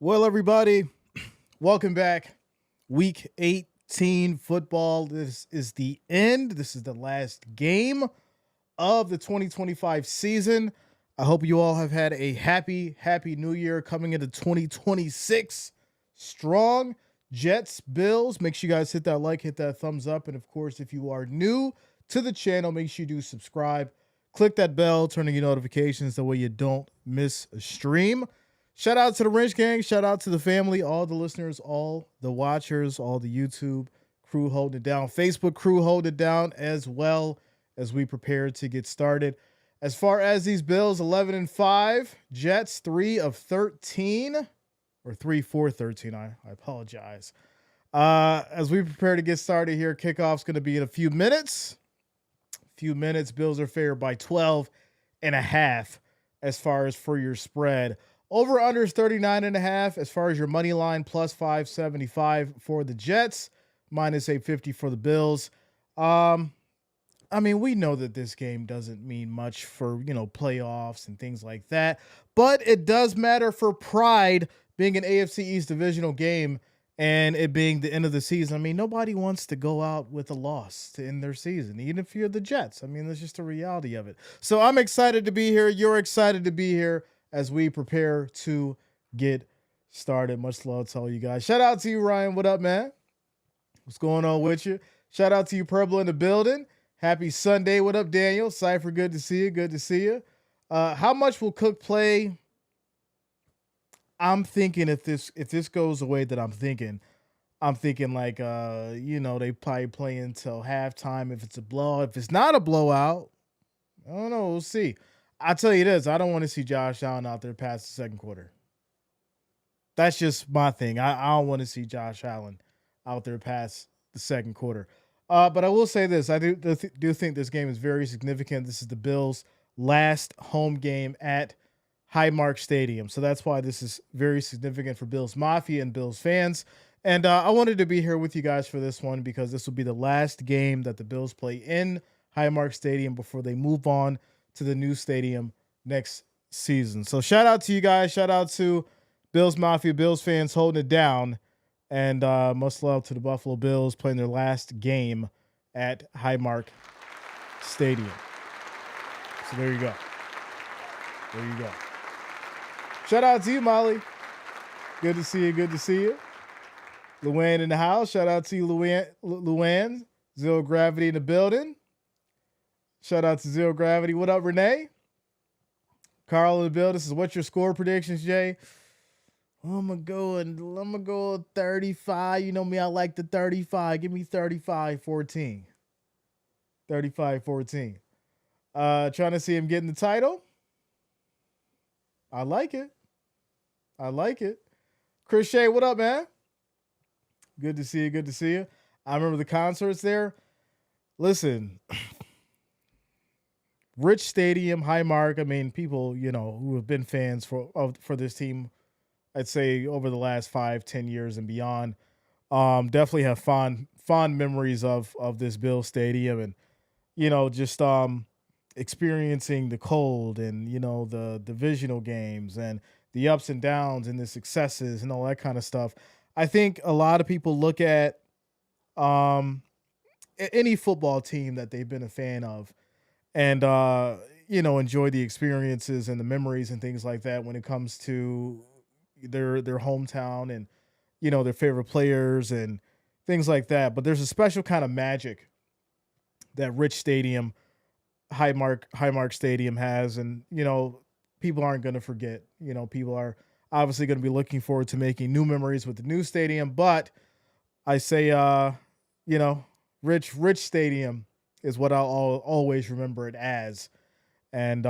Well, everybody, welcome back. Week 18 football. This is the end. This is the last game of the 2025 season. I hope you all have had a happy new year coming into 2026 strong. Jets, Bills, make sure you guys hit that like, hit that thumbs up. And of course, if you are new to the channel, make sure you do subscribe. Click that bell, turn on your notifications. That way you don't miss a stream. Shout out to the Wrench Gang. Shout out to the family, all the listeners, all the watchers, all the YouTube crew holding it down, Facebook crew holding it down as well as we prepare to get started. As far as these Bills, 11-5, Jets 3 of 13, or 3 for 13. I apologize. As we prepare to get started here, kickoff's going to be in a few minutes. Bills are favored by 12 and a half as far as for your spread. Over under is 39.5 as far as your money line, plus 575 for the Jets, minus 850 for the Bills. I mean, we know that this game doesn't mean much for, playoffs and things like that, but it does matter for pride being an AFC East divisional game and it being the end of the season. I mean, nobody wants to go out with a loss to end their season, even if you're the Jets. I mean, that's just the reality of it. So I'm excited to be here. You're excited to be here as we prepare to get started. Much love to all you guys. Shout out to you, Ryan. What up, man? What's going on with you? Shout out to you, Purple, in the building. Happy Sunday. What up, Daniel? Cypher, good to see you. Good to see you. How much will Cook play? I'm thinking if this goes the way that I'm thinking like they probably play until halftime if it's a blowout. If it's not a blowout, I don't know. We'll see. I'll tell you this, I don't want to see Josh Allen out there past the second quarter. That's just my thing. I don't want to see Josh Allen out there past the second quarter. But I will say this. I do think this game is very significant. This is the Bills' last home game at Highmark Stadium. So that's why this is very significant for Bills Mafia and Bills fans. And I wanted to be here with you guys for this one because this will be the last game that the Bills play in Highmark Stadium before they move on to the new stadium next season. So shout out to you guys. Shout out to Bills Mafia, Bills fans holding it down. And much love to the Buffalo Bills playing their last game at Highmark Stadium. So there you go. There you go. Shout out to you, Molly. Good to see you. Good to see you. Luann in the house. Shout out to you, Luann. Zero Gravity in the building. Shout out to Zero Gravity. What up, Renee? Carl in the building. This is what's your score predictions, Jay? I'm gonna go 35. You know me, I like the 35. Give me 35-14. 35-14. Trying to see him getting the title. I like it. I like it. Chris Shea, what up, man? Good to see you. Good to see you. I remember the concerts there. Listen, Rich Stadium, Highmark. I mean, people, who have been fans for this team, I'd say over the last 5-10 years and beyond, definitely have fond memories of this Bill Stadium and, just experiencing the cold and, the divisional games and the ups and downs and the successes and all that kind of stuff. I think a lot of people look at any football team that they've been a fan of and, enjoy the experiences and the memories and things like that when it comes to their hometown and, their favorite players and things like that. But there's a special kind of magic that Rich Stadium, Highmark Stadium has. And, people aren't going to forget, people are obviously going to be looking forward to making new memories with the new stadium. But I say, Rich Stadium is what I'll always remember it as. And,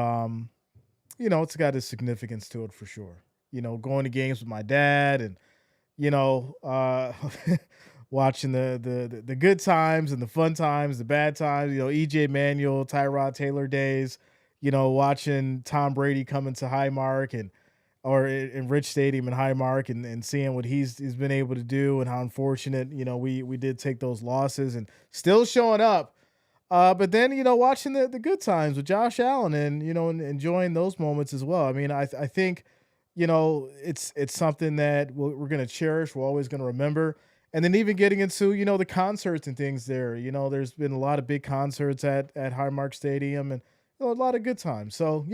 it's got a significance to it for sure. Going to games with my dad and, watching the good times and the fun times, the bad times, EJ Manuel, Tyrod Taylor days, watching Tom Brady come into Highmark or in Rich Stadium in Highmark and seeing what he's been able to do and how unfortunate, we did take those losses and still showing up. But then, watching the good times with Josh Allen and, and enjoying those moments as well. I mean, I think it's something that we're going to cherish. We're always going to remember. And then even getting into, the concerts and things there, there's been a lot of big concerts at Highmark Stadium and a lot of good times. So,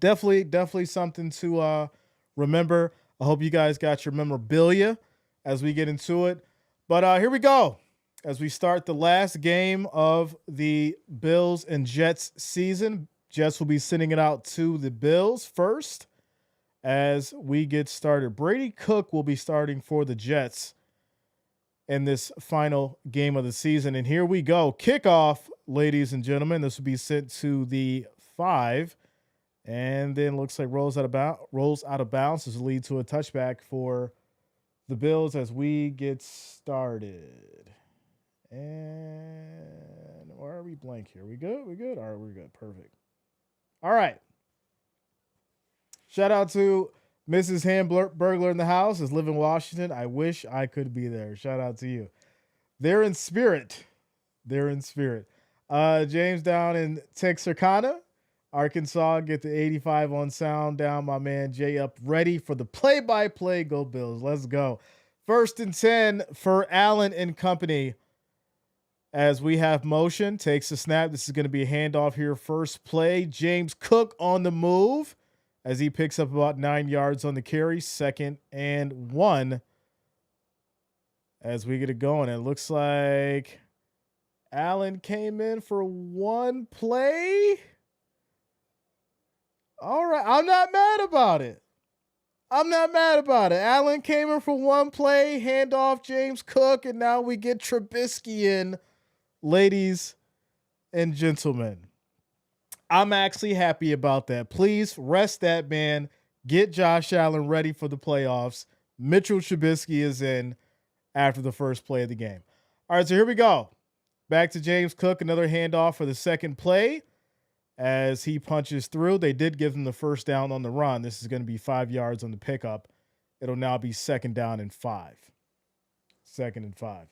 definitely something to remember. I hope you guys got your memorabilia as we get into it. But here we go. As we start the last game of the Bills and Jets season, Jets will be sending it out to the Bills first as we get started. Brady Cook will be starting for the Jets in this final game of the season. And here we go. Kickoff, ladies and gentlemen. This will be sent to the 5. And then looks like rolls out of bounds. This will lead to a touchback for the Bills as we get started. And why are we blank here? We good? We good? All right, we're good. Perfect. All right. Shout out to Mrs. Hamburglar in the house. Is live in Washington. I wish I could be there. Shout out to you. They're in spirit. James down in Texarkana, Arkansas. Get the 85 on sound down. My man Jay up ready for the play-by-play. Go Bills. Let's go. 1st and 10 for Allen and company. As we have motion, takes a snap. This is going to be a handoff here. First play, James Cook on the move as he picks up about 9 yards on the carry. 2nd and 1 as we get it going. It looks like Allen came in for one play. All right, I'm not mad about it. Allen came in for one play, handoff James Cook, and now we get Trubisky in. Ladies and gentlemen, I'm actually happy about that. Please rest that man. Get Josh Allen ready for the playoffs. Mitchell Trubisky is in after the first play of the game. All right, so here we go. Back to James Cook, another handoff for the second play as he punches through. They did give him the first down on the run. This is going to be 5 yards on the pickup. It'll now be 2nd down and 5. 2nd and 5.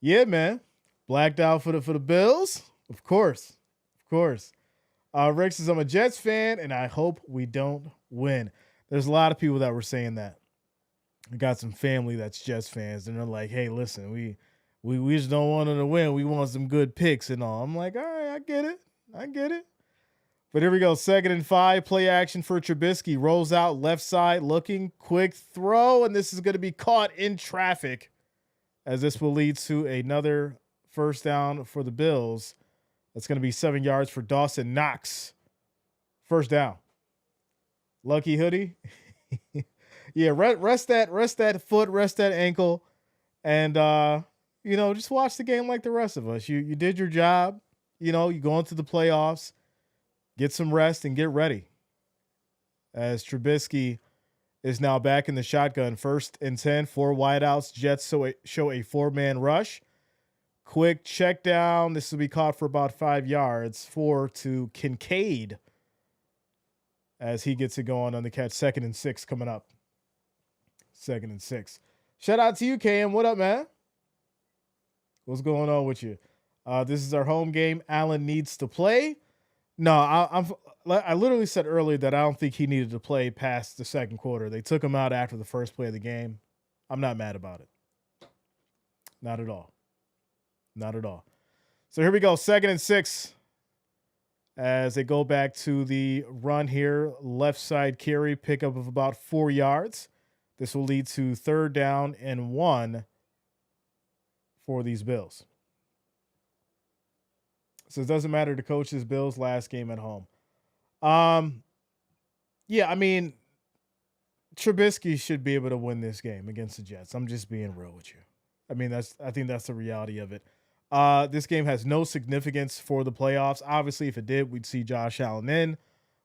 Yeah, man. Blacked out for the Bills? Of course. Rick says, I'm a Jets fan, and I hope we don't win. There's a lot of people that were saying that. I got some family that's Jets fans, and they're like, hey, listen, we just don't want them to win. We want some good picks and all. I'm like, all right, I get it. But here we go. 2nd and 5, play action for Trubisky. Rolls out left side, looking, quick throw, and this is going to be caught in traffic as this will lead to another first down for the Bills. That's going to be 7 yards for Dawson Knox. First down. Lucky hoodie. Yeah, rest that foot, rest that ankle, and just watch the game like the rest of us. You did your job. You go into the playoffs, get some rest, and get ready. As Trubisky is now back in the shotgun. 1st and 10, 4 wideouts. Jets show a 4-man rush. Quick check down. This will be caught for about 5 yards. 4 to Kincaid as he gets it going on the catch. 2nd and 6 coming up. 2nd and 6. Shout out to you, KM. What up, man? What's going on with you? This is our home game. Allen needs to play. No, I literally said earlier that I don't think he needed to play past the second quarter. They took him out after the first play of the game. I'm not mad about it. Not at all. So here we go. 2nd and 6 as they go back to the run here. Left side carry, pickup of about 4 yards. This will lead to 3rd down and 1 for these Bills. So it doesn't matter to coach this Bills last game at home. Yeah, I mean, Trubisky should be able to win this game against the Jets. I'm just being real with you. I mean, I think that's the reality of it. This game has no significance for the playoffs. Obviously, if it did, we'd see Josh Allen in.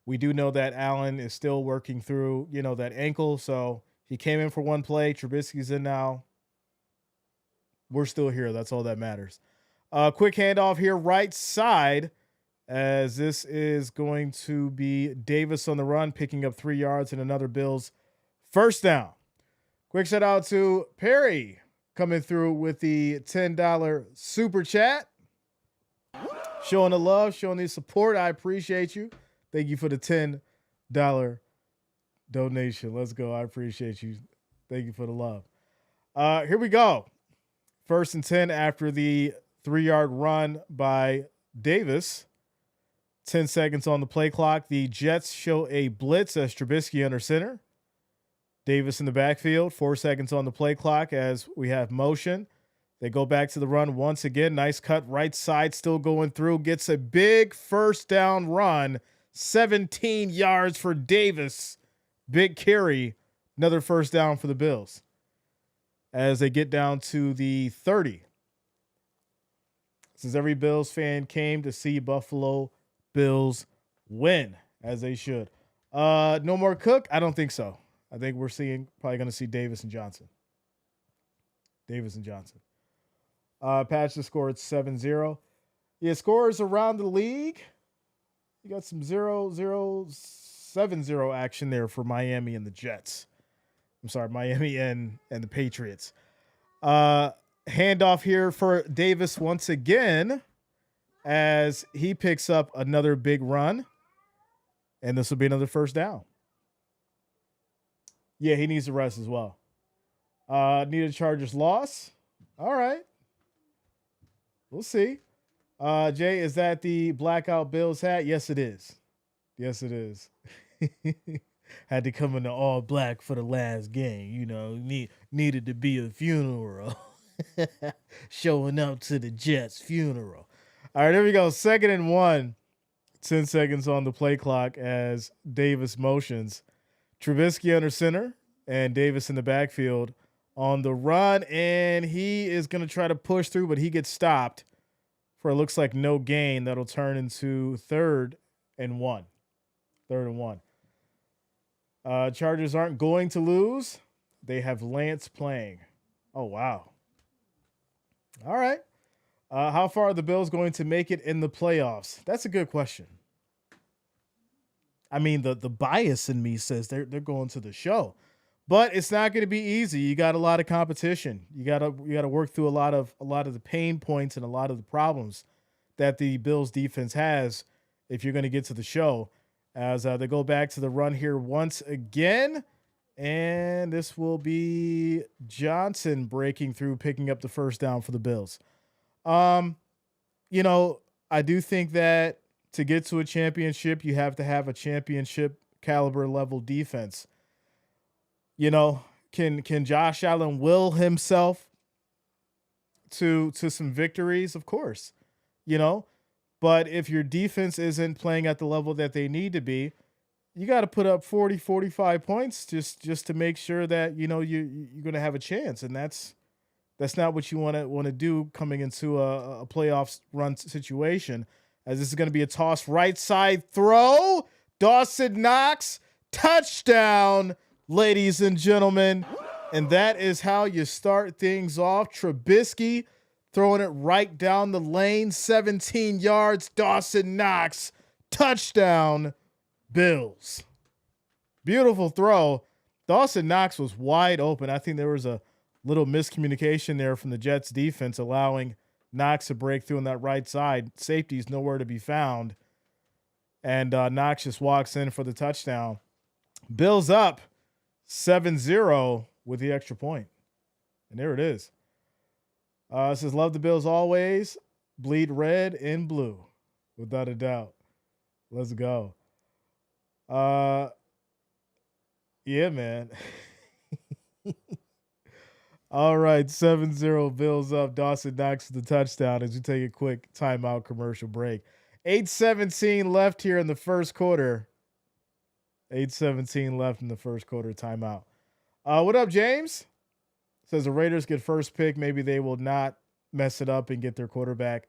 We do know that Allen is still working through, that ankle. So he came in for one play. Trubisky's in now. We're still here. That's all that matters. Quick handoff here, right side, as this is going to be Davis on the run, picking up 3 yards and another Bills first down. Quick shout out to Perry coming through with the $10 super chat. Showing the love, showing the support. I appreciate you. Thank you for the $10 donation. Let's go. I appreciate you. Thank you for the love. Here we go. 1st and 10 after the 3-yard run by Davis. 10 seconds on the play clock. The Jets show a blitz as Trubisky under center. Davis in the backfield. 4 seconds on the play clock as we have motion. They go back to the run once again. Nice cut right side, still going through. Gets a big first down run. 17 yards for Davis. Big carry. Another first down for the Bills as they get down to the 30. Since every Bills fan came to see Buffalo Bills win, as they should. No more Cook? I don't think so. I think we're probably going to see Davis and Johnson. Patch the score at 7-0. Yeah, scores around the league. You got some 0-0, 7-0 action there for Miami and the Jets. I'm sorry, Miami and the Patriots. Handoff here for Davis once again as he picks up another big run. And this will be another first down. Yeah, he needs to rest as well. Need a Chargers loss. All right. We'll see. Jay, is that the Blackout Bills hat? Yes, it is. Had to come in the all black for the last game. You know, needed to be a funeral. Showing up to the Jets funeral. All right, here we go. 2nd and 1. 10 seconds on the play clock as Davis motions. Trubisky under center and Davis in the backfield on the run. And he is going to try to push through, but he gets stopped for it looks like no gain. That'll turn into 3rd and 1. Chargers aren't going to lose. They have Lance playing. Oh, wow. All right. How far are the Bills going to make it in the playoffs? That's a good question. I mean, the bias in me says they're going to the show, but it's not going to be easy. You got a lot of competition. You got to work through a lot of the pain points and a lot of the problems that the Bills defense has if you're going to get to the show. As they go back to the run here once again, and this will be Johnson breaking through, picking up the first down for the Bills. You know, I do think that to get to a championship, you have to have a championship caliber level defense. You know, can Josh Allen will himself to some victories? Of course, you know, but if your defense isn't playing at the level that they need to be, you got to put up 40, 45 points just to make sure that, you know, you're going to have a chance. And that's not what you want to do coming into a playoffs run situation, as this is going to be a toss right side throw. Dawson Knox, touchdown, ladies and gentlemen. And that is how you start things off. Trubisky throwing it right down the lane, 17 yards. Dawson Knox, touchdown, Bills. Beautiful throw. Dawson Knox was wide open. I think there was a little miscommunication there from the Jets defense, allowing Knox to break through on that right side. Safety's nowhere to be found. And Knox just walks in for the touchdown. Bills up 7-0 with the extra point. And there it is. It says, love the Bills always. Bleed red and blue. Without a doubt. Let's go. Yeah, man. All right, 7-0 Bills up. Dawson Knox the touchdown as we take a quick timeout commercial break. 8:17 left here in the first quarter. 8:17 left in the first quarter timeout. What up, James? Says the Raiders get first pick. Maybe they will not mess it up and get their quarterback.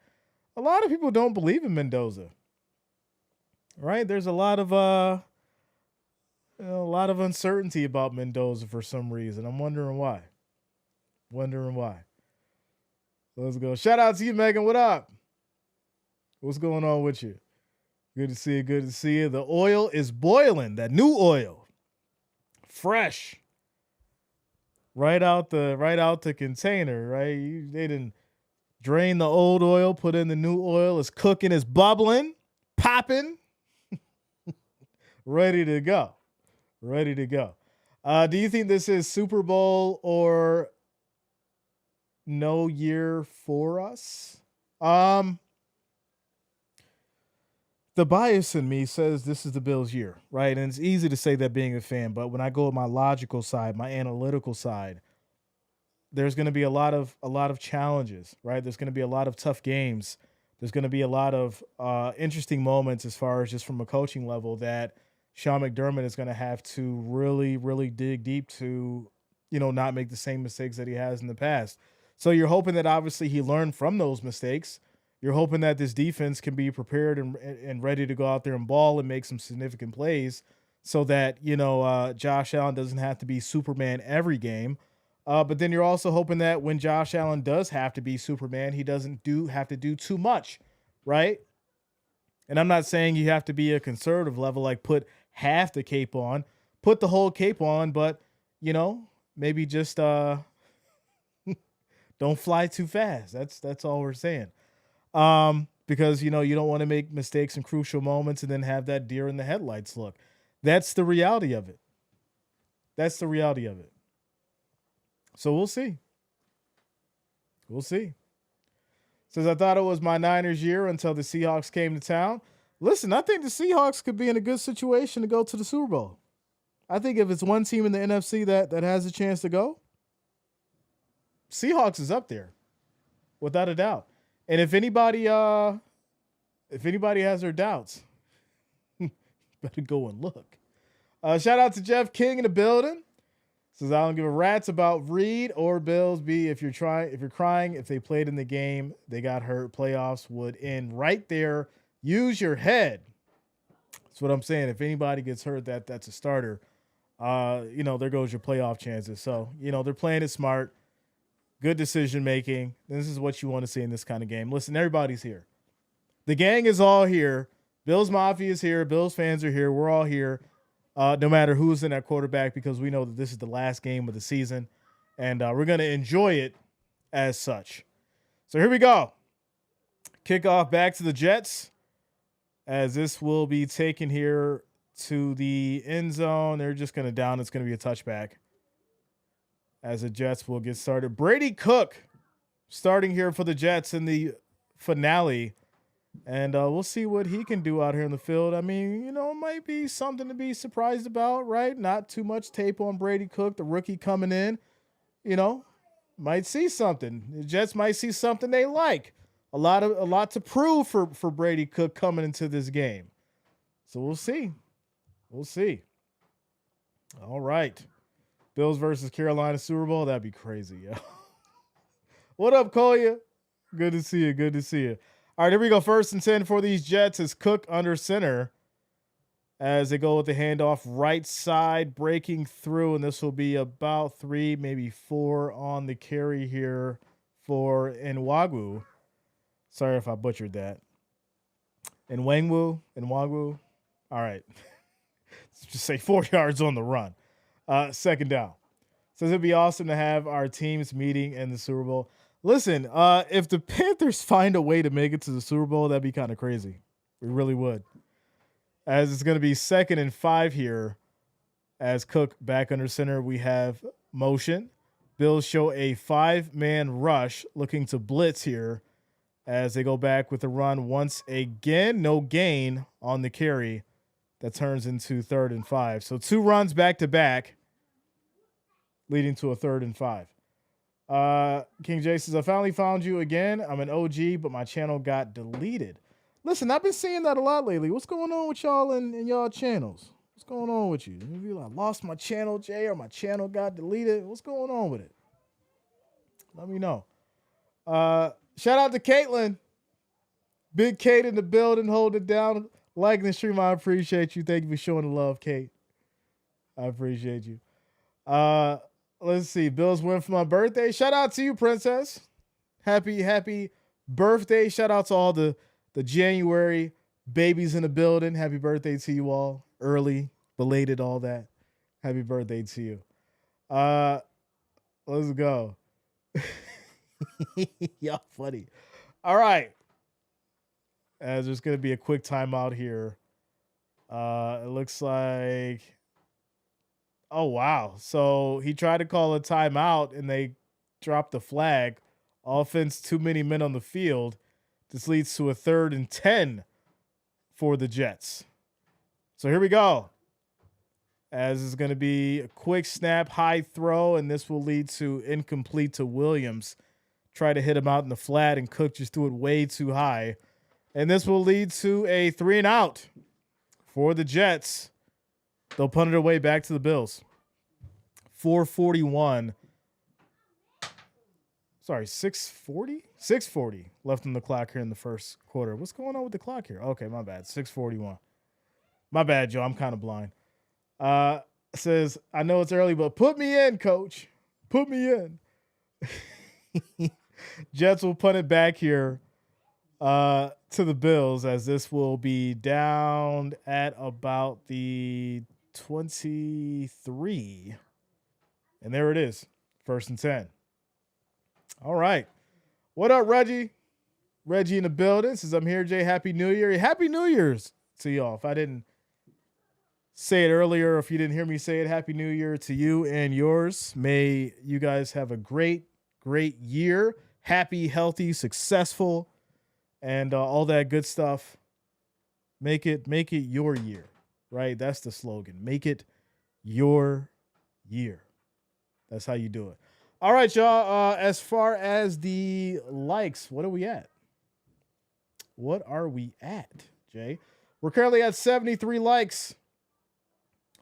A lot of people don't believe in Mendoza. Right? There's a lot of uncertainty about Mendoza for some reason. I'm wondering why. Let's go. Shout out to you, Megan. What up? What's going on with you? Good to see you. The oil is boiling. That new oil. Fresh. Right out the container, right? They didn't drain the old oil, put in the new oil. It's cooking, it's bubbling, popping. Ready to go. Ready to go. Do you think this is Super Bowl or no year for us? Um, the bias in me says this is the Bills' year, right? And it's easy to say that being a fan, but when I go with my logical side, my analytical side, there's going to be a lot of challenges, right? There's going to be a lot of tough games. There's going to be a lot of interesting moments as far as just from a coaching level that Sean McDermott is going to have to really, really dig deep to, not make the same mistakes that he has in the past. So you're hoping that obviously he learned from those mistakes. You're hoping that this defense can be prepared and ready to go out there and ball and make some significant plays so that, Josh Allen doesn't have to be Superman every game. But then you're also hoping that when Josh Allen does have to be Superman, he doesn't have to do too much, right? And I'm not saying you have to be a conservative level, like put half the cape on, put the whole cape on, but maybe just don't fly too fast. That's all we're saying. Because you don't want to make mistakes in crucial moments and then have that deer in the headlights look. That's the reality of it. That's the reality of it. So we'll see. We'll see. Says I thought it was my Niners year until the Seahawks came to town. Listen, I think the Seahawks could be in a good situation to go to the Super Bowl. I think if it's one team in the NFC that has a chance to go, Seahawks is up there, without a doubt. And if anybody has their doubts, better go and look. Shout out to Jeff King in the building. Says I don't give a rat's about Reed or Bills. If you're crying, if they played in the game, they got hurt. Playoffs would end right there. Use your head. That's what I'm saying. If anybody gets hurt, that's a starter. There goes your playoff chances. So, they're playing it smart. Good decision making. This is what you want to see in this kind of game. Listen, everybody's here. The gang is all here. Bills Mafia is here. Bills fans are here. We're all here. No matter who's in that quarterback, because we know that this is the last game of the season, and we're going to enjoy it as such. So here we go. Kickoff back to the Jets, as this will be taken here to the end zone. They're just going to down. It's going to be a touchback as the Jets will get started. Brady Cook starting here for the Jets in the finale. And we'll see what he can do out here in the field. I mean, it might be something to be surprised about, right? Not too much tape on Brady Cook, the rookie coming in. Might see something. The Jets might see something they like. A lot to prove for Brady Cook coming into this game. So we'll see. We'll see. All right. Bills versus Carolina Super Bowl. That'd be crazy, yo. What up, Kolya? Good to see you. Good to see you. All right, here we go. 1st and 10 for these Jets is Cook under center as they go with the handoff right side, breaking through, and this will be about 3, maybe 4 on the carry here for Nwagwu. Sorry if I butchered that. Nwagwu. All right. Let's just say 4 yards on the run. 2nd down. Says it'd be awesome to have our teams meeting in the Super Bowl. Listen, if the Panthers find a way to make it to the Super Bowl, that'd be kind of crazy. It really would. As it's going to be 2nd and 5 here as Cook back under center. We have motion. Bills show a 5-man rush looking to blitz here as they go back with the run once again. No gain on the carry. That turns into 3rd and 5. So 2 runs back to back leading to a 3rd and 5. King J says, I finally found you again. I'm an OG, but my channel got deleted. Listen, I've been seeing that a lot lately. What's going on with y'all and y'all channels? What's going on with you? Maybe I lost my channel, Jay, or my channel got deleted. What's going on with it? Let me know. Shout out to Caitlin. Big Kate in the building, hold it down. Liking the stream, I appreciate you. Thank you for showing the love, Kate. I appreciate you. Let's see. Bills win for my birthday. Shout out to you, Princess. Happy birthday. Shout out to all the January babies in the building. Happy birthday to you all. Early, belated, all that. Happy birthday to you. Let's go. Y'all funny. All right. As there's going to be a quick timeout here. It looks like Oh, wow. So he tried to call a timeout and they dropped the flag. Offense, too many men on the field. This leads to a 3rd and 10 for the Jets. So here we go. As is going to be a quick snap, high throw, and this will lead to incomplete to Williams. Try to hit him out in the flat, and Cook just threw it way too high. And this will lead to a 3 and out for the Jets. They'll punt it away back to the Bills. 4:41. Sorry, 6:40? 6:40 left on the clock here in the first quarter. What's going on with the clock here? Okay, my bad. 6:41. My bad, Joe. I'm kind of blind. Says, I know it's early, but put me in, coach. Put me in. Jets will punt it back here to the Bills, as this will be down at about the 23. And there it is. 1st and 10. All right. What up, Reggie? Reggie in the building. Says, I'm here, Jay. Happy New Year. Happy New Year's to y'all. If I didn't say it earlier, if you didn't hear me say it, Happy New Year to you and yours. May you guys have a great, great year. Happy, healthy, successful, and all that good stuff. Make it your year, right? That's the slogan. Make it your year. That's how you do it. All right, y'all. As far as the likes, what are we at? What are we at, Jay? We're currently at 73 likes.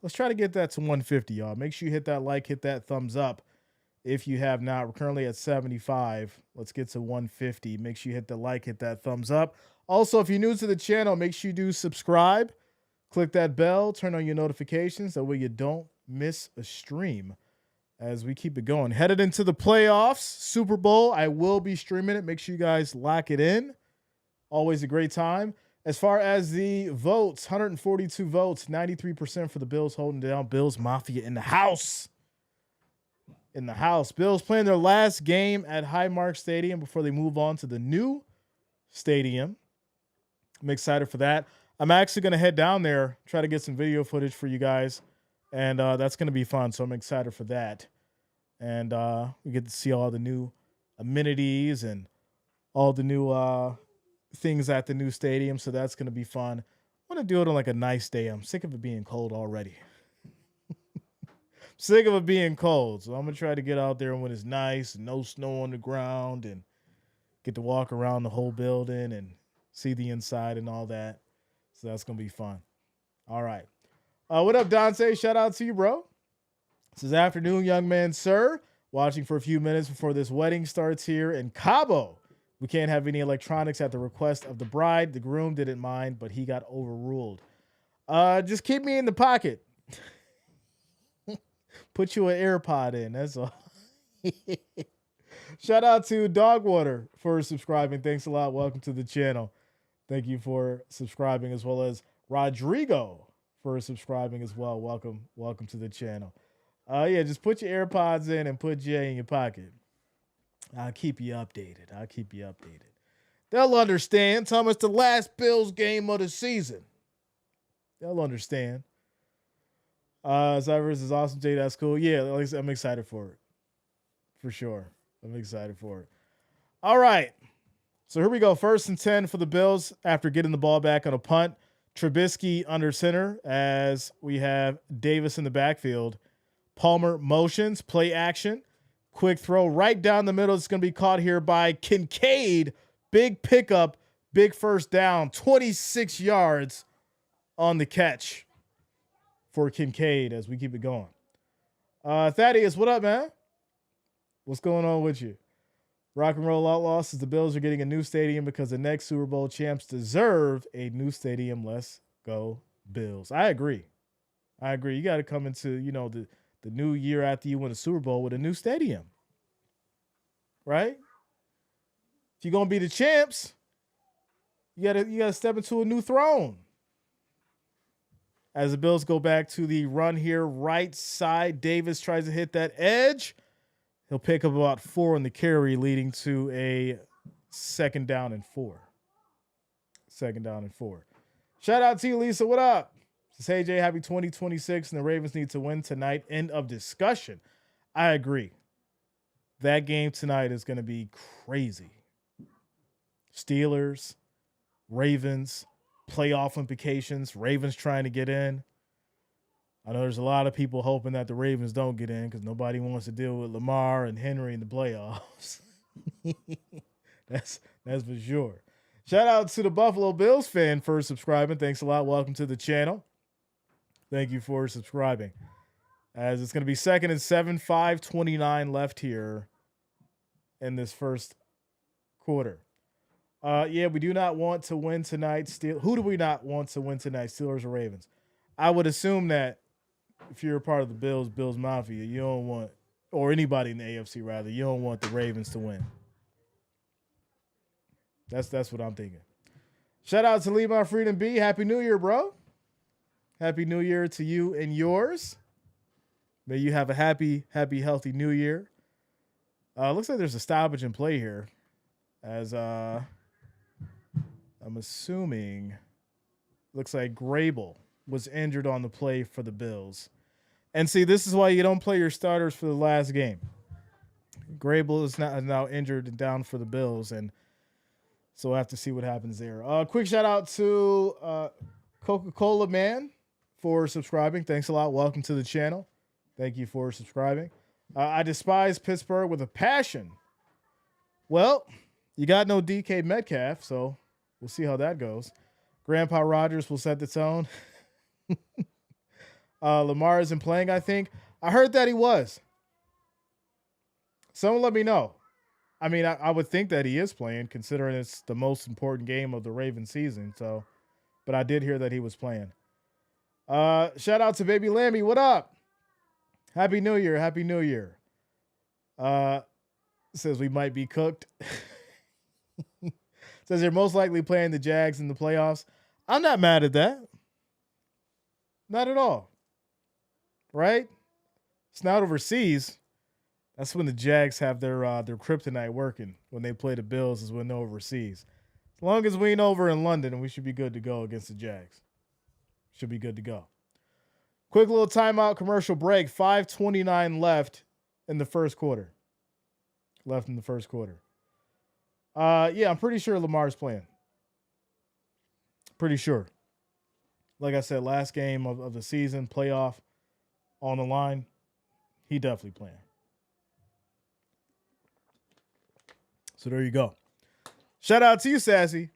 Let's try to get that to 150, y'all. Make sure you hit that like, hit that thumbs up if you have not. We're currently at 75. Let's get to 150. Make sure you hit the like, hit that thumbs up. Also, if you're new to the channel, make sure you do subscribe. Click that bell. Turn on your notifications. That way you don't miss a stream as we keep it going. Headed into the playoffs, Super Bowl. I will be streaming it. Make sure you guys lock it in. Always a great time. As far as the votes, 142 votes, 93% for the Bills holding down. Bills Mafia in the house. In the house. Bills playing their last game at Highmark Stadium before they move on to the new stadium. I'm excited for that. I'm actually going to head down there, try to get some video footage for you guys, and that's going to be fun, so I'm excited for that. And we get to see all the new amenities and all the new things at the new stadium, so that's going to be fun. I want to do it on like a nice day. I'm sick of it being cold already. Sick of it being cold, so I'm going to try to get out there when it's nice and no snow on the ground and get to walk around the whole building and see the inside and all that. So that's going to be fun. All right. What up, Dante? Shout out to you, bro. This is afternoon, young man, sir. Watching for a few minutes before this wedding starts here in Cabo. We can't have any electronics at the request of the bride. The groom didn't mind, but he got overruled. Just keep me in the pocket. Put you an AirPod in. That's all. Shout out to Dogwater for subscribing. Thanks a lot. Welcome to the channel. Thank you for subscribing, as well as Rodrigo for subscribing as well. Welcome to the channel. Yeah, just put your AirPods in and put Jay in your pocket. I'll keep you updated. They'll understand. Tell them it's the last Bills game of the season. They'll understand. Cyrus is awesome, Jay. That's cool. Yeah, I'm excited for it. For sure. I'm excited for it. All right. So here we go. 1st and 10 for the Bills after getting the ball back on a punt. Trubisky under center as we have Davis in the backfield. Palmer motions, play action. Quick throw right down the middle. It's going to be caught here by Kincaid. Big pickup, big first down. 26 yards on the catch for Kincaid as we keep it going. Thaddeus, what up, man? What's going on with you? Rock and Roll Outlaws says the Bills are getting a new stadium because the next Super Bowl champs deserve a new stadium. Let's go, Bills. I agree. You got to come into, the new year after you win a Super Bowl with a new stadium. Right? If you're going to be the champs, you got to step into a new throne. As the Bills go back to the run here, right side, Davis tries to hit that edge. He'll pick up about 4 on the carry, leading to a 2nd down and 4. Shout out to you, Lisa. What up? Says, hey, Jay, happy 2026, and the Ravens need to win tonight. End of discussion. I agree. That game tonight is going to be crazy. Steelers, Ravens, playoff implications, Ravens trying to get in. I know there's a lot of people hoping that the Ravens don't get in because nobody wants to deal with Lamar and Henry in the playoffs. That's for sure. Shout out to the Buffalo Bills fan for subscribing. Thanks a lot. Welcome to the channel. Thank you for subscribing. As it's going to be 2nd and 7, 5:29 left here in this first quarter. Yeah, we do not want to win tonight. Who do we not want to win tonight, Steelers or Ravens? I would assume that if you're a part of the Bills Mafia, you don't want, or anybody in the AFC rather, you don't want the Ravens to win. That's what I'm thinking. Shout out to Levi Freedom B. Happy New Year, bro. Happy New Year to you and yours. May you have a happy, healthy New Year. Looks like there's a stoppage in play here. As I'm assuming, looks like Grable was injured on the play for the Bills. And see, this is why you don't play your starters for the last game. Grable is now injured and down for the Bills, and so we'll have to see what happens there. Quick shout out to Coca-Cola Man for subscribing. Thanks a lot. Welcome to the channel. Thank you for subscribing. I despise Pittsburgh with a passion. Well, you got no DK Metcalf, so we'll see how that goes. Grandpa Rogers will set the tone. Lamar isn't playing, I think. I heard that he was. Someone let me know. I mean, I would think that he is playing, considering it's the most important game of the Ravens season. So, but I did hear that he was playing. Shout out to Baby Lammy. What up? Happy New Year. Happy New Year. Says we might be cooked. Says they're most likely playing the Jags in the playoffs. I'm not mad at that. Not at all. Right? It's not overseas. That's when the Jags have their kryptonite working. When they play the Bills is when they're overseas. As long as we ain't over in London, we should be good to go against the Jags. Should be good to go. Quick little timeout commercial break. 5:29 left in the first quarter. Yeah, I'm pretty sure Lamar's playing. Pretty sure. Like I said, last game of the season, playoff on the line. He definitely playing. So there you go. Shout out to you, Sassy.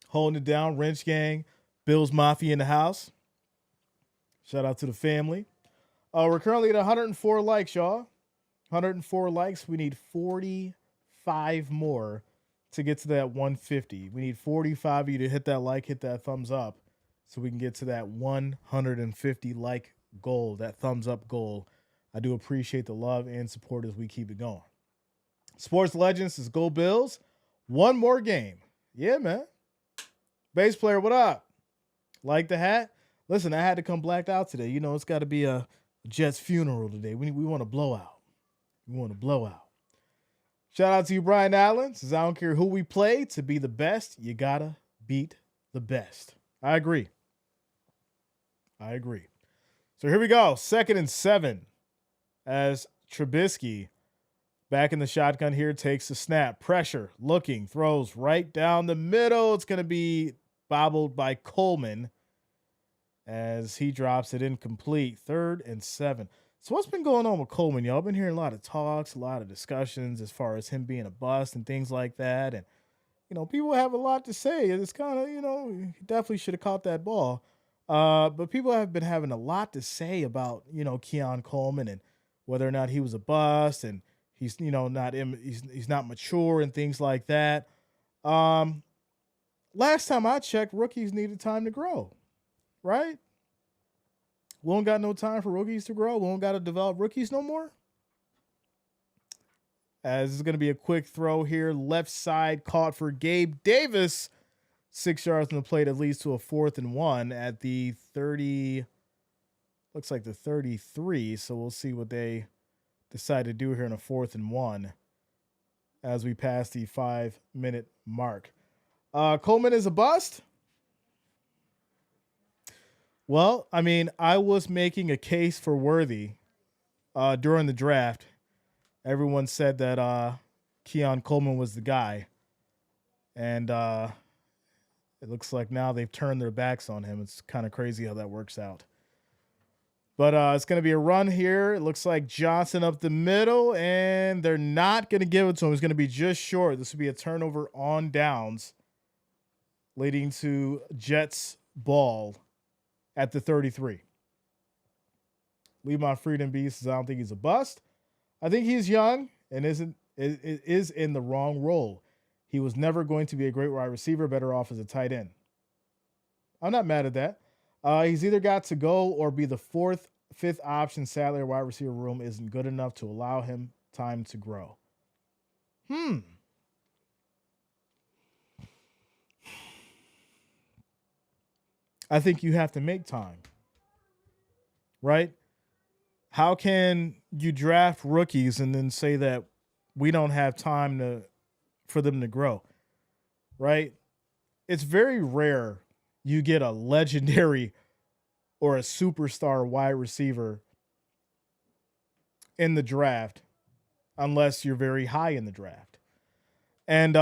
Holding it down. Wrench Gang. Bills Mafia in the house. Shout out to the family. We're currently at 104 likes, y'all. 104 likes. We need 45 more to get to that 150. We need 45 of you to hit that like, hit that thumbs up, so we can get to that 150 like goal, that thumbs up goal. I do appreciate the love and support as we keep it going. Sports Legends is Go Bills. One more game. Yeah, man. Bass player, what up? Like the hat? Listen, I had to come blacked out today. You know, it's got to be a Jets funeral today. We want to blow out. Shout out to you, Brian Allen. Says, I don't care who we play, to be the best, you got to beat the best. I agree. So here we go. 2nd and 7 as Trubisky back in the shotgun here, takes the snap. Pressure, looking, throws right down the middle. It's going to be bobbled by Coleman as he drops it incomplete. 3rd and 7. So what's been going on with Coleman, y'all? I've been hearing a lot of talks, a lot of discussions as far as him being a bust and things like that. And, you know, people have a lot to say. It's kind of, you know, he definitely should have caught that ball. But people have been having a lot to say about, you know, Keon Coleman and whether or not he was a bust and he's, you know, he's not mature and things like that. Last time I checked, rookies needed time to grow, right? We don't got no time for rookies to grow. We don't got to develop rookies no more. As this is going to be a quick throw here. Left side caught for Gabe Davis. 6 yards on the plate that leads to a 4th and 1 at the 30. Looks like the 33. So we'll see what they decide to do here in a 4th and 1 as we pass the 5-minute mark. Coleman is a bust. Well, I mean, I was making a case for Worthy during the draft. Everyone said that Keon Coleman was the guy, and it looks like now they've turned their backs on him. It's kind of crazy how that works out. But it's going to be a run here. It looks like Johnson up the middle, and they're not going to give it to him. It's going to be just short. This will be a turnover on downs, leading to Jets ball at the 33. Leave my freedom beast says I don't think he's a bust. I think he's young and is in the wrong role. He was never going to be a great wide receiver, better off as a tight end. I'm not mad at that. He's either got to go or be the fifth option. Sadly, our wide receiver room isn't good enough to allow him time to grow. I think you have to make time, right? How can you draft rookies and then say that we don't have time for them to grow, right? It's very rare you get a legendary or a superstar wide receiver in the draft unless you're very high in the draft. And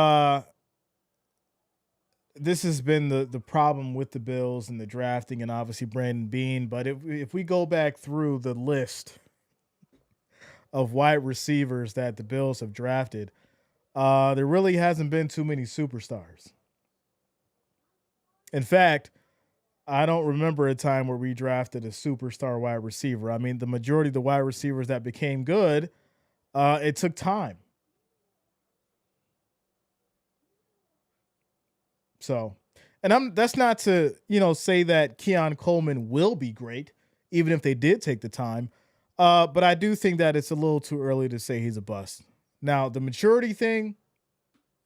this has been the problem with the Bills and the drafting and obviously Brandon Beane. But if we go back through the list of wide receivers that the Bills have drafted, there really hasn't been too many superstars. In fact, I don't remember a time where we drafted a superstar wide receiver. I mean, the majority of the wide receivers that became good, it took time. So, and that's not to, say that Keon Coleman will be great, even if they did take the time. But I do think that it's a little too early to say he's a bust. Now, the maturity thing,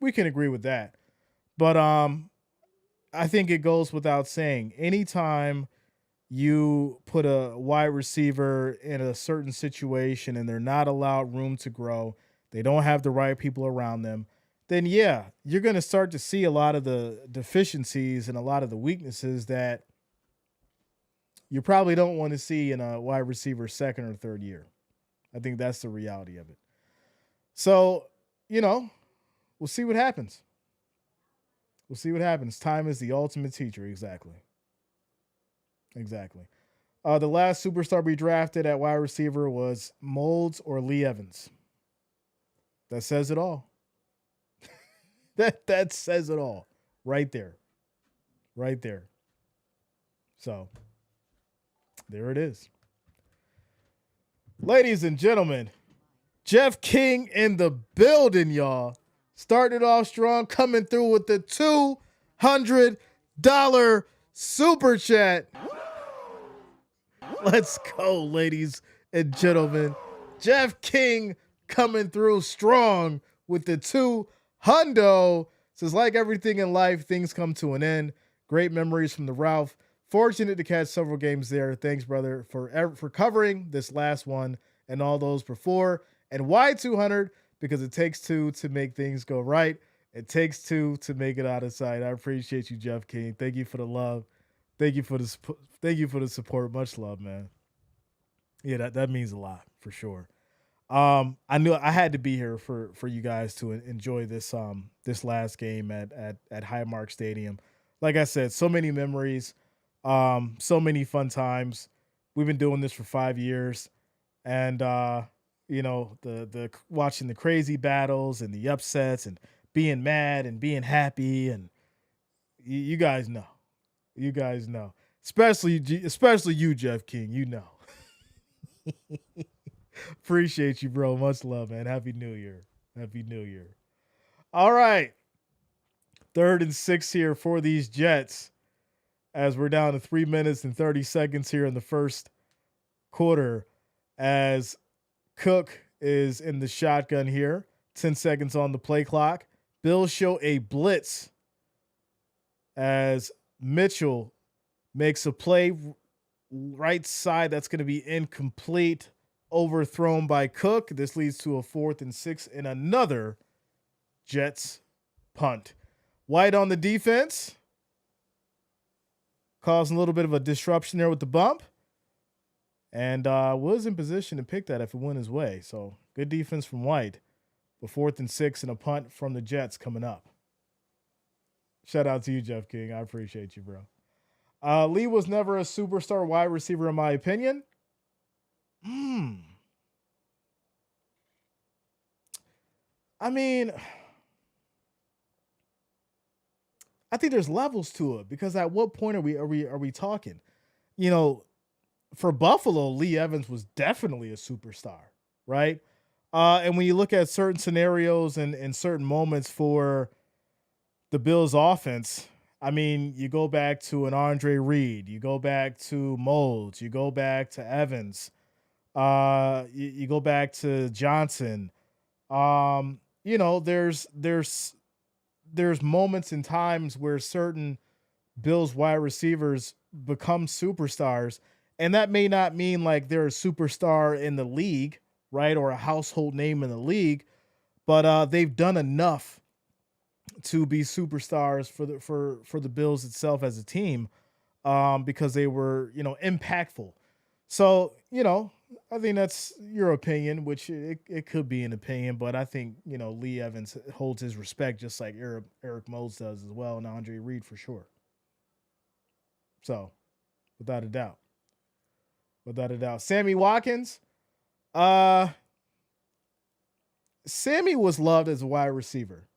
we can agree with that. But I think it goes without saying, anytime you put a wide receiver in a certain situation and they're not allowed room to grow, they don't have the right people around them, then yeah, you're going to start to see a lot of the deficiencies and a lot of the weaknesses that you probably don't want to see in a wide receiver second or third year. I think that's the reality of it. So, we'll see what happens. We'll see what happens. Time is the ultimate teacher. Exactly. The last superstar we drafted at wide receiver was Moulds or Lee Evans. That says it all. That says it all. Right there. So, there it is. Ladies and gentlemen, Jeff King in the building, y'all. Started off strong, coming through with the $200 super chat. Let's go, ladies and gentlemen. Jeff King coming through strong with the $200. Says, like everything in life, things come to an end. Great memories from the Ralph. Fortunate to catch several games there. Thanks, brother, for covering this last one and all those before. And why 200? Because it takes two to make things go right. It takes two to make it out of sight. I appreciate you, Jeff King. Thank you for the love. Thank you for the support. Much love, man. Yeah, that means a lot for sure. I knew I had to be here for you guys to enjoy this this last game at Highmark Stadium. Like I said, so many memories, so many fun times. We've been doing this for 5 years, and the watching the crazy battles and the upsets and being mad and being happy, and you guys know, especially you, Jeff King, Appreciate you, bro. Much love, man. Happy New Year. All right. 3rd and 6 here for these Jets as we're down to 3 minutes and 30 seconds here in the first quarter as Cook is in the shotgun here. 10 seconds on the play clock. Bills show a blitz as Mitchell makes a play right side that's going to be incomplete, overthrown by Cook. This leads to a 4th and 6 and another Jets punt. White on the defense. causing a little bit of a disruption there with the bump. And was in position to pick that if it went his way. So good defense from White. But 4th and 6 and a punt from the Jets coming up. Shout out to you, Jeff King. I appreciate you, bro. Lee was never a superstar wide receiver, in my opinion. I mean, I think there's levels to it because at what point are we talking? You know, for Buffalo, Lee Evans was definitely a superstar, right? And when you look at certain scenarios and certain moments for the Bills offense, I mean, you go back to an Andre Reed, you go back to Moulds, you go back to Evans, you go back to Johnson. There's moments and times where certain Bills wide receivers become superstars, and that may not mean like they're a superstar in the league, right, or a household name in the league, but they've done enough to be superstars for the Bills itself as a team, because they were impactful. So I think that's your opinion, which it could be an opinion, but I think Lee Evans holds his respect just like Eric Moulds does as well, and Andre Reed for sure. So without a doubt. Sammy Watkins. Sammy was loved as a wide receiver.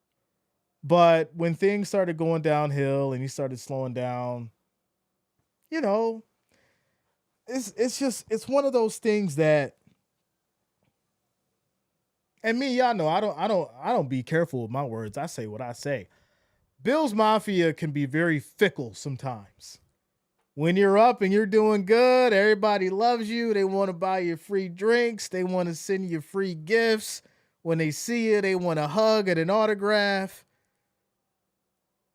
But when things started going downhill and he started slowing down, it's one of those things that, and me, y'all know I don't be careful with my words. I say what I say. Bills Mafia can be very fickle sometimes. When you're up and you're doing good, everybody loves you. They want to buy you free drinks. They want to send you free gifts. When they see you, they want a hug and an autograph.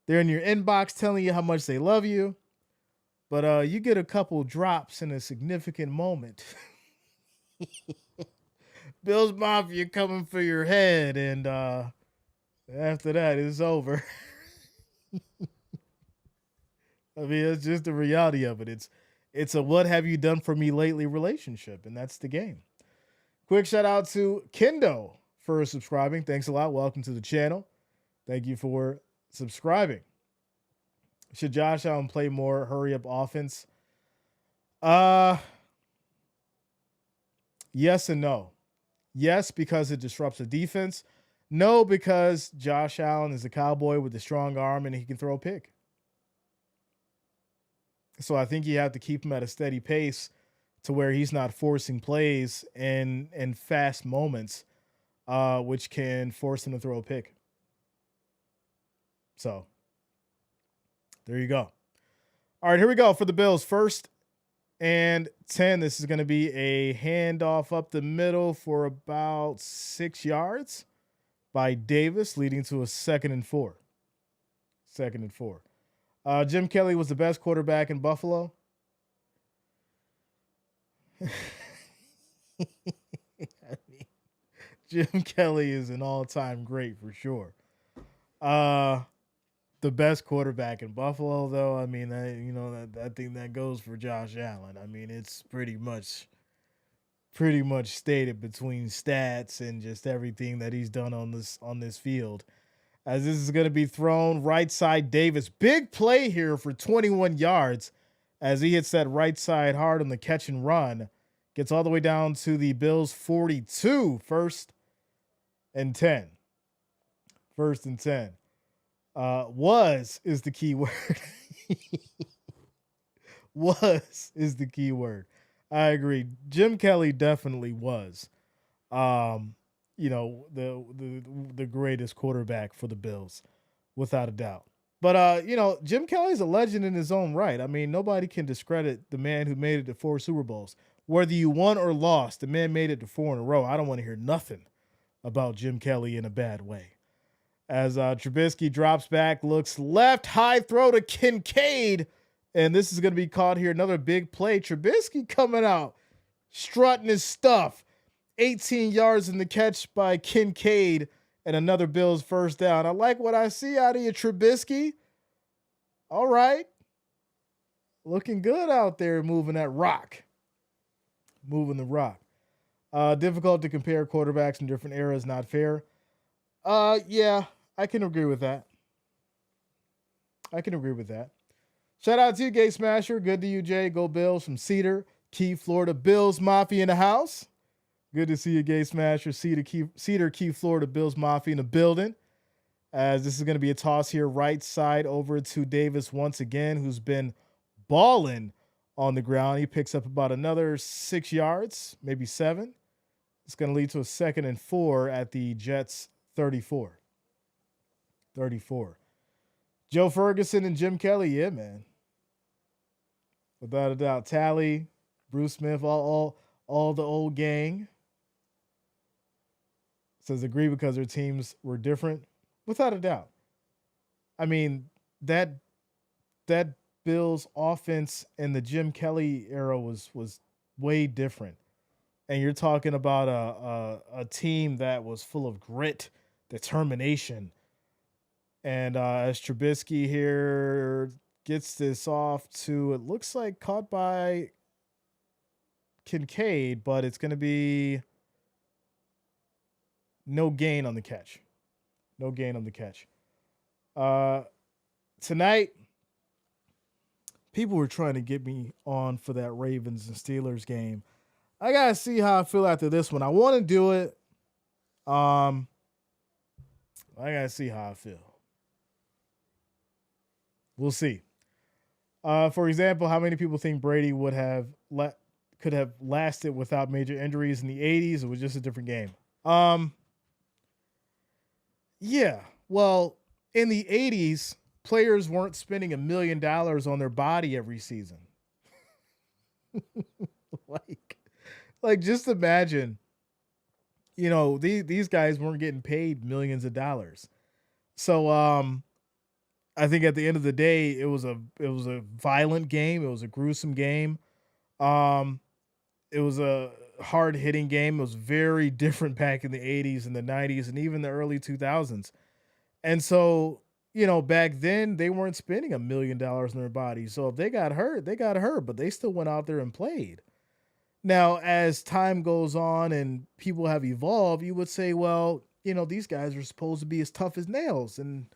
They're in your inbox telling you how much they love you. But you get a couple drops in a significant moment. Bills Mafia coming for your head, and after that, it's over. I mean, it's just the reality of it. It's a what have you done for me lately relationship, and that's the game. Quick shout out to Kendo for subscribing. Thanks a lot. Welcome to the channel. Thank you for subscribing. Should Josh Allen play more hurry up offense? Yes and no. Yes, because it disrupts the defense. No, because Josh Allen is a cowboy with a strong arm and he can throw a pick. So I think you have to keep him at a steady pace to where he's not forcing plays in fast moments, which can force him to throw a pick. So there you go. All right, here we go for the Bills. 1st and 10. This is going to be a handoff up the middle for about 6 yards by Davis, leading to a 2nd and 4. 2nd and 4. Jim Kelly was the best quarterback in Buffalo. I mean, Jim Kelly is an all-time great for sure. The best quarterback in Buffalo, though, I mean, I think that goes for Josh Allen. I mean, it's pretty much stated between stats and just everything that he's done on this field. As this is going to be thrown right side Davis. Big play here for 21 yards as he hits that right side hard on the catch and run. Gets all the way down to the Bills 42, 1st and 10. 1st and 10. Was is the key word. Was is the key word. I agree. Jim Kelly definitely was. The greatest quarterback for the Bills, without a doubt. But Jim Kelly's a legend in his own right. I mean, nobody can discredit the man who made it to 4 Super Bowls. Whether you won or lost, the man made it to 4 in a row. I don't want to hear nothing about Jim Kelly in a bad way. As Trubisky drops back, looks left, high throw to Kincaid, and this is going to be caught here. Another big play. Trubisky coming out, strutting his stuff. 18 yards in the catch by Kincaid, and another Bills 1st down. I like what I see out of you, Trubisky. All right. Looking good out there moving that rock. Moving the rock. Difficult to compare quarterbacks in different eras, not fair. Yeah, I can agree with that. I can agree with that. Shout out to you, Gay Smasher. Good to you, Jay. Go Bills from Cedar, Key, Florida. Bills Mafia in the house. Good to see you, Gay Smasher. Cedar, Key, Florida. Bills Mafia in the building. As this is going to be a toss here, right side over to Davis once again, who's been balling on the ground. He picks up about another 6 yards, maybe 7. It's going to lead to a 2nd and 4 at the Jets 34. 34. Joe Ferguson and Jim Kelly, yeah, man. Without a doubt. Tally, Bruce Smith, all the old gang. Says agree because their teams were different. Without a doubt. I mean, that Bills offense in the Jim Kelly era was way different. And you're talking about a team that was full of grit, determination. And as Trubisky here gets this off to, it looks like caught by Kincaid, but it's going to be no gain on the catch. No gain on the catch. Tonight, people were trying to get me on for that Ravens and Steelers game. I gotta see how I feel after this one. I want to do it. I gotta see how I feel. We'll see. For example, how many people think Brady would have could have lasted without major injuries in the 80s? It was just a different game. Yeah. Well, in the 80s, players weren't spending $1 million on their body every season. like just imagine, these guys weren't getting paid millions of dollars. So I think at the end of the day, it was a violent game. It was a gruesome game. It was a hard hitting game. It was very different back in the 80s and the 90s and even the early 2000s. And so, back then they weren't spending $1 million on their body. So if they got hurt, but they still went out there and played. Now, as time goes on and people have evolved, you would say, well, these guys are supposed to be as tough as nails. And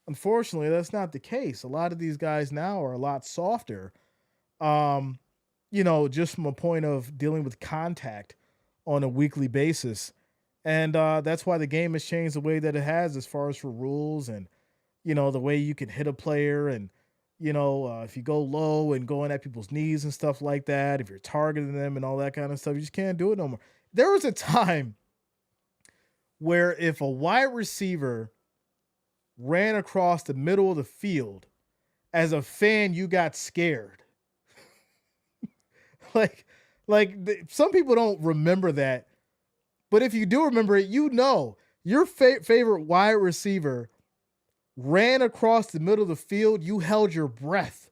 unfortunately, that's not the case. A lot of these guys now are a lot softer. Just from a point of dealing with contact on a weekly basis. And that's why the game has changed the way that it has as far as for rules and, the way you can hit a player and, if you go low and going at people's knees and stuff like that, if you're targeting them and all that kind of stuff, you just can't do it no more. There was a time where if a wide receiver ran across the middle of the field, as a fan, you got scared. Some people don't remember that, but if you do remember it, your favorite wide receiver ran across the middle of the field. You held your breath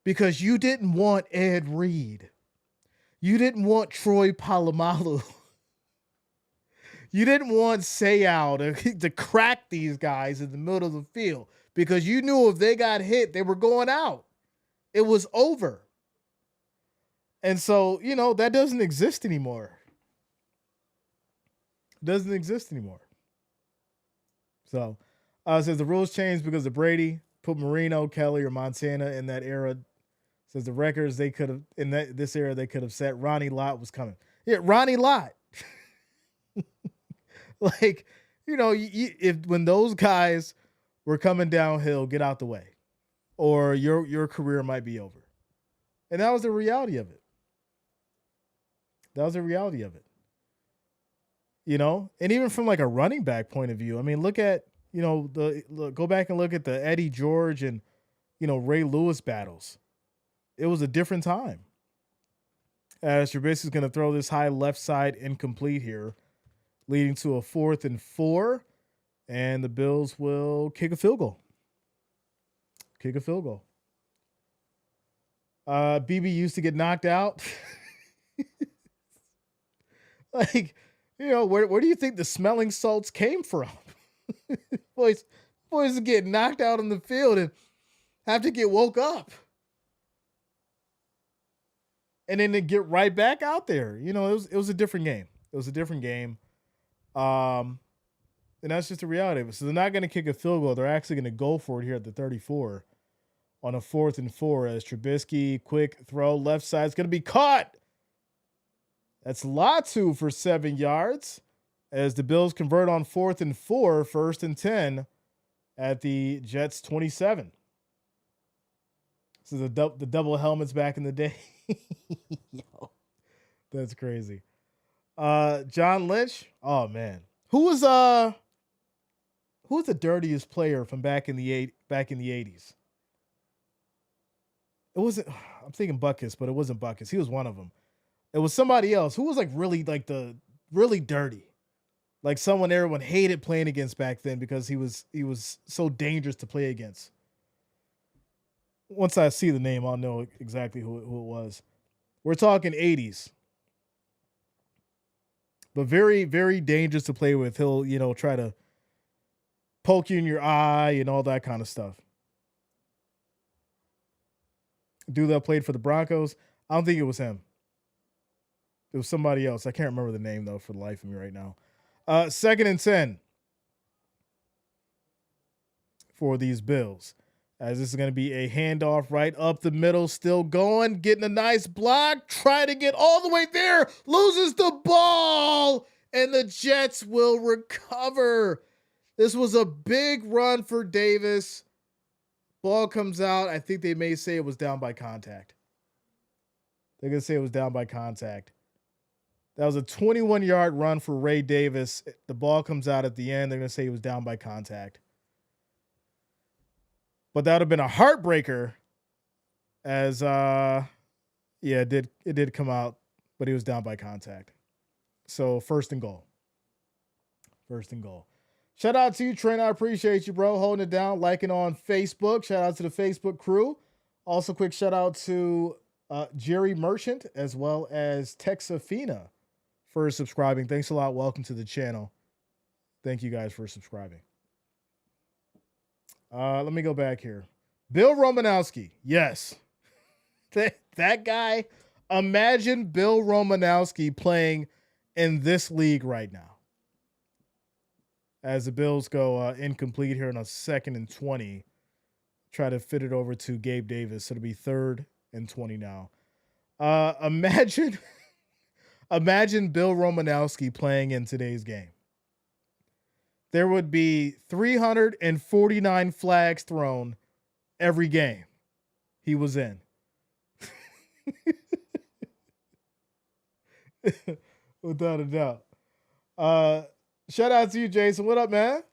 because you didn't want Ed Reed. You didn't want Troy Polamalu. You didn't want Seau to crack these guys in the middle of the field because you knew if they got hit, they were going out. It was over. And so, that doesn't exist anymore. Doesn't exist anymore. So, it says the rules changed because of Brady. Put Marino, Kelly, or Montana in that era. Says the records they could have, in this era, they could have set. Ronnie Lott was coming. Yeah, Ronnie Lott. When those guys were coming downhill, get out the way. Or your career might be over. And that was the reality of it. That was the reality of it. And even from like a running back point of view, I mean, look at, go back and look at the Eddie George and, Ray Lewis battles. It was a different time. As Trubisky's going to throw this high left side incomplete here, leading to a 4th and 4, and the Bills will kick a field goal. BB used to get knocked out. Where do you think the smelling salts came from? boys get knocked out on the field and have to get woke up. and then to get right back out there. It was a different game. It was a different game. Um, and that's just the reality of it. So they're not going to kick a field goal. They're actually going to go for it here at the 34 on a 4th and 4 as Trubisky, quick throw, left side is going to be caught. That's Latu for 7 yards as the Bills convert on 4th and 4, 1st and 10 at the Jets 27. This is the double helmets back in the day. Yo, that's crazy. John Lynch. Oh man, who's the dirtiest player from back in the 80s? It wasn't. I'm thinking Butkus, but it wasn't Butkus. He was one of them. It was somebody else who was like really dirty, like someone everyone hated playing against back then because he was so dangerous to play against. Once I see the name, I'll know exactly who it was. We're talking 80s, but very, very dangerous to play with. He'll try to poke you in your eye and all that kind of stuff. Dude that played for the Broncos, I don't think it was him. It was somebody else. I can't remember the name, though, for the life of me right now. 2nd and 10 for these Bills. As this is going to be a handoff right up the middle, still going, getting a nice block, trying to get all the way there, loses the ball, and the Jets will recover. This was a big run for Davis. Ball comes out. I think they may say it was down by contact. They're going to say it was down by contact. That was a 21-yard run for Ray Davis. The ball comes out at the end. They're going to say it was down by contact. But that would have been a heartbreaker as, it did come out, but he was down by contact. So 1st and goal. 1st and goal. Shout out to you, Trent. I appreciate you, bro, holding it down, liking on Facebook. Shout out to the Facebook crew. Also, quick shout out to Jerry Merchant as well as Texafina for subscribing. Thanks a lot. Welcome to the channel. Thank you guys for subscribing. Let me go back here. Bill Romanowski. Yes. That guy. Imagine Bill Romanowski playing in this league right now. As the Bills go incomplete here on a 2nd and 20. Try to fit it over to Gabe Davis. So it'll be 3rd and 20 now. Imagine Bill Romanowski playing in today's game. There would be 349 flags thrown every game he was in. Without a doubt. Shout out to you, Jason. What up, man?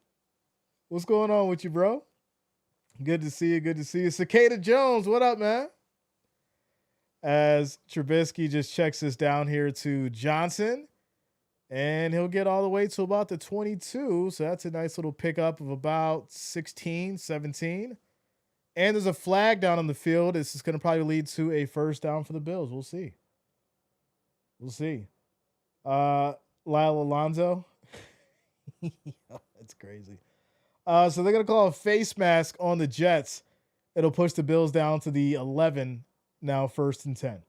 What's going on with you, bro? Good to see you. Good to see you. Cicada Jones, what up, man? As Trubisky just checks this down here to Johnson. And he'll get all the way to about the 22. So that's a nice little pickup of about 16, 17. And there's a flag down on the field. This is going to probably lead to a 1st down for the Bills. We'll see. We'll see. Lyle Alonzo. That's crazy. So they're going to call a face mask on the Jets. It'll push the Bills down to the 11, now 1st and 10.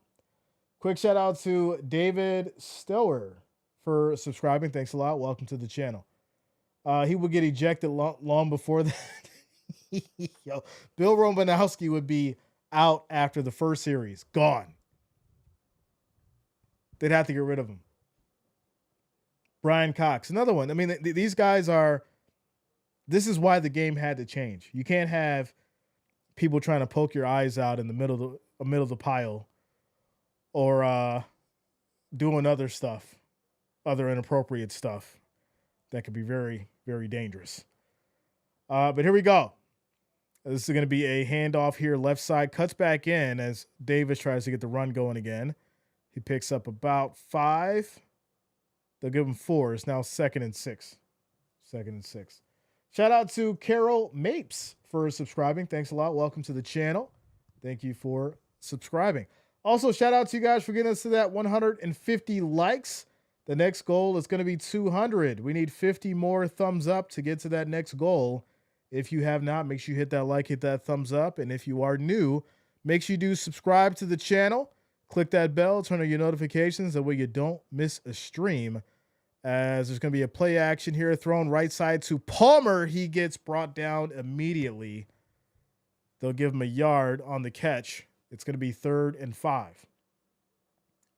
Quick shout out to David Stower for subscribing. Thanks a lot. Welcome to the channel. He would get ejected long before that. Yo, Bill Romanowski would be out after the first series. Gone. They'd have to get rid of him. Brian Cox, another one. I mean, these guys are, this is why the game had to change. You can't have people trying to poke your eyes out in the middle of the pile or doing other stuff, other inappropriate stuff that could be very, very dangerous. But here we go. This is going to be a handoff here. Left side cuts back in as Davis tries to get the run going again. He picks up about 5. They'll give him 4. It's now 2nd and 6. 2nd and 6. Shout out to Carol Mapes for subscribing. Thanks a lot. Welcome to the channel. Thank you for subscribing. Also, shout out to you guys for getting us to that 150 likes. The next goal is going to be 200. We need 50 more thumbs up to get to that next goal. If you have not, make sure you hit that like, hit that thumbs up. And if you are new, make sure you do subscribe to the channel. Click that bell, turn on your notifications. That way you don't miss a stream. As there's going to be a play action here, thrown right side to Palmer. He gets brought down immediately. They'll give him a yard on the catch. It's going to be 3rd and 5.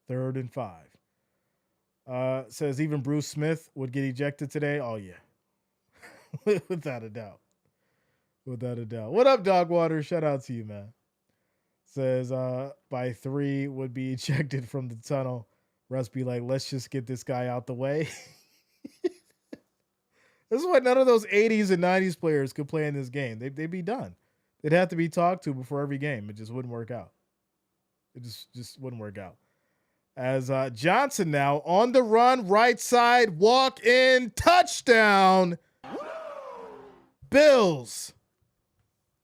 3rd and 5. Says even Bruce Smith would get ejected today. Oh, yeah. Without a doubt. Without a doubt. What up, Dogwater? Shout out to you, man. Says by 3 would be ejected from the tunnel. Russ be like, let's just get this guy out the way. This is why none of those 80s and 90s players could play in this game. They'd be done. They'd have to be talked to before every game. It just wouldn't work out. It just wouldn't work out. As Johnson now on the run, right side, walk in, touchdown. Bills.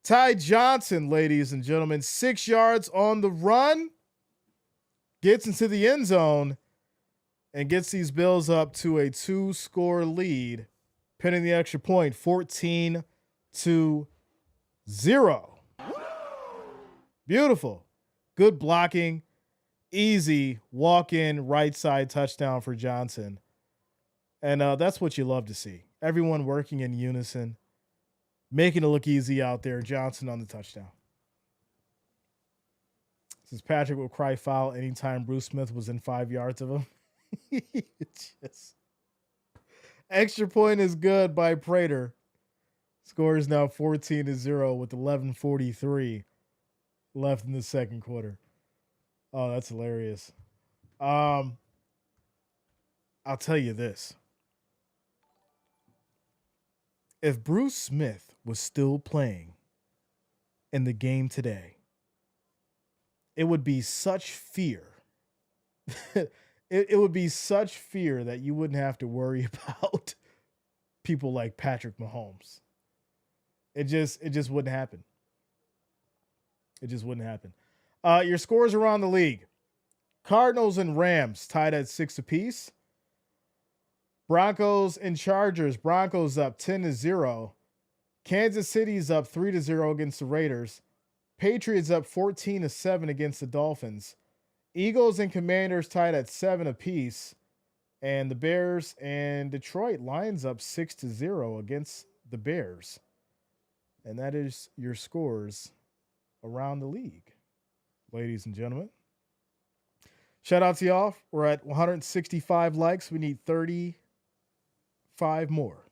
Ty Johnson, ladies and gentlemen, 6 yards on the run. Gets into the end zone and gets these Bills up to a 2-score lead, pinning the extra point, 14-0. Beautiful. Good blocking. Easy walk-in right side touchdown for Johnson. And that's what you love to see. Everyone working in unison, making it look easy out there. Johnson on the touchdown. Says Patrick will cry foul anytime Bruce Smith was in 5 yards of him. Just extra point is good by Prater. Score is now 14-0 with 11:43 left in the second quarter. Oh, that's hilarious. I'll tell you this. If Bruce Smith was still playing in the game today, it would be such fear. it would be such fear that you wouldn't have to worry about people like Patrick Mahomes. It just wouldn't happen. It just wouldn't happen. Your scores around the league. Cardinals and Rams tied at 6 apiece. Broncos and Chargers. Broncos up 10-0. Kansas City's up 3-0 against the Raiders. Patriots up 14-7 against the Dolphins. Eagles and Commanders tied at 7 apiece. And the Bears and Detroit Lions up 6-0 against the Bears. And that is your scores around the league, ladies and gentlemen. Shout out to y'all. We're at 165 likes. We need 35 more.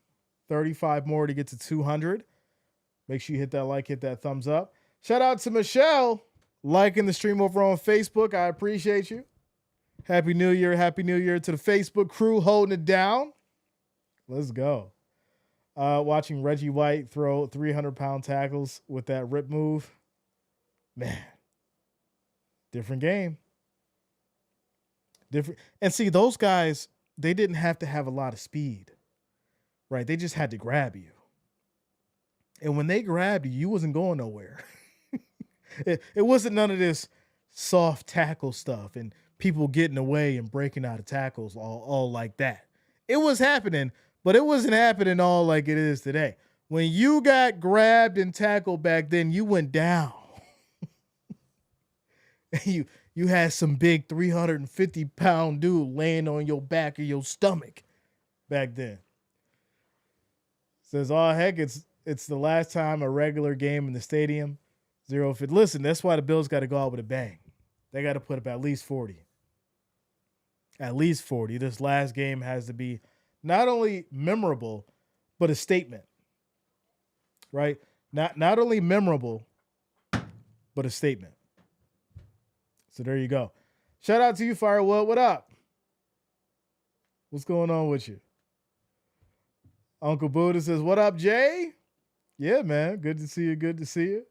35 more to get to 200. Make sure you hit that like, hit that thumbs up. Shout out to Michelle liking the stream over on Facebook. I appreciate you. Happy New Year. Happy New Year to the Facebook crew holding it down. Let's go. Watching Reggie White throw 300-pound tackles with that rip move. Man, different game. Different. And see, those guys, they didn't have to have a lot of speed, right? They just had to grab you. And when they grabbed you, you wasn't going nowhere. It wasn't none of this soft tackle stuff and people getting away and breaking out of tackles all like that. It was happening, but it wasn't happening all like it is today. When you got grabbed and tackled back then, you went down. You had some big 350-pound dude laying on your back or your stomach back then. Says, oh, heck, it's the last time a regular game in the stadium. 0 fit. Listen, that's why the Bills got to go out with a bang. They got to put up at least 40. At least 40. This last game has to be not only memorable, but a statement. Right? Not only memorable, but a statement. So there you go. Shout out to you, Firewood. What up? What's going on with you? Uncle Buddha says, what up, Jay? Yeah, man. Good to see you. Good to see you.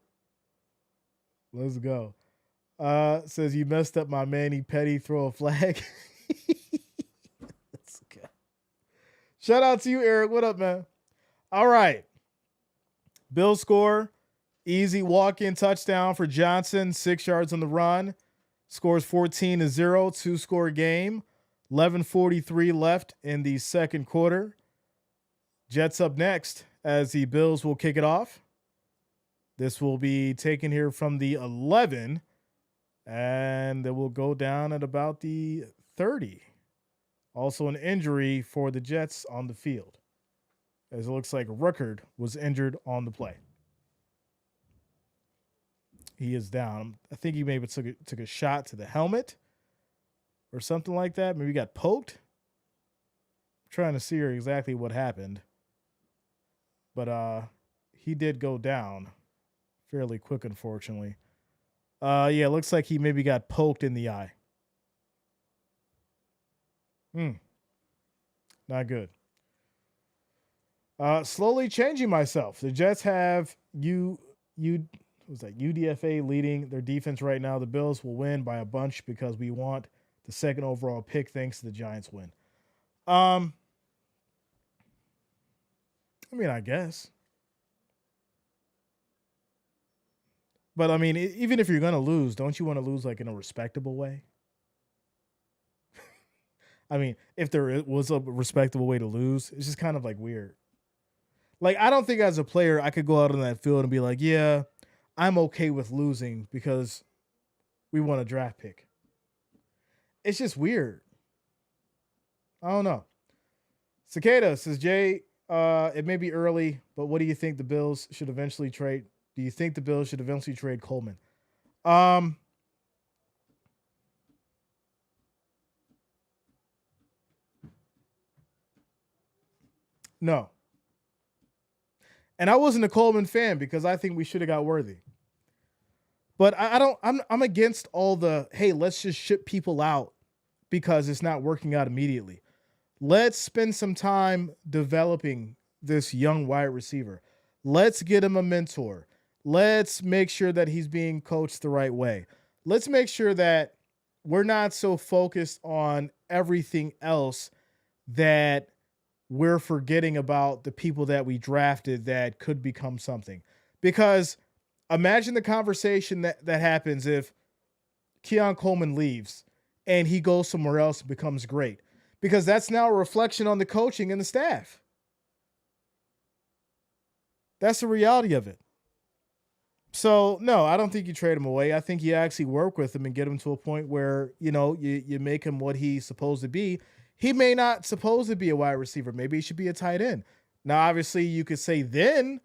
Let's go. Says you messed up my Manny Petty throw a flag. Let's go. Shout out to you, Eric. What up, man? All right. Bill score. Easy walk-in touchdown for Johnson. 6 yards on the run. Scores 14-0. 2-score game. 11:43 left in the second quarter. Jets up next as the Bills will kick it off. This will be taken here from the 11 And it will go down at about the 30. Also, an injury for the Jets on the field, as it looks like Ruckert was injured on the play. He is down. I think he maybe took a shot to the helmet or something like that. Maybe he got poked. I'm trying to see here exactly what happened. But he did go down fairly quick, unfortunately. Yeah, it looks like he maybe got poked in the eye. Not good. Slowly changing myself. The Jets have was that UDFA leading their defense right now. The Bills will win by a bunch because we want the second overall pick thanks to the Giants win. I mean, I guess. But I mean, even if you're going to lose, don't you want to lose like in a respectable way? I mean, if there was a respectable way to lose, it's just kind of like weird. Like, I don't think as a player I could go out on that field and be like, yeah, I'm okay with losing because we want a draft pick. It's just weird. I don't know. Cicada says, Jay, it may be early, but what do you think the Bills should eventually trade? Do you think the Bills should eventually trade Coleman? No. And I wasn't a Coleman fan because I think we should have got Worthy. But I don't. I'm against all the hey, let's just ship people out because it's not working out immediately. Let's spend some time developing this young wide receiver. Let's get him a mentor. Let's make sure that he's being coached the right way. Let's make sure that we're not so focused on everything else that we're forgetting about the people that we drafted that could become something. Because imagine the conversation that happens if Keon Coleman leaves and he goes somewhere else and becomes great. Because that's now a reflection on the coaching and the staff. That's the reality of it. So, no, I don't think you trade him away. I think you actually work with him and get him to a point where, you make him what he's supposed to be. He may not supposed to be a wide receiver. Maybe he should be a tight end. Now, obviously, you could say then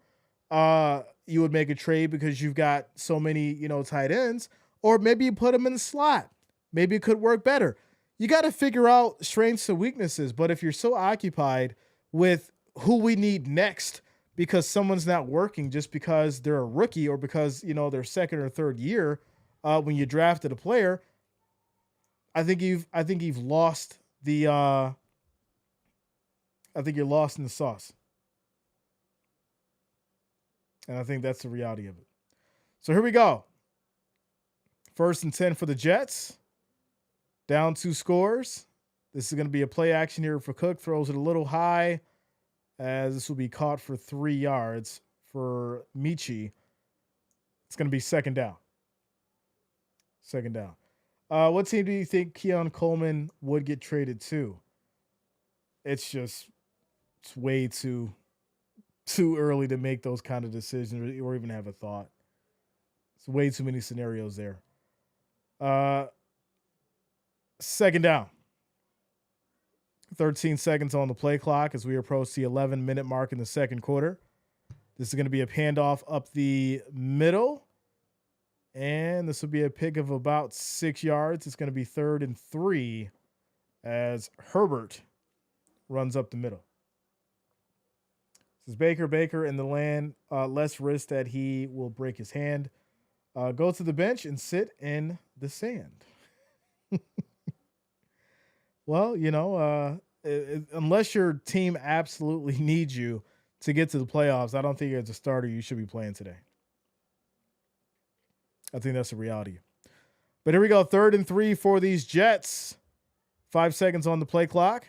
you would make a trade because you've got so many, tight ends. Or maybe you put him in the slot. Maybe it could work better. You got to figure out strengths and weaknesses. But if you're so occupied with who we need next because someone's not working just because they're a rookie or because, their second or third year when you drafted a player, I think you've lost the I think you're lost in the sauce. And I think that's the reality of it. So here we go. 1st and 10 for the Jets. Down 2 scores. This is going to be a play action here for Cook. Throws it a little high as this will be caught for 3 yards for Michi. It's going to be second down. What team do you think Keon Coleman would get traded to? It's way too early to make those kind of decisions or even have a thought. It's way too many scenarios there. Second down. 13 seconds on the play clock as we approach the 11-minute mark in the second quarter. This is going to be a handoff up the middle. And this will be a pick of about 6 yards. It's going to be 3rd and 3 as Herbert runs up the middle. This is Baker in the land. Less risk that he will break his hand. Go to the bench and sit in the sand. Well, unless your team absolutely needs you to get to the playoffs, I don't think as a starter you should be playing today. I think that's the reality. But here we go. 3rd and 3 for these Jets. 5 seconds on the play clock.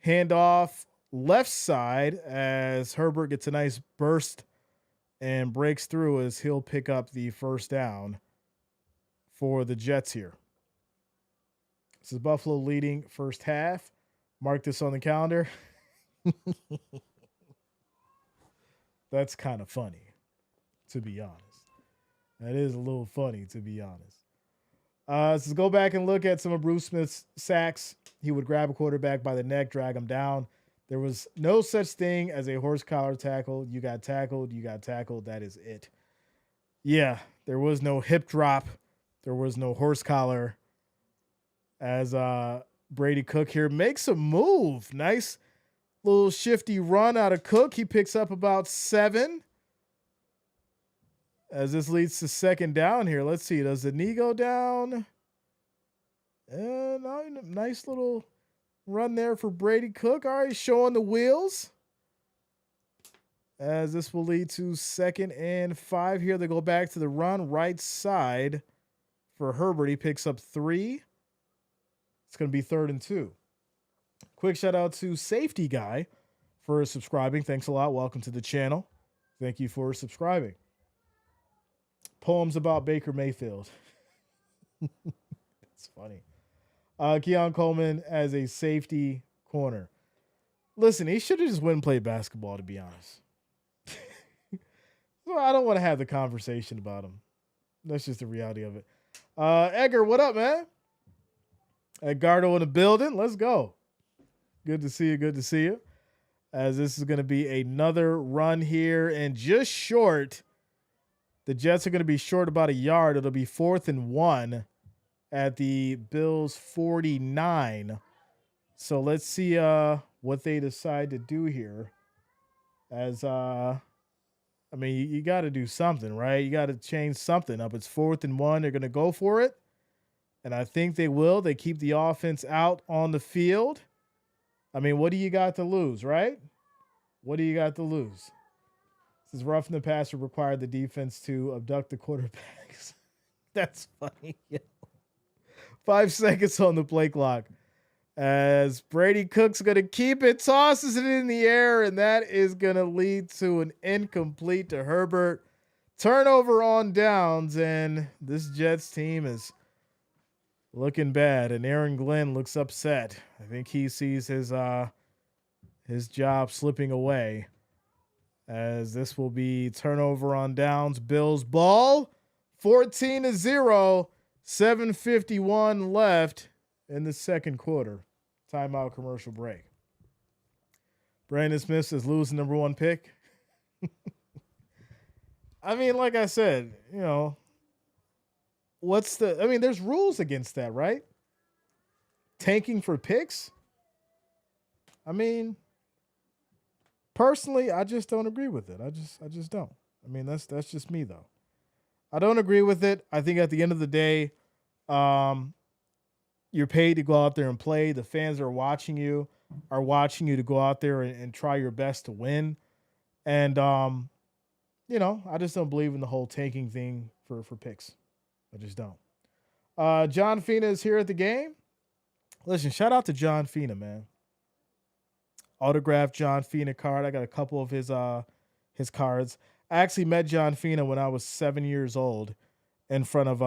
Handoff left side as Herbert gets a nice burst and breaks through as he'll pick up the first down for the Jets here. This is Buffalo leading first half. Mark this on the calendar. That's kind of funny, to be honest. That is a little funny, to be honest. So go back and look at some of Bruce Smith's sacks. He would grab a quarterback by the neck, drag him down. There was no such thing as a horse collar tackle. You got tackled. You got tackled. That is it. Yeah, there was no hip drop. There was no horse collar. As Brady Cook here makes a move. Nice little shifty run out of Cook. He picks up about 7. As this leads to second down here. Let's see. Does the knee go down? No, nice little run there for Brady Cook. All right, showing the wheels. As this will lead to 2nd and 5 here. They go back to the run right side for Herbert. He picks up 3. It's going to be 3rd and 2. Quick shout out to Safety Guy for subscribing. Thanks a lot. Welcome to the channel. Thank you for subscribing. Poems about Baker Mayfield. It's funny. Keon Coleman as a safety corner. Listen, he should have just went and played basketball, to be honest. Well, I don't want to have the conversation about him. That's just the reality of it. Edgar, what up, man? Edgardo in the building. Let's go. Good to see you. Good to see you. As this is going to be another run here and just short. The Jets are going to be short about a yard. It'll be 4th and 1 at the Bills 49. So let's see what they decide to do here. As I mean, you got to do something, right? You got to change something up. It's 4th and 1. They're going to go for it. And I think they will. They keep the offense out on the field. I mean, what do you got to lose, right? What do you got to lose? This is roughing the passer required the defense to abduct the quarterbacks. That's funny. 5 seconds on the play clock. As Brady Cook's going to keep it, tosses it in the air, and that is going to lead to an incomplete to Herbert. Turnover on downs, and this Jets team is looking bad, and Aaron Glenn looks upset. I think he sees his job slipping away. As this will be turnover on downs. Bills ball, 14-0, 7:51 left in the second quarter. Timeout, commercial break. Brandon Smith is losing number 1 pick. I mean, like I said, there's rules against that, right? Tanking for picks? I mean, personally, I just don't agree with it. I just don't. I mean, that's just me, though. I don't agree with it. I think at the end of the day, you're paid to go out there and play. The fans are watching you to go out there and try your best to win. And, I just don't believe in the whole tanking thing for picks. I just don't. John Fina is here at the game. Listen, shout out to John Fina, man. Autographed John Fina card. I got a couple of his cards. I actually met John Fina when I was 7 years old in front of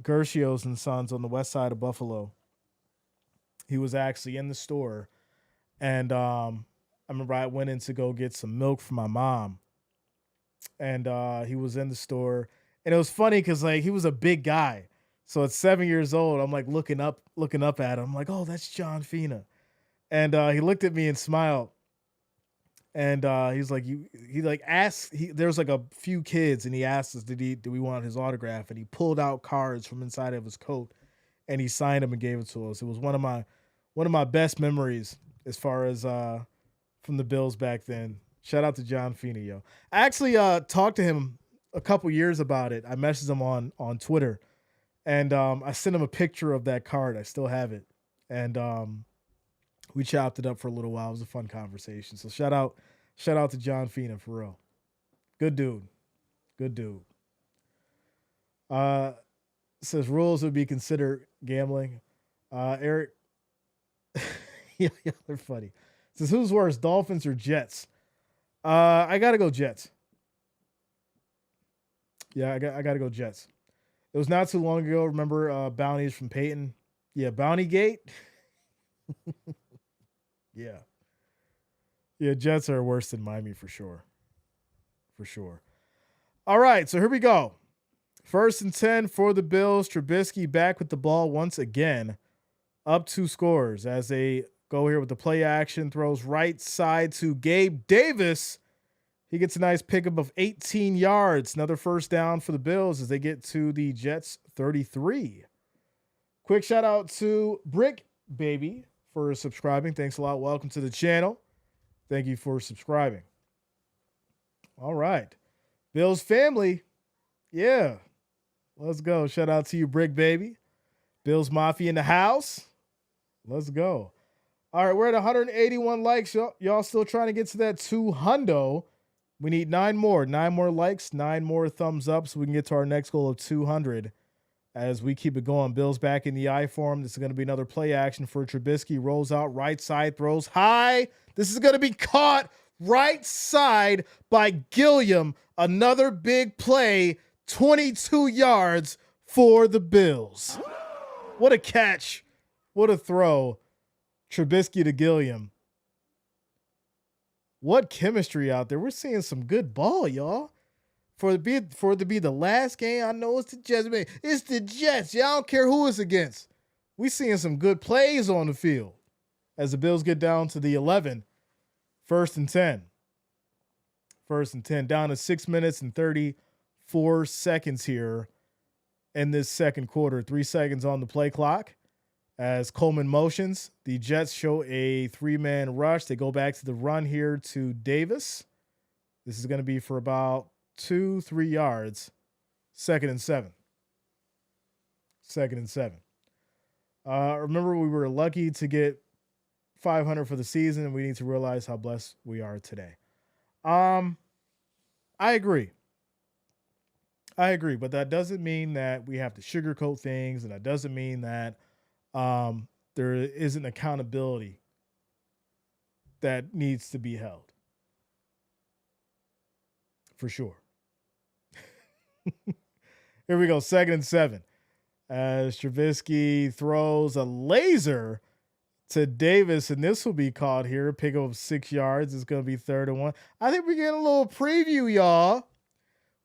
Gershio's and Sons on the west side of Buffalo. He was actually in the store, and I remember I went in to go get some milk for my mom, and he was in the store, and it was funny because he was a big guy. So at 7 years old, I'm looking up at him. I'm like, oh, that's John Fina. And he looked at me and smiled. And he's like, asked, there was a few kids, and he asked us, do we want his autograph? And he pulled out cards from inside of his coat, and he signed them and gave it to us. It was one of my best memories as far as from the Bills back then. Shout out to John Fina, yo. I actually talked to him a couple years about it. I messaged him on Twitter, and I sent him a picture of that card. I still have it. And we chopped it up for a little while. It was a fun conversation. So shout out to John Fina, for real. Good dude. Says rules would be considered gambling. Eric, yeah, they're funny. Says who's worse, Dolphins or Jets? I gotta go Jets. Yeah, I gotta go Jets. It was not too long ago. Remember bounties from Peyton? Yeah, Bounty Gate. Yeah, Jets are worse than Miami for sure. All right, so here we go. First and 10 for the Bills. Trubisky back with the ball once again. Up 2 scores as they go here with the play action. Throws right side to Gabe Davis. He gets a nice pickup of 18 yards. Another first down for the Bills as they get to the Jets 33. Quick shout out to Brick Baby for subscribing. Thanks a lot. Welcome to the channel. Thank you for subscribing. All right. Bills family. Yeah. Let's go. Shout out to you, Brick Baby. Bills Mafia in the house. Let's go. All right. We're at 181 likes. Y'all still trying to get to that 200. We need 9 more. 9 more likes, 9 more thumbs up so we can get to our next goal of 200 as we keep it going. Bills back in the I form. This is going to be another play action for Trubisky. Rolls out right side, throws high. This is going to be caught right side by Gilliam. Another big play, 22 yards for the Bills. What a catch. What a throw. Trubisky to Gilliam. What chemistry out there. We're seeing some good ball, y'all. For it to be the last game, I know it's the Jets. Man, it's the Jets. Y'all don't care who it's against. We seeing some good plays on the field as the Bills get down to the 11. First and 10. First and 10. Down to 6 minutes and 34 seconds here in this second quarter. 3 seconds on the play clock. As Coleman motions, the Jets show a 3-man rush. They go back to the run here to Davis. This is going to be for about 2-3 yards. 2nd and 7. 2nd and 7. Remember, we were lucky to get 500 for the season, and we need to realize how blessed we are today. I agree. But that doesn't mean that we have to sugarcoat things, and that doesn't mean that there isn't accountability that needs to be held. For sure. Here we go. 2nd and 7. As Trubisky throws a laser to Davis, and this will be caught here. Pick up 6 yards. It's going to be 3rd and 1. I think we're getting a little preview, y'all.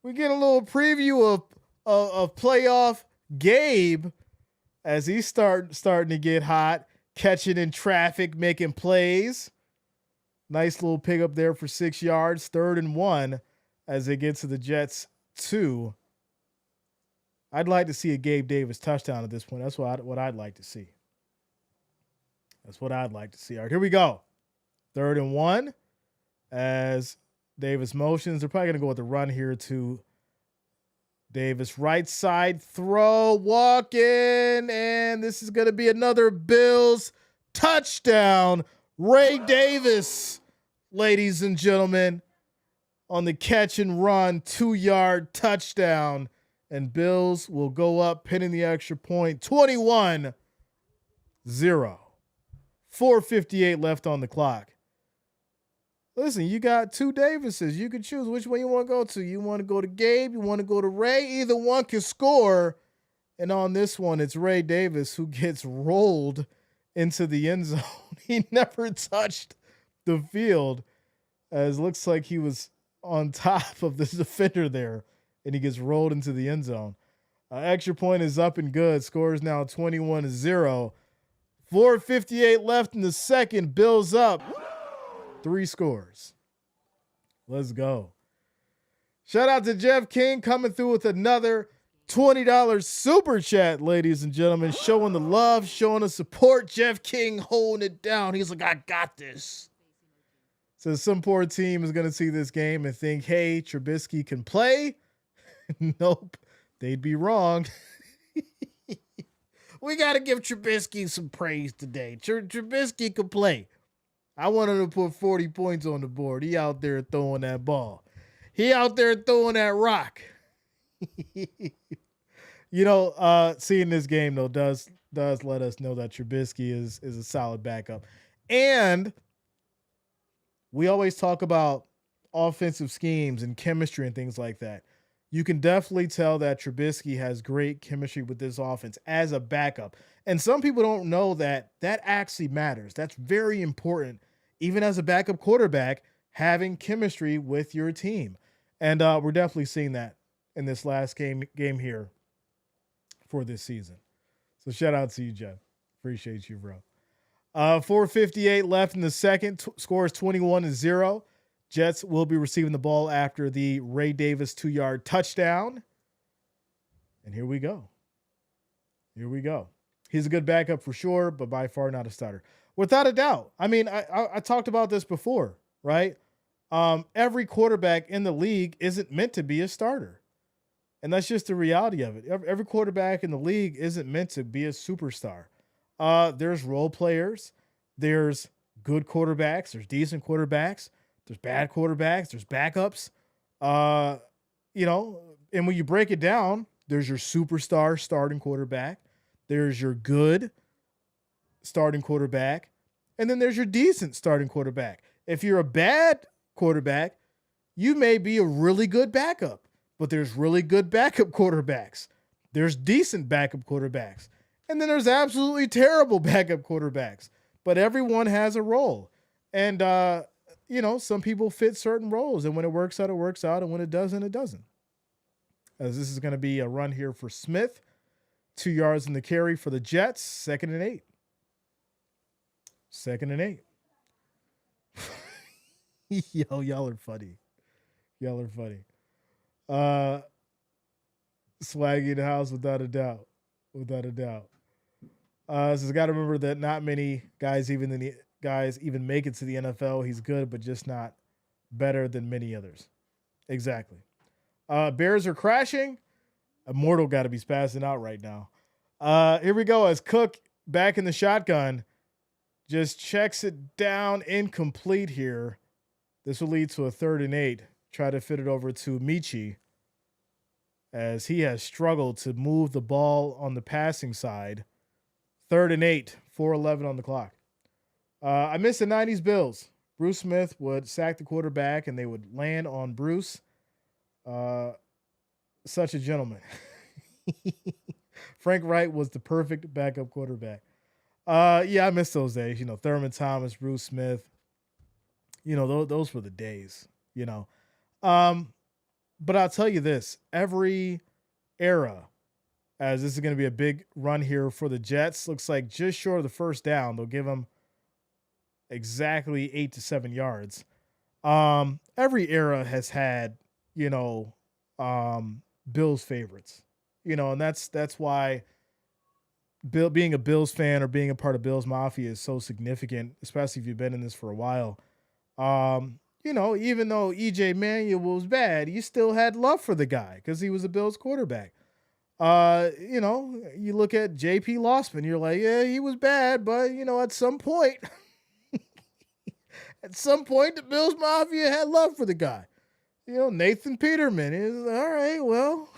We're getting a little preview of playoff Gabe as he's starting to get hot, catching in traffic, making plays. Nice little pickup there for 6 yards. 3rd and 1 as they get to the Jets 2. I'd like to see a Gabe Davis touchdown at this point. That's what I'd like to see. That's what I'd like to see. All right, here we go. 3rd and 1 as Davis motions. They're probably going to go with the run here to Davis. Right side throw, walking, and this is going to be another Bills touchdown. Ray Davis, ladies and gentlemen, on the catch and run, 2-yard touchdown. And Bills will go up, pinning the extra point, 21-0. 4:58 left on the clock. Listen, you got 2 Davises. You can choose which one you want to go to. You want to go to Gabe? You want to go to Ray? Either one can score. And on this one, it's Ray Davis who gets rolled into the end zone. He never touched the field, as looks like he was on top of the defender there, and he gets rolled into the end zone. Extra point is up and good. Score is now 21-0. 4:58 left in the second. Bills up 3 scores. Let's go. Shout out to Jeff King coming through with another $20 super chat, ladies and gentlemen. Showing the love, showing the support. Jeff King holding it down. He's like, I got this. So some poor team is going to see this game and think, hey, Trubisky can play. Nope, they'd be wrong. We got to give Trubisky some praise today. Trubisky can play. I want him to put 40 points on the board. He out there throwing that ball. He out there throwing that rock. Seeing this game, though, does let us know that Trubisky is a solid backup. And we always talk about offensive schemes and chemistry and things like that. You can definitely tell that Trubisky has great chemistry with this offense as a backup. And some people don't know that actually matters. That's very important, even as a backup quarterback, having chemistry with your team. And we're definitely seeing that in this last game here for this season. So shout out to you, Jeff. Appreciate you, bro. 4:58 left in the second. Score is 21-0. Jets will be receiving the ball after the Ray Davis 2-yard touchdown. And here we go. Here we go. He's a good backup for sure, but by far not a starter. Without a doubt. I mean, I talked about this before, right? Every quarterback in the league isn't meant to be a starter. And that's just the reality of it. Every quarterback in the league isn't meant to be a superstar. There's role players. There's good quarterbacks. There's decent quarterbacks. There's bad quarterbacks. There's backups. And when you break it down, there's your superstar starting quarterback. There's your good starting quarterback. And then there's your decent starting quarterback. If you're a bad quarterback, you may be a really good backup, but there's really good backup quarterbacks. There's decent backup quarterbacks. And then there's absolutely terrible backup quarterbacks. But everyone has a role. And, some people fit certain roles. And when it works out, it works out. And when it doesn't, it doesn't. As this is going to be a run here for Smith. 2 yards in the carry for the Jets. 2nd and 8. 2nd and 8. Yo, y'all are funny. Y'all are funny. Swaggy in the house, without a doubt. Without a doubt. So got to remember that not many guys even make it to the NFL. He's good, but just not better than many others. Exactly. Bears are crashing. Immortal got to be spazzing out right now. Here we go as Cook back in the shotgun. Just checks it down, incomplete here. This will lead to a 3rd and 8. Try to fit it over to Michi as he has struggled to move the ball on the passing side. 3rd and 8, 4:11 on the clock. I miss the 90s Bills. Bruce Smith would sack the quarterback and they would land on Bruce. Such a gentleman. Frank Wright was the perfect backup quarterback. I miss those days. Thurman Thomas, Bruce Smith. Those were the days. But I'll tell you this: every era, as this is going to be a big run here for the Jets, looks like just short of the first down. They'll give them exactly 8 to 7 yards. Every era has had, Bills favorites. And that's why being a Bills fan or being a part of Bills Mafia is so significant, especially if you've been in this for a while. Even though EJ Manuel was bad, you still had love for the guy because he was a Bills quarterback. You look at JP Lossman, you're like, yeah, he was bad, but at some point, the Bills Mafia had love for the guy. Nathan Peterman is all right. Well,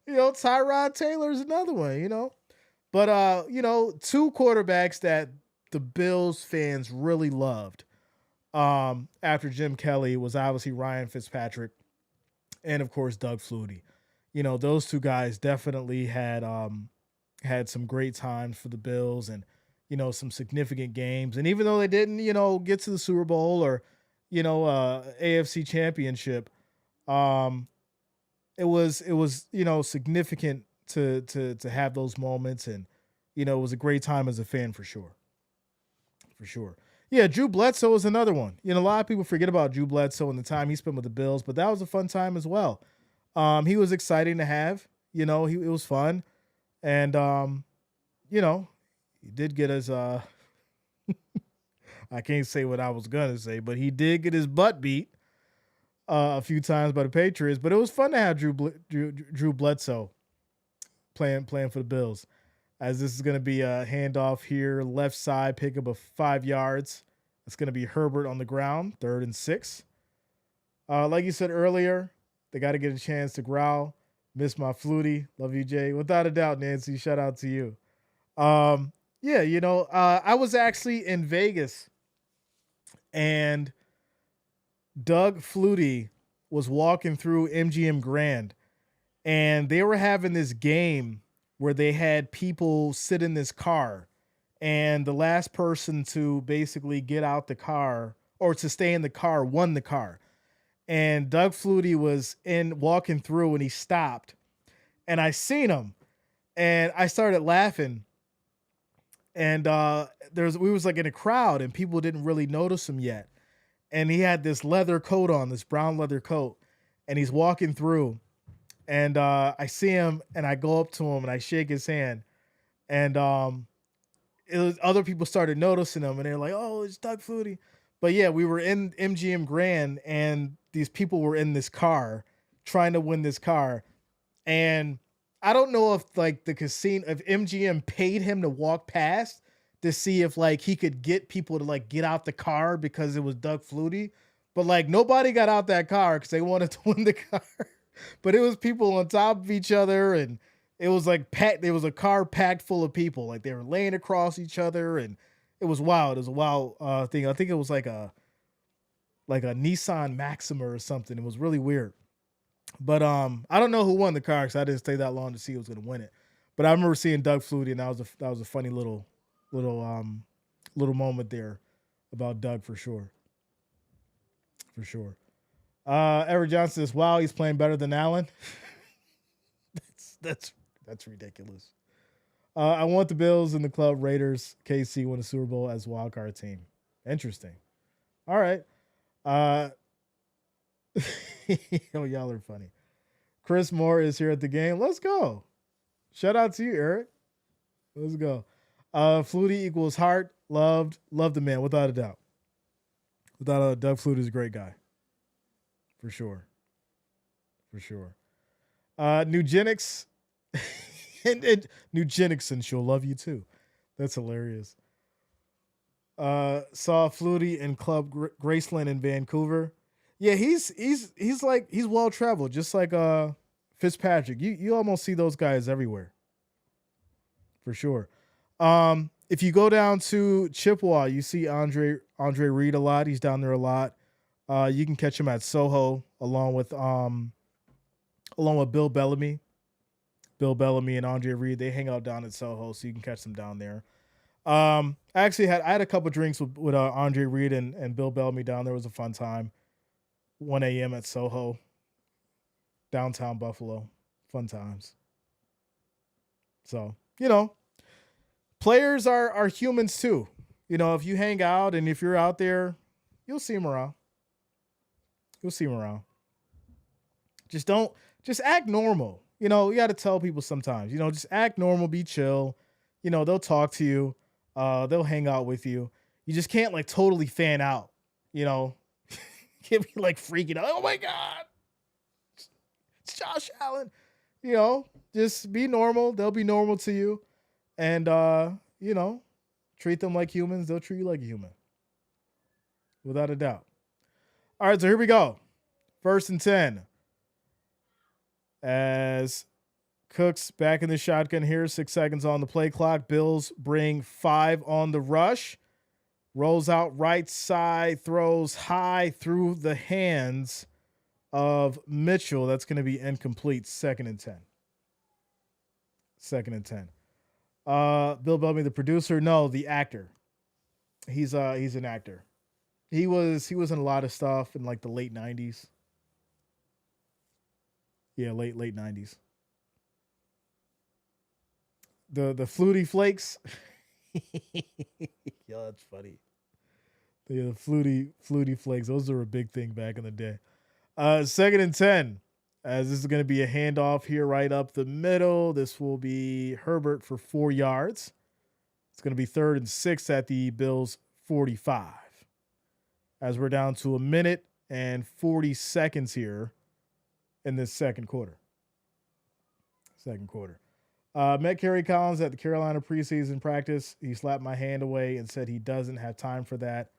Tyrod Taylor's another one, but, 2 quarterbacks that the Bills fans really loved after Jim Kelly was obviously Ryan Fitzpatrick and, of course, Doug Flutie. Those 2 guys definitely had some great times for the Bills and, some significant games. And even though they didn't, get to the Super Bowl or, AFC Championship, it was significant to have those moments. And, it was a great time as a fan for sure. For sure. Yeah, Drew Bledsoe is another one. A lot of people forget about Drew Bledsoe and the time he spent with the Bills, but that was a fun time as well. He was exciting to have. It was fun. And, he did get his I can't say what I was going to say, but he did get his butt beat a few times by the Patriots. But it was fun to have Drew Bledsoe playing for the Bills. As this is going to be a handoff here, left side, pick up of 5 yards. It's going to be Herbert on the ground, 3rd and 6. Like you said earlier, they got to get a chance to growl. Miss my Flutie. Love you, Jay. Without a doubt, Nancy, shout out to you. I was actually in Vegas and Doug Flutie was walking through MGM Grand and they were having this game where they had people sit in this car and the last person to basically get out the car or to stay in the car won the car. and Doug Flutie was in walking through, and he stopped, and I seen him, and I started laughing, and we was like in a crowd, and people didn't really notice him yet, and he had this leather coat on, this brown leather coat, and he's walking through, and I see him, and I go up to him, and I shake his hand, and other people started noticing him, and they're like, "Oh, it's Doug Flutie." But yeah, we were in MGM Grand, and these people were in this car trying to win this car, and I don't know if like the casino, if MGM paid him to walk past to see if like he could get people to like get out the car because it was Doug Flutie, but like nobody got out that car because they wanted to win the car. But it was people on top of each other, and it was like packed. There was a car packed full of people, like they were laying across each other, and it was wild. It was a wild thing. I think it was like a Nissan Maxima or something. It was really weird. But I don't know who won the car because I didn't stay that long to see who was going to win it. But I remember seeing Doug Flutie, and that was a funny little moment there about Doug for sure, for sure. Eric Johnson says, "Wow, he's playing better than Allen." That's ridiculous. I want the Bills and the club Raiders KC win a Super Bowl as wild card team. Interesting. All right. Oh, y'all are funny. Chris Moore is here at the game. Let's go. Shout out to you, Eric. Let's go. Flutie equals heart. Loved the man, without a doubt. Without a doubt, Doug Flutie is a great guy. For sure. For sure. Nugenics and Nugenics, and she'll love you too. That's hilarious. Saw Flutie in Club Graceland in Vancouver. Yeah, he's well traveled, just like Fitzpatrick. You almost see those guys everywhere. For sure. If you go down to Chippewa, you see Andre Reed a lot. He's down there a lot. You can catch him at Soho along with Bill Bellamy. Bill Bellamy and Andre Reed, they hang out down at Soho, so you can catch them down there. I had a couple drinks with Andre Reed and Bill Bellamy down there. It was a fun time. 1 a.m. at Soho, downtown Buffalo. Fun times. So, players are humans too. If you hang out and if you're out there, you'll see them around. Just act normal. You got to tell people sometimes, just act normal, be chill. They'll talk to you. They'll hang out with you. You just can't like totally fan out, Can't be like freaking out. Oh my God, it's Josh Allen. Just be normal. They'll be normal to you. And, treat them like humans. They'll treat you like a human. Without a doubt. All right, so here we go. 1st and 10. As Cooks back in the shotgun here. 6 seconds on the play clock. Bills bring 5 on the rush. Rolls out right side. Throws high through the hands of Mitchell. That's going to be incomplete. 2nd and 10. 2nd and 10. Bill Bellamy, the producer. No, the actor. He's an actor. He was in a lot of stuff in like the late 90s. Yeah, late 90s. The Flutie Flakes. Yo, that's funny. The Flutie Flakes. Those are a big thing back in the day. 2nd and 10. As this is going to be a handoff here right up the middle. This will be Herbert for 4 yards. It's going to be 3rd and 6 at the Bills 45. As we're down to 1 minute and 40 seconds here in this second quarter. Met Kerry Collins at the Carolina preseason practice. He slapped my hand away and said he doesn't have time for that.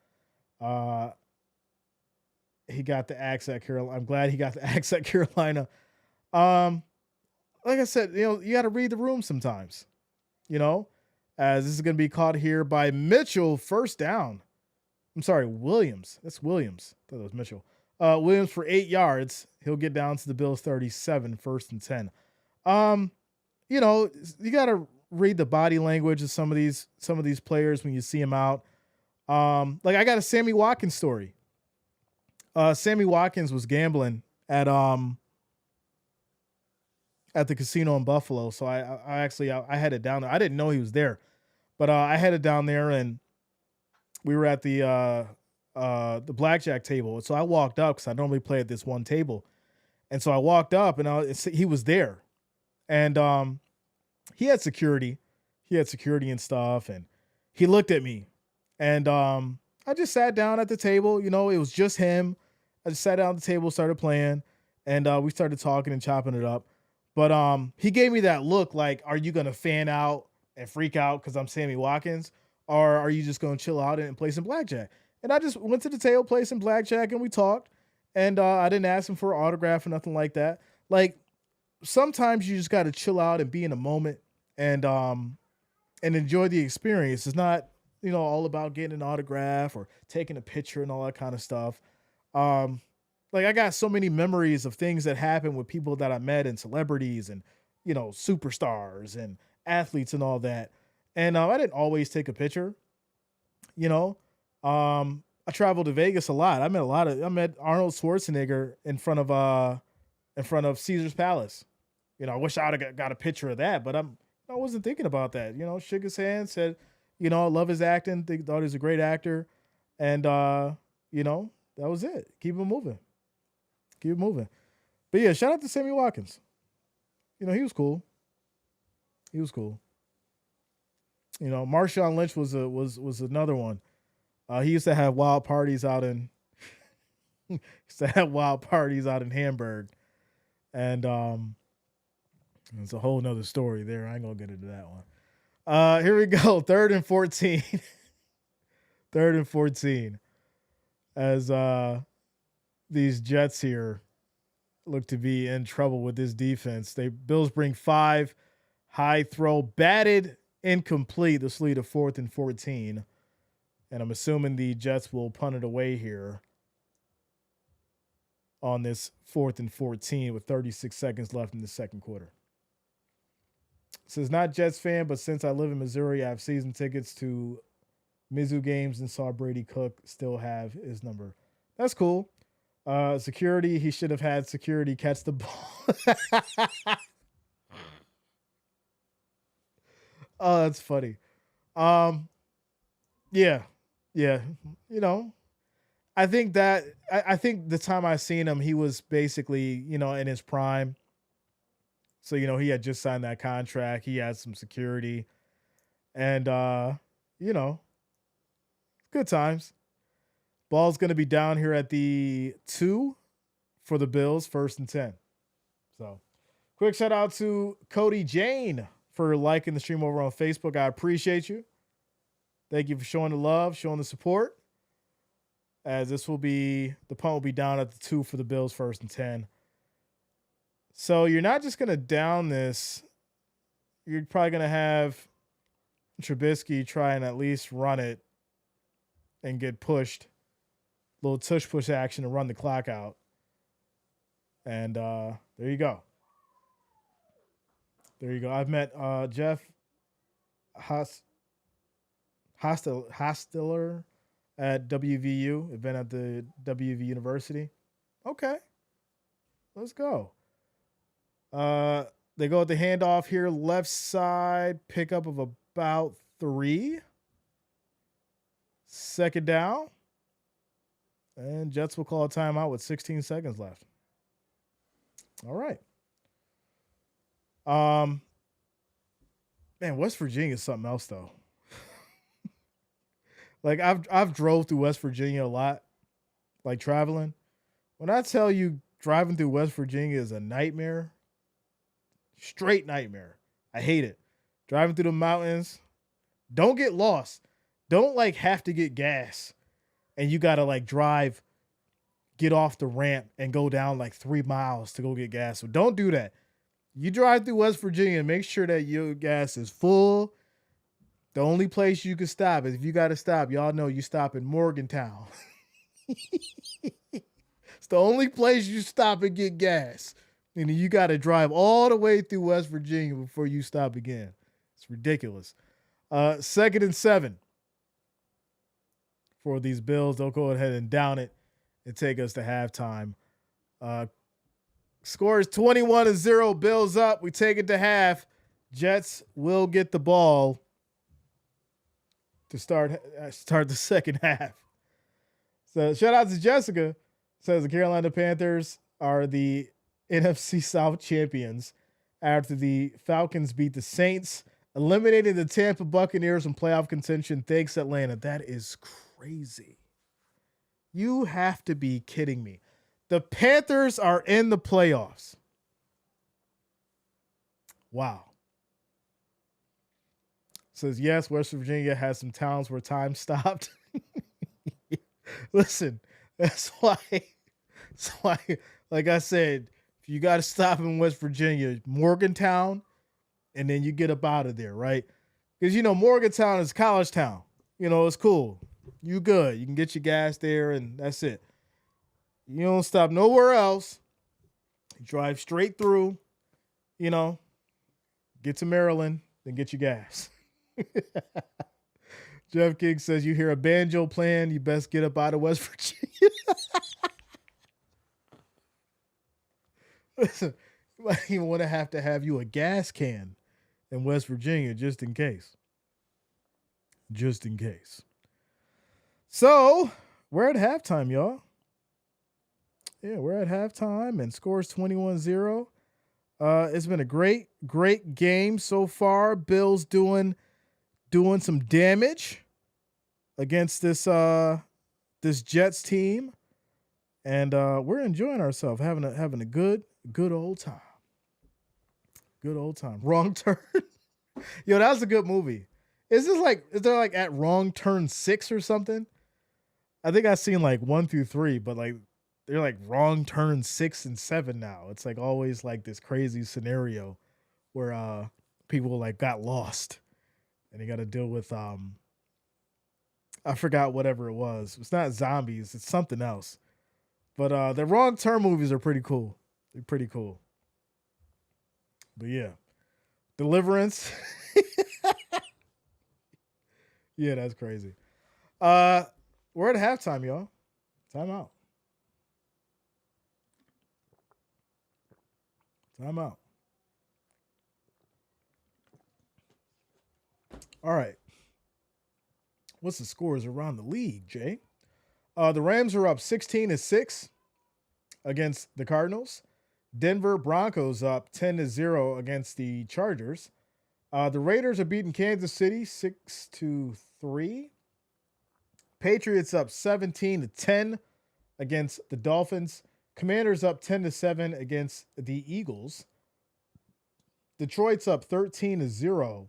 He got the axe at Carolina. I'm glad he got the axe at Carolina. Like I said, you got to read the room sometimes, as this is going to be caught here by Mitchell. 1st down. I'm sorry, Williams. That's Williams. I thought it was Mitchell. Williams for 8 yards. He'll get down to the Bills 37, 1st and 10. You got to read the body language of some of these players when you see them out. Like I got a Sammy Watkins story. Sammy Watkins was gambling at the casino in Buffalo. So I actually I headed down there. I didn't know he was there, but I headed down there and we were at the blackjack table. So I walked up because I normally play at this one table, and so I walked up and he was there, and he had security, and stuff, and he looked at me, and I just sat down at the table. You know, it was just him. I just sat down at the table, started playing, and we started talking and chopping it up. But he gave me that look like, are you gonna fan out and freak out because I'm Sammy Watkins, or are you just gonna chill out and play some blackjack? And I just went to the table, played some blackjack, and we talked. And I didn't ask him for an autograph or nothing like that. Like sometimes you just got to chill out and be in the moment and enjoy the experience. It's not, all about getting an autograph or taking a picture and all that kind of stuff. Um, like I got so many memories of things that happened with people that I met and celebrities and, superstars and athletes and all that. And I didn't always take a picture, you know. I traveled to Vegas a lot. I met Arnold Schwarzenegger in front of Caesar's Palace. I wish I'd have got a picture of that, but I wasn't thinking about that. Shook his hand, said, I love his acting, thought he was a great actor. And that was it. Keep it moving. Keep it moving. But yeah, shout out to Sammy Watkins. He was cool. He was cool. Marshawn Lynch was another one. He used to have wild parties out in Hamburg. And it's a whole nother story there. I ain't gonna get into that one. Here we go. 3rd and 14. 3rd and 14. As these Jets here look to be in trouble with this defense. Bills bring 5, high throw, batted, incomplete. This lead to 4th and 14. And I'm assuming the Jets will punt it away here on this 4th and 14 with 36 seconds left in the second quarter. Says not Jets fan, but since I live in Missouri, I have season tickets to Mizzou games and saw Brady Cook still have his number. That's cool. Security, he should have had security catch the ball. Oh, that's funny. Yeah. I think the time I seen him, he was basically, in his prime. So, he had just signed that contract. He had some security and, good times. Ball's going to be down here at the 2 for the Bills, 1st and 10. So quick shout out to Cody Jane for liking the stream over on Facebook. I appreciate you. Thank you for showing the love, showing the support. As the punt will be down at the 2 for the Bills, 1st and 10. So you're not just going to down this. You're probably going to have Trubisky try and at least run it and get pushed. Little tush push action to run the clock out. And there you go. There you go. I've met Jeff Hostler at WVU. I've been at the WV University. Okay. Let's go. They go with the handoff here. Left side. Pickup of about 3. 2nd down. And Jets will call a timeout with 16 seconds left. All right. Man, West Virginia is something else though. Like I've drove through West Virginia a lot, like traveling. When I tell you driving through West Virginia is a nightmare, straight nightmare. I hate it. Driving through the mountains. Don't get lost. Don't have to get gas. And you got to get off the ramp and go down 3 miles to go get gas. So don't do that. You drive through West Virginia and make sure that your gas is full. The only place you can stop is if you got to stop. Y'all know you stop in Morgantown. It's the only place you stop and get gas. And you got to drive all the way through West Virginia before you stop again. It's ridiculous. 2nd and 7. For these Bills, they'll go ahead and down it and take us to halftime. Score is 21-0. Bills up. We take it to half. Jets will get the ball to start the second half. So shout out to Jessica. Says the Carolina Panthers are the NFC South champions after the Falcons beat the Saints, eliminating the Tampa Buccaneers from playoff contention. Thanks, Atlanta. That is crazy. You have to be kidding me. The Panthers are in the playoffs. Wow. Says, yes, West Virginia has some towns where time stopped. Listen, that's why, like I said, if you got to stop in West Virginia, Morgantown, and then you get up out of there, right? Because, Morgantown is college town. It's cool. You good. You can get your gas there, and that's it. You don't stop nowhere else. You drive straight through, get to Maryland, then get your gas. Jeff King says, you hear a banjo playing, you best get up out of West Virginia. Listen, you might even want to have you a gas can in West Virginia just in case. Just in case. So, we're at halftime, y'all. Yeah, we're at halftime and scores 21-0. It's been a great game so far. Bills doing some damage against this Jets team, and we're enjoying ourselves, having a good old time. Good old time. Wrong Turn. Yo, that was a good movie. Is there like at Wrong Turn 6 or something? I think I've seen like 1 through 3, but like they're like Wrong Turn 6 and 7 now. It's like always like this crazy scenario where people like got lost. And you got to deal with, I forgot whatever it was. It's not zombies. It's something else. But the Wrong Turn movies are pretty cool. They're pretty cool. But yeah. Deliverance. Yeah, that's crazy. We're at halftime, y'all. Time out. All right. What's the scores around the league, Jay? The Rams are up 16-6 against the Cardinals. Denver Broncos up 10-0 against the Chargers. The Raiders are beating Kansas City 6-3. Patriots up 17-10 against the Dolphins. Commanders up 10-7 against the Eagles. Detroit's up 13-0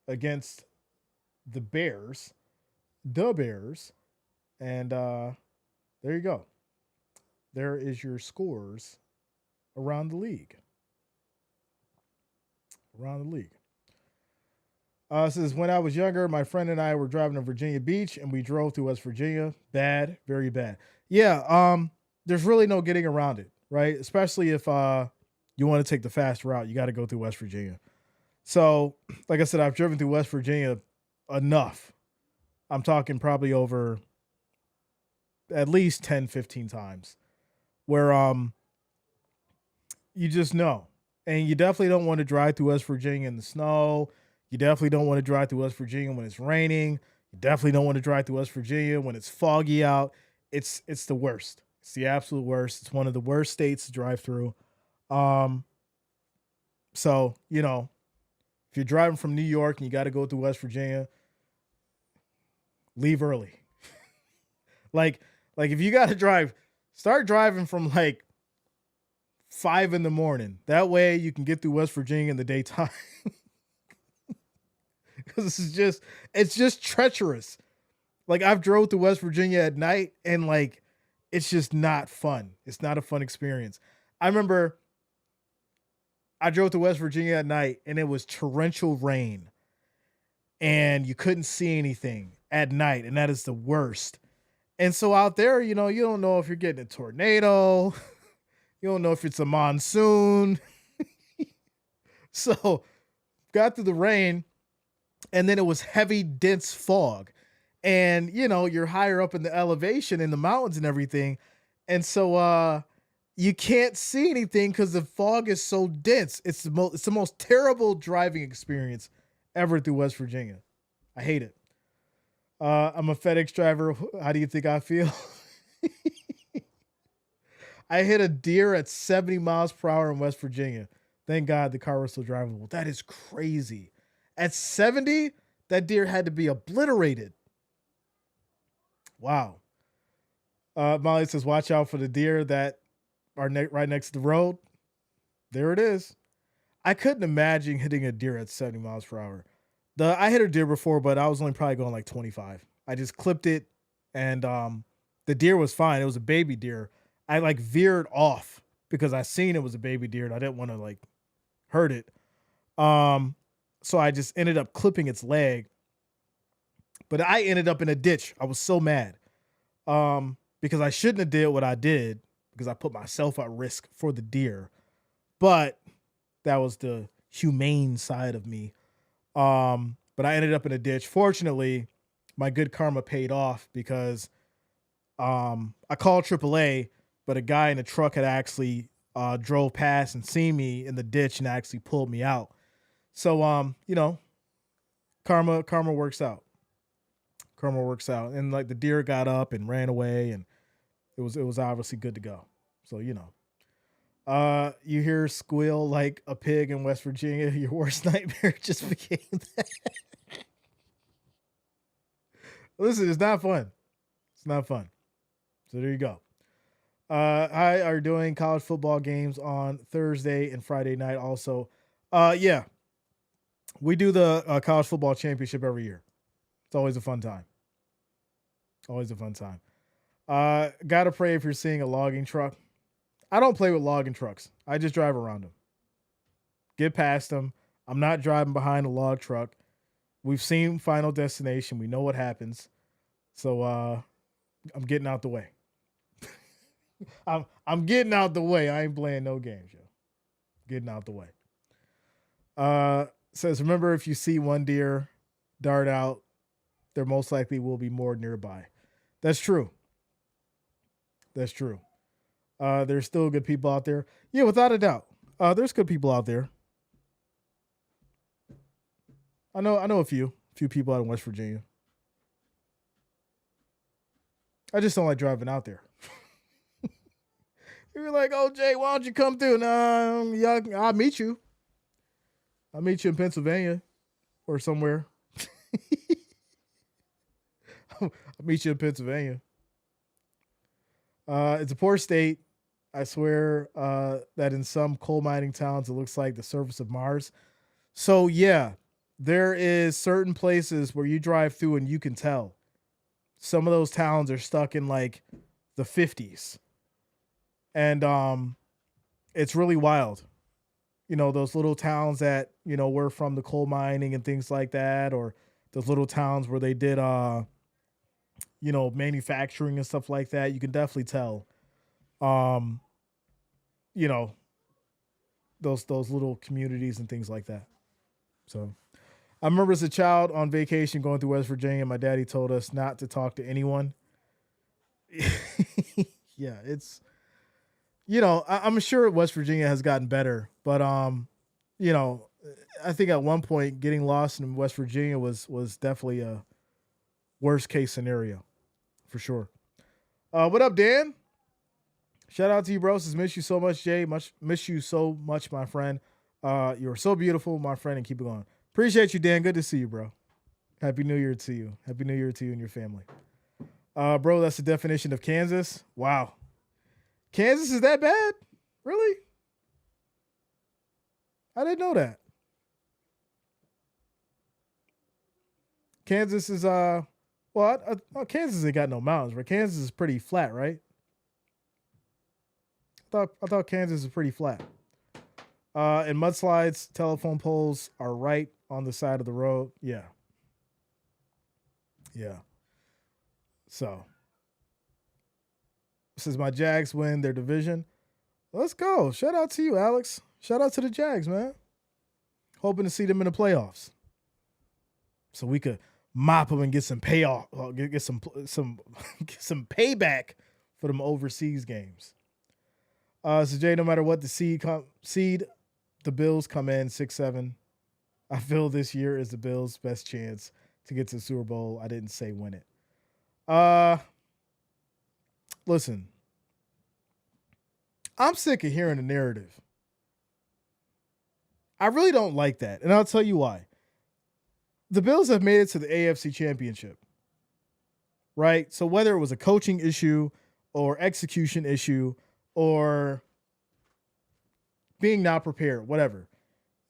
against the Bears. And there you go. There is your scores around the league. Says, when I was younger, my friend and I were driving to Virginia Beach, and we drove to West Virginia. Bad, very bad. Yeah, there's really no getting around it, right? Especially if you want to take the fast route, you got to go through West Virginia. So, like I said, I've driven through West Virginia enough. I'm talking probably over at least 10, 15 times where you just know. And you definitely don't want to drive through West Virginia in the snow. You definitely don't want to drive through West Virginia when it's raining. You definitely don't want to drive through West Virginia when it's foggy out. It's the worst. It's the absolute worst. It's one of the worst states to drive through. So, if you're driving from New York and you got to go through West Virginia, leave early. like if you got to drive, start driving from like 5 a.m. That way you can get through West Virginia in the daytime. Because it's just treacherous. Like I've drove to West Virginia at night and like, it's just not fun. It's not a fun experience. I remember I drove to West Virginia at night and it was torrential rain and you couldn't see anything at night. And that is the worst. And so out there, you don't know if you're getting a tornado. You don't know if it's a monsoon. So got through the rain and then it was heavy, dense fog. And, you're higher up in the elevation in the mountains and everything. And so you can't see anything because the fog is so dense. It's the most terrible driving experience ever through West Virginia. I hate it. I'm a FedEx driver. How do you think I feel? I hit a deer at 70 miles per hour in West Virginia. Thank God the car was still drivable. That is crazy. At 70, that deer had to be obliterated. Wow. Molly says, watch out for the deer that are right next to the road. There it is. I couldn't imagine hitting a deer at 70 miles per hour. I hit a deer before, but I was only probably going like 25. I just clipped it, and the deer was fine. It was a baby deer. I like veered off because I seen it was a baby deer, and I didn't want to like hurt it. So I just ended up clipping its leg, but I ended up in a ditch. I was so mad because I shouldn't have did what I did because I put myself at risk for the deer, but that was the humane side of me. But I ended up in a ditch. Fortunately, my good karma paid off because I called AAA, but a guy in a truck had actually drove past and seen me in the ditch and actually pulled me out. So karma works out. Karma works out. And like the deer got up and ran away, and it was obviously good to go. So you hear squeal like a pig in West Virginia, your worst nightmare just became that. Listen, it's not fun. It's not fun. So there you go. I are doing college football games on Thursday and Friday night also. Yeah, we do the college football championship every year. It's always a fun time. Always a fun time. Gotta pray if you're seeing a logging truck. I don't play with logging trucks. I just drive around them. Get past them. I'm not driving behind a log truck. We've seen Final Destination. We know what happens. So I'm getting out the way. I'm getting out the way. I ain't playing no games, yo. Getting out the way. Says, remember, if you see one deer dart out, there most likely will be more nearby. That's true. That's true. There's still good people out there. Yeah, without a doubt. There's good people out there. I know a few people out in West Virginia. I just don't like driving out there. You're like, oh, Jay, why don't you come through? No, yeah, I'll meet you. I'll meet you in Pennsylvania or somewhere. I'll meet you in Pennsylvania. It's a poor state. I swear that in some coal mining towns, it looks like the surface of Mars. So, yeah, there is certain places where you drive through and you can tell. Some of those towns are stuck in like the 50s. And it's really wild. You know, those little towns that, were from the coal mining and things like that, or those little towns where they did, manufacturing and stuff like that. You can definitely tell, those little communities and things like that. So I remember as a child on vacation going through West Virginia, my daddy told us not to talk to anyone. Yeah, it's, I'm sure West Virginia has gotten better, but, I think at one point getting lost in West Virginia was definitely a worst case scenario for sure. What up, Dan? Shout out to you, bro. Says, miss you so much, Jay. Miss you so much, my friend. You're so beautiful, my friend, and keep it going. Appreciate you, Dan. Good to see you, bro. Happy New Year to you. Happy New Year to you and your family. Bro, that's the definition of Kansas. Wow. Kansas is that bad? Really? I didn't know that. Kansas is Kansas ain't got no mountains, but Kansas is pretty flat, right? I thought Kansas is pretty flat. And mudslides, telephone poles are right on the side of the road. Yeah. Yeah. So, since my Jags win their division, let's go. Shout out to you, Alex. Shout out to the Jags, man. Hoping to see them in the playoffs, so we could mop them and get some payoff, get some payback for them overseas games. So Jay, no matter what the seed, the Bills come in 6-7. I feel this year is the Bills' best chance to get to the Super Bowl. I didn't say win it. Listen, I'm sick of hearing the narrative. I really don't like that, and I'll tell you why. The Bills have made it to the AFC Championship, right? So whether it was a coaching issue or execution issue or being not prepared, whatever,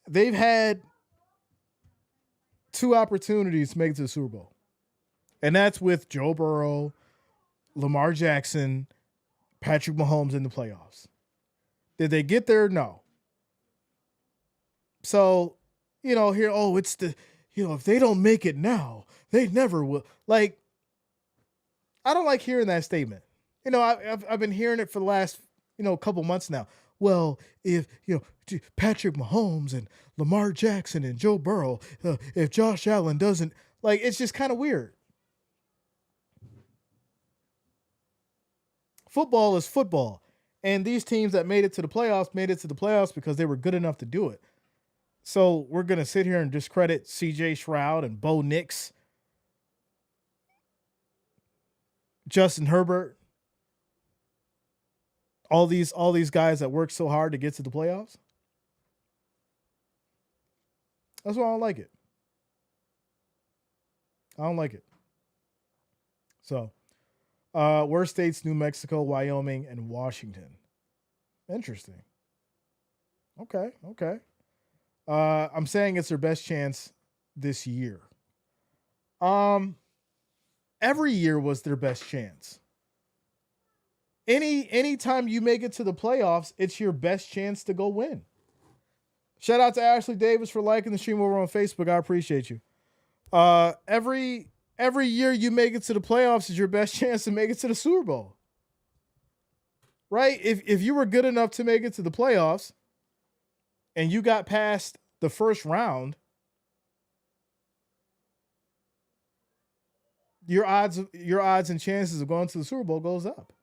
they've had 2 opportunities to make it to the Super Bowl. And that's with Joe Burrow, Lamar Jackson, Patrick Mahomes in the playoffs. Did they get there? No. So, here, it's the, if they don't make it now, they never will. Like, I don't like hearing that statement. I've been hearing it for the last, couple months now. Well, if, Patrick Mahomes and Lamar Jackson and Joe Burrow, if Josh Allen doesn't, it's just kind of weird. Football is football. And these teams that made it to the playoffs because they were good enough to do it. So we're going to sit here and discredit CJ Stroud and Bo Nix, Justin Herbert, all these guys that worked so hard to get to the playoffs. That's why I don't like it. I don't like it. So, worst states: New Mexico, Wyoming, and Washington. Interesting. Okay. I'm saying it's their best chance this year. Every year was their best chance. Anytime you make it to the playoffs, it's your best chance to go win. Shout out to Ashley Davis for liking the stream over on Facebook. I appreciate you. Every year you make it to the playoffs is your best chance to make it to the Super Bowl. Right? If you were good enough to make it to the playoffs and you got past the first round, your odds and chances of going to the Super Bowl goes up.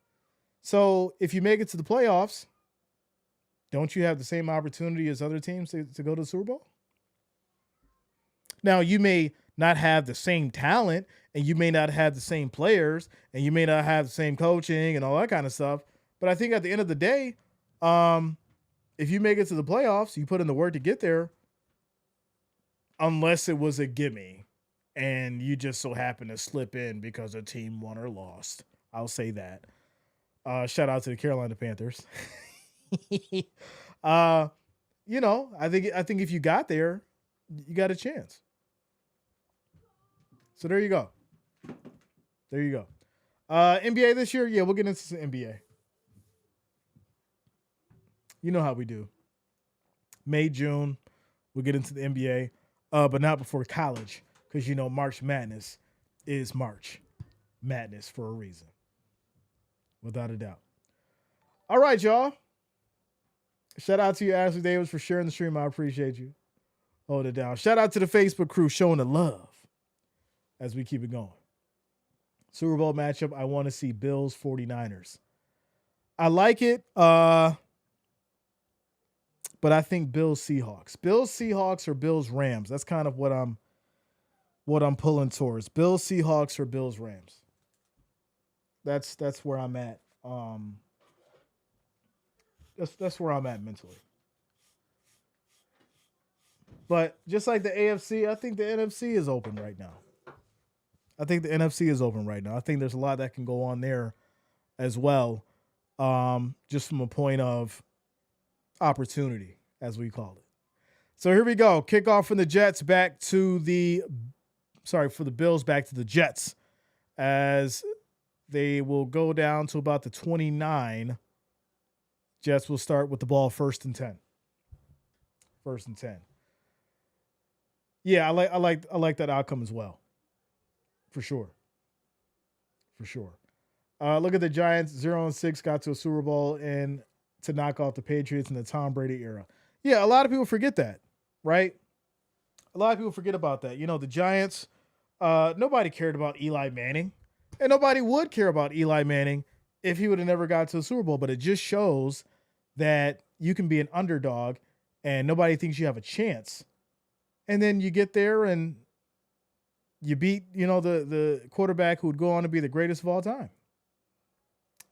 So if you make it to the playoffs, don't you have the same opportunity as other teams to go to the Super Bowl? Now, you may not have the same talent, and you may not have the same players, and you may not have the same coaching and all that kind of stuff. But I think at the end of the day, if you make it to the playoffs, you put in the work to get there, unless it was a gimme and you just so happen to slip in because a team won or lost. I'll say that. Shout out to the Carolina Panthers. I think if you got there, you got a chance. So there you go. NBA this year, yeah, we'll get into some NBA. You know how we do. May, June, we'll get into the NBA, but not before college, because March Madness is March Madness for a reason, without a doubt. All right, y'all. Shout out to you, Ashley Davis, for sharing the stream. I appreciate you. Hold it down. Shout out to the Facebook crew showing the love as we keep it going. Super Bowl matchup, I want to see Bills 49ers. I like it, but I think Bills Seahawks. Bills Seahawks or Bills Rams. That's kind of what I'm pulling towards. Bills Seahawks or Bills Rams. That's where I'm at. That's where I'm at mentally. But just like the AFC, I think the NFC is open right now. I think there's a lot that can go on there as well, just from a point of opportunity, as we call it. So here we go. Kickoff from the Jets back to the Bills back to the Jets, as they will go down to about the 29. Jets will start with the ball first and 10. Yeah, I like that outcome as well. For sure. Look at the Giants, 0-6, got to a Super Bowl and to knock off the Patriots in the Tom Brady era. Yeah, a lot of people forget that, right? A lot of people forget about that. The Giants, nobody cared about Eli Manning, and nobody would care about Eli Manning if he would have never got to the Super Bowl, but it just shows that you can be an underdog and nobody thinks you have a chance. And then you get there and you beat, the quarterback who would go on to be the greatest of all time.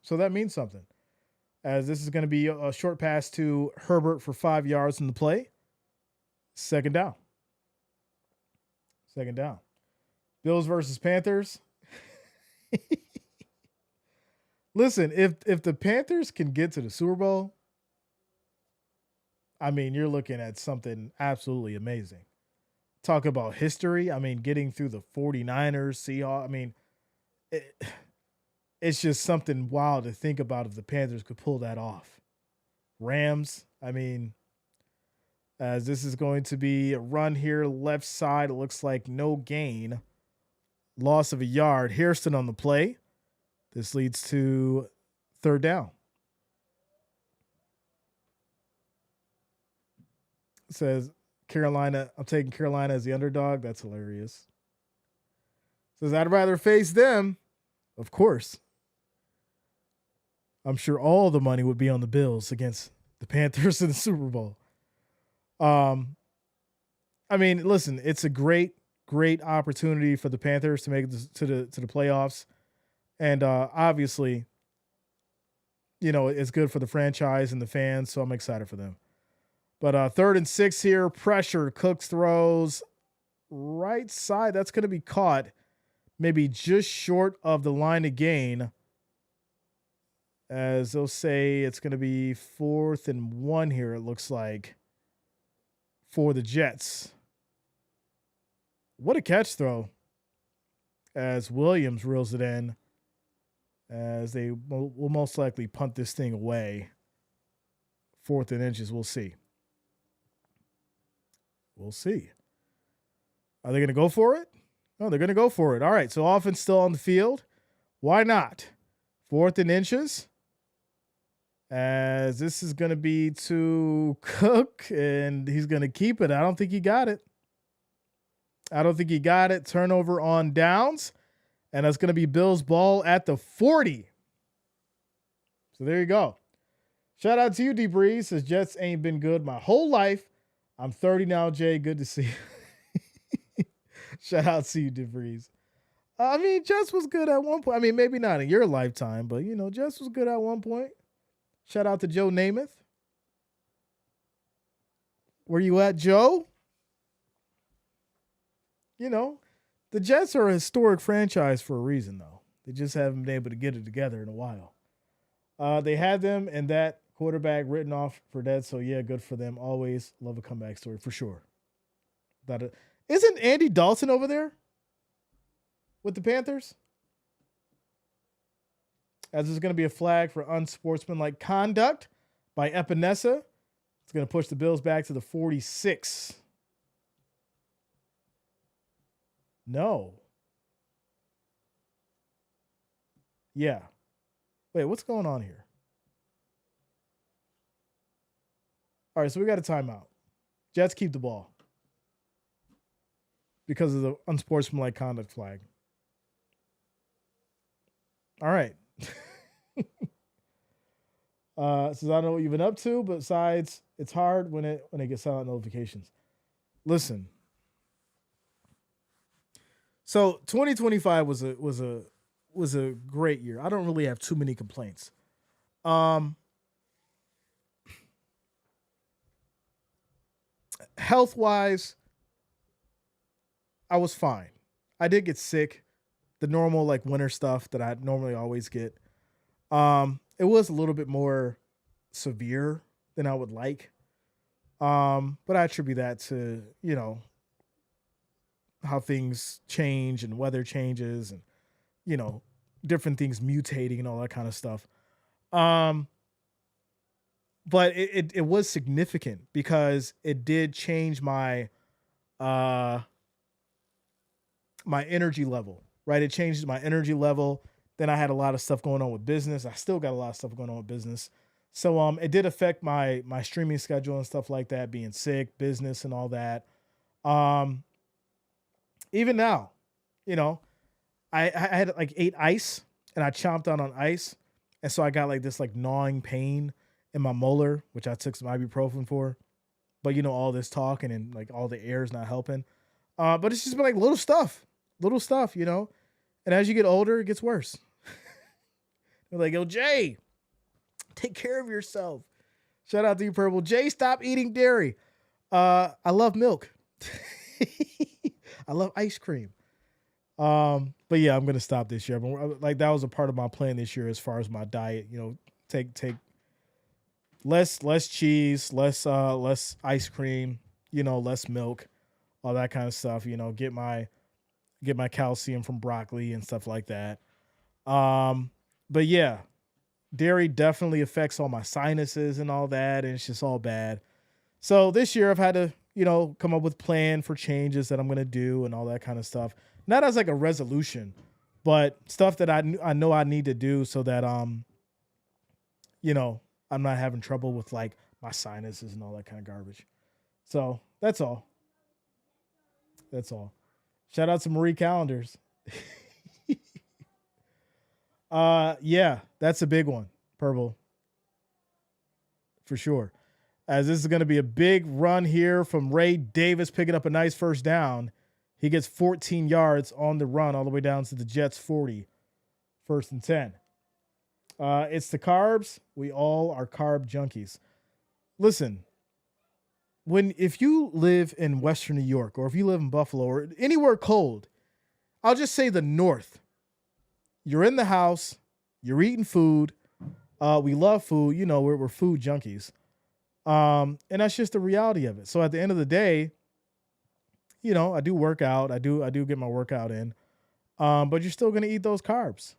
So that means something. As this is going to be a short pass to Herbert for 5 yards in the play. Second down. Bills versus Panthers. Listen, if the Panthers can get to the Super Bowl, I mean, you're looking at something absolutely amazing. Talk about history. I mean, getting through the 49ers, Seahawks. I mean, it's just something wild to think about if the Panthers could pull that off. Rams, I mean, as this is going to be a run here, left side, it looks like no gain. Loss of a yard. Hairston on the play. This leads to third down. It says Carolina, I'm taking Carolina as the underdog. That's hilarious. Says I'd rather face them. Of course. I'm sure all the money would be on the Bills against the Panthers in the Super Bowl. I mean, listen, it's a great opportunity for the Panthers to make it to the playoffs. And obviously, it's good for the franchise and the fans, so I'm excited for them. But 3rd and 6 here, pressure, Cooks throws right side. That's going to be caught maybe just short of the line of gain. As they'll say, it's going to be 4th and 1 here, it looks like, for the Jets. What a catch throw. As Williams reels it in. As they will most likely punt this thing away. 4th and inches, we'll see. We'll see. Are they going to go for it? No, they're going to go for it. All right, so offense still on the field. Why not? 4th and inches. As this is going to be to Cook, and he's going to keep it. I don't think he got it. Turnover on downs. And that's going to be Bills ball at the 40. So there you go. Shout out to you, D Breeze. Says Jets ain't been good my whole life. I'm 30 now, Jay. Good to see you. Shout out to you, D Breeze. I mean, Jets was good at one point. I mean, maybe not in your lifetime, but, Jets was good at one point. Shout out to Joe Namath. Where you at, Joe? The Jets are a historic franchise for a reason, though. They just haven't been able to get it together in a while. They had them and that quarterback written off for dead, so yeah, good for them. Always love a comeback story for sure. Isn't Andy Dalton over there with the Panthers? As there's going to be a flag for unsportsmanlike conduct by Epinesa. It's going to push the Bills back to the 46. No. Yeah. Wait, what's going on here? All right, so we got a timeout. Jets keep the ball because of the unsportsmanlike conduct flag. All right. Says I don't know what you've been up to, but besides, it's hard when it gets silent notifications. Listen. So 2025 was a great year. I don't really have too many complaints. Health-wise, I was fine. I did get sick, the normal winter stuff that I normally always get. It was a little bit more severe than I would like. But I attribute that to, how things change and weather changes and, different things mutating and all that kind of stuff. But it was significant because it did change my my energy level, right? It changed my energy level. Then I had a lot of stuff going on with business. I still got a lot of stuff going on with business. So it did affect my streaming schedule and stuff like that, being sick, business and all that. Even now, I had ate ice and I chomped down on ice. And so I got like this like gnawing pain in my molar, which I took some ibuprofen for. But all this talking and like all the air is not helping. But it's just been like little stuff. And as you get older, it gets worse. They're like, yo, Jay, take care of yourself. Shout out to you, Purple. Jay, stop eating dairy. I love milk. I love ice cream. But yeah, I'm gonna stop this year. But like that was a part of my plan this year as far as my diet. Take less cheese, less ice cream. Less milk, all that kind of stuff. Get my calcium from broccoli and stuff like that. But yeah, dairy definitely affects all my sinuses and all that, and it's just all bad. So this year I've had to, come up with plan for changes that I'm going to do and all that kind of stuff. Not as like a resolution, but stuff that I know I need to do so that, I'm not having trouble with like my sinuses and all that kind of garbage. So that's all. That's all. Shout out to Marie Callender's. Yeah, that's a big one, Purple. For sure. As this is going to be a big run here from Ray Davis picking up a nice first down. He gets 14 yards on the run all the way down to the Jets 40. 1st and 10. It's the carbs. We all are carb junkies. Listen, if you live in Western New York or if you live in Buffalo or anywhere cold, I'll just say the North. You're in the house. You're eating food. We love food. We're food junkies. And that's just the reality of it. So at the end of the day, I do work out. I do get my workout in. But you're still going to eat those carbs,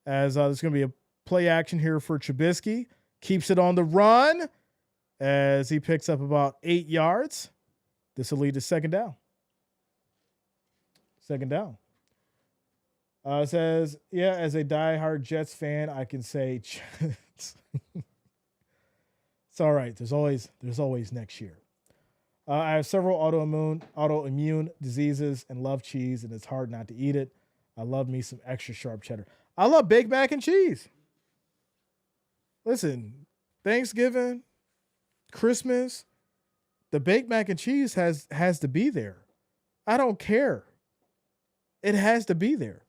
as there's going to be a play action here for Trubisky. Keeps it on the run as he picks up about 8 yards. This will lead to second down. Second down. It says, yeah, as a diehard Jets fan, I can say it's all right. There's always next year. I have several autoimmune diseases and love cheese, and it's hard not to eat it. I love me some extra sharp cheddar. I love baked mac and cheese. Listen, Thanksgiving, Christmas, the baked mac and cheese has to be there. I don't care. It has to be there.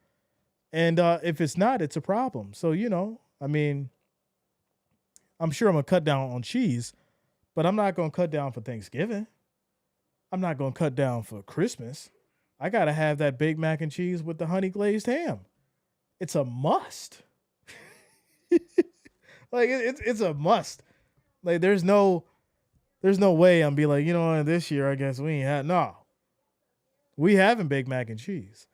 And if it's not, it's a problem. So, I'm sure I'm going to cut down on cheese, but I'm not going to cut down for Thanksgiving. I'm not going to cut down for Christmas. I got to have that baked mac and cheese with the honey glazed ham. It's a must. Like it's a must. Like there's no way I'm be like, this year I guess we ain't had. No, we having baked mac and cheese.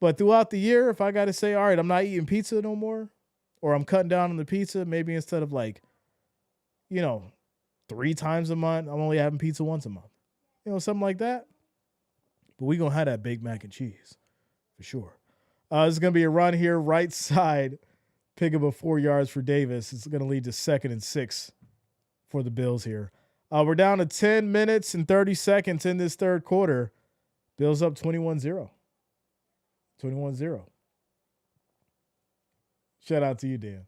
But throughout the year, if I got to say, all right, I'm not eating pizza no more, or I'm cutting down on the pizza, maybe instead of like, 3 times a month, I'm only having pizza once a month. Something like that. But we going to have that baked mac and cheese for sure. This is going to be a run here, right side, pick up a 4 yards for Davis. It's going to lead to 2nd and 6 for the Bills here. We're down to 10 minutes and 30 seconds in this third quarter. Bills up 21-0. 21-0. Shout out to you, Dan.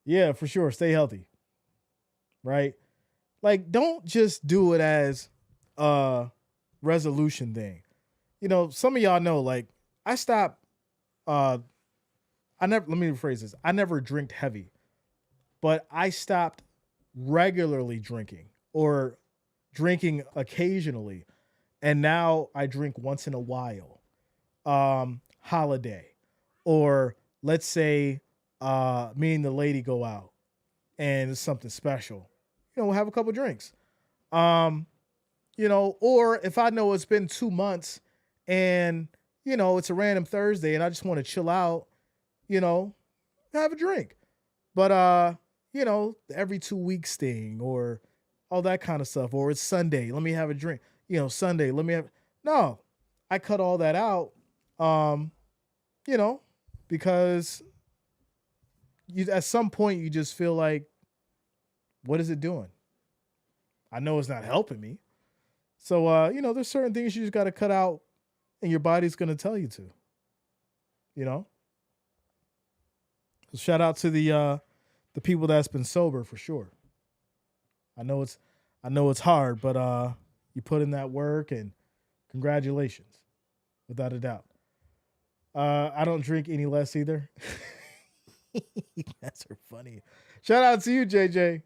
Yeah, for sure. Stay healthy. Right? Like, don't just do it as a resolution thing. Some of y'all know, like, I stopped. Let me rephrase this. I never drinked heavy, but I stopped regularly drinking or drinking occasionally. And now I drink once in a while. Holiday, or let's say me and the lady go out and it's something special, we'll have a couple drinks. Or if I know it's been 2 months and it's a random Thursday and I just want to chill out, have a drink. But every 2 weeks thing or all that kind of stuff, or it's Sunday, let me have a drink. Sunday, let me have. No, I cut all that out. Because at some point you just feel like, what is it doing? I know it's not helping me. So, there's certain things you just got to cut out and your body's going to tell you to, So shout out to the people that's been sober for sure. I know it's hard, but you put in that work and congratulations, without a doubt. I don't drink any less either. That's funny. Shout out to you, JJ.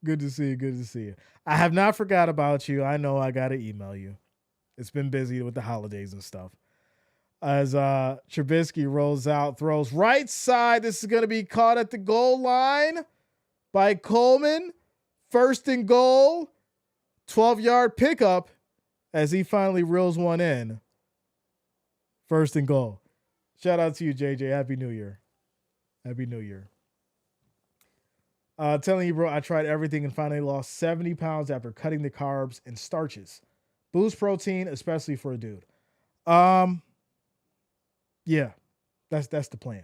Good to see you. Good to see you. I have not forgot about you. I know I got to email you. It's been busy with the holidays and stuff. As Trubisky rolls out, throws right side. This is going to be caught at the goal line by Coleman. First and goal. 12-yard pickup as he finally reels one in. First and goal. Shout out to you, JJ. Happy New Year. Happy New Year. Telling you, bro, I tried everything and finally lost 70 pounds after cutting the carbs and starches. Boost protein, especially for a dude. Yeah, that's the plan.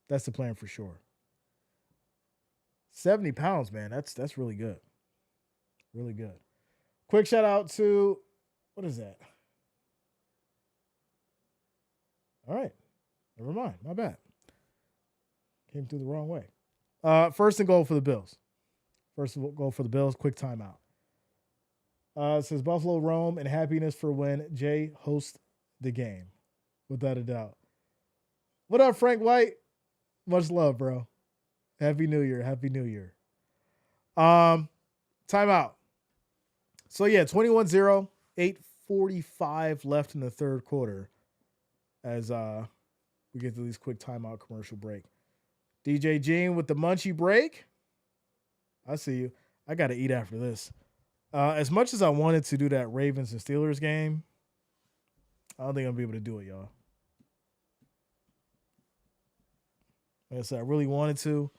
That's the plan for sure. 70 pounds, man. That's really good. Really good. Quick shout out to, what is that? All right. Never mind. My bad. Came through the wrong way. First and goal for the Bills. First and goal for the Bills. Quick timeout. It says Buffalo Rome and happiness for when Jay hosts the game. Without a doubt. What up, Frank White? Much love, bro. Happy New Year. Happy New Year. Timeout. So, yeah, 21-0, 8:45 left in the third quarter as we get to these quick timeout commercial break. DJ Jean with the munchie break. I see you. I got to eat after this. As much as I wanted to do that Ravens and Steelers game, I don't think I'm going to be able to do it, y'all. Like I said, I really wanted to,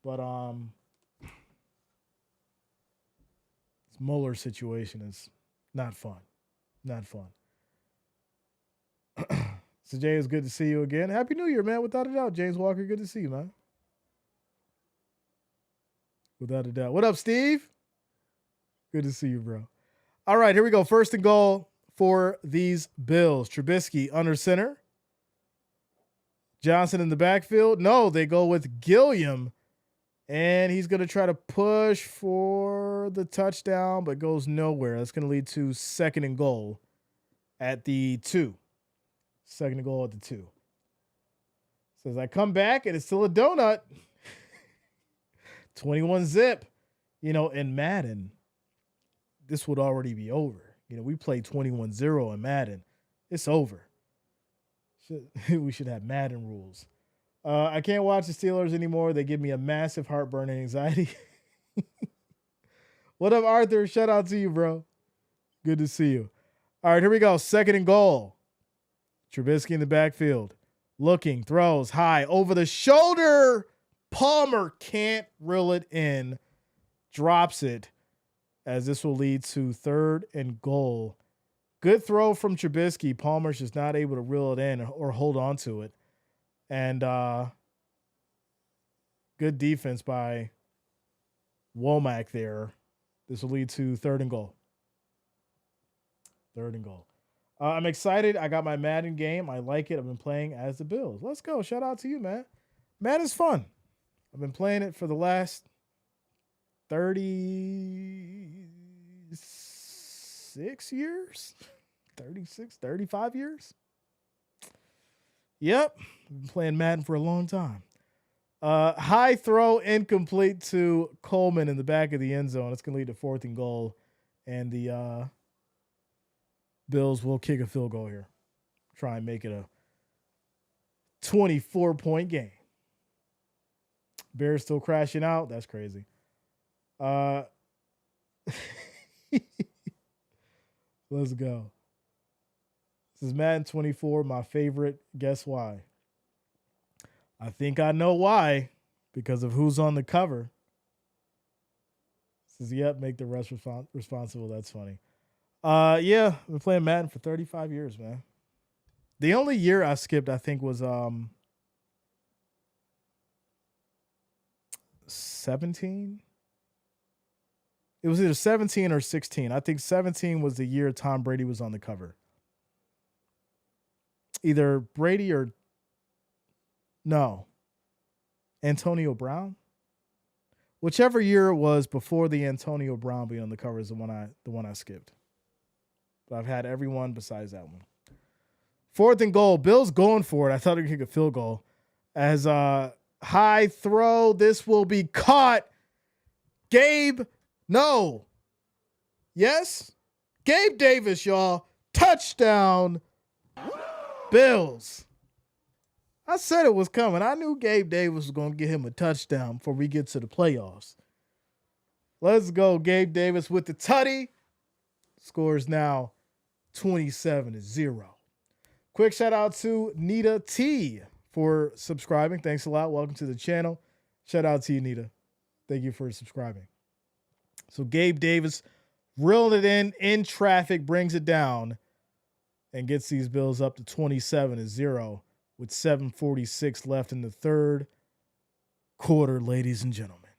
but this Mueller situation is not fun. Not fun. So, Jay, it's good to see you again. Happy New Year, man. Without a doubt, James Walker, good to see you, man. Without a doubt. What up, Steve? Good to see you, bro. All right, here we go. First and goal for these Bills. Trubisky under center. Johnson in the backfield. No, they go with Gilliam. And he's going to try to push for the touchdown, but goes nowhere. That's going to lead to second and goal at the 2. Second and goal at the 2. Says I come back and it's still a donut. 21-zip. You know, in Madden, this would already be over. You know, we played 21-0 in Madden. It's over. We should have Madden rules. I can't watch the Steelers anymore. They give me a massive heartburn and anxiety. What up, Arthur? Shout out to you, bro. Good to see you. All right, here we go. Second and goal. Trubisky in the backfield. Looking, throws high over the shoulder. Palmer can't reel it in. Drops it as this will lead to third and goal. Good throw from Trubisky. Palmer's just not able to reel it in or hold on to it. And good defense by Womack there. This will lead to third and goal. Third and goal. I'm excited. I got my Madden game. I like it. I've been playing as the Bills. Let's go. Shout out to you, man. Madden's fun. I've been playing it for the last 36 years. 36, 35 years. Yep. I've been playing Madden for a long time. High throw incomplete to Coleman in the back of the end zone. It's going to lead to fourth and goal. And the Bills will kick a field goal here. Try and make it a 24-point game. Bears still crashing out. That's crazy. Let's go. This is Madden 24, my favorite. Guess why? I think I know why. Because of who's on the cover. Says, yep, make the rest responsible. That's funny. Yeah, I've been playing Madden for 35 years, man. The only year I skipped, I think, was 17. It was either 17 or 16. I think 17 was the year Tom Brady was on the cover. Either Brady or no. Antonio Brown? Whichever year it was before the Antonio Brown being on the cover is the one I skipped. But I've had everyone besides that one. 4th and goal. Bills going for it. I thought he could kick a field goal. As a high throw, this will be caught. Gabe, no. Yes? Gabe Davis, y'all. Touchdown. Bills. I said it was coming. I knew Gabe Davis was going to get him a touchdown before we get to the playoffs. Let's go. Gabe Davis with the tutty. Scores now 27-0. Quick shout out to Nita T for subscribing. Thanks a lot. Welcome to the channel. Shout out to you, Nita. Thank you for subscribing. So Gabe Davis reeling it in traffic, brings it down, and gets these Bills up to 27-0 with 7:46 left in the third quarter, ladies and gentlemen.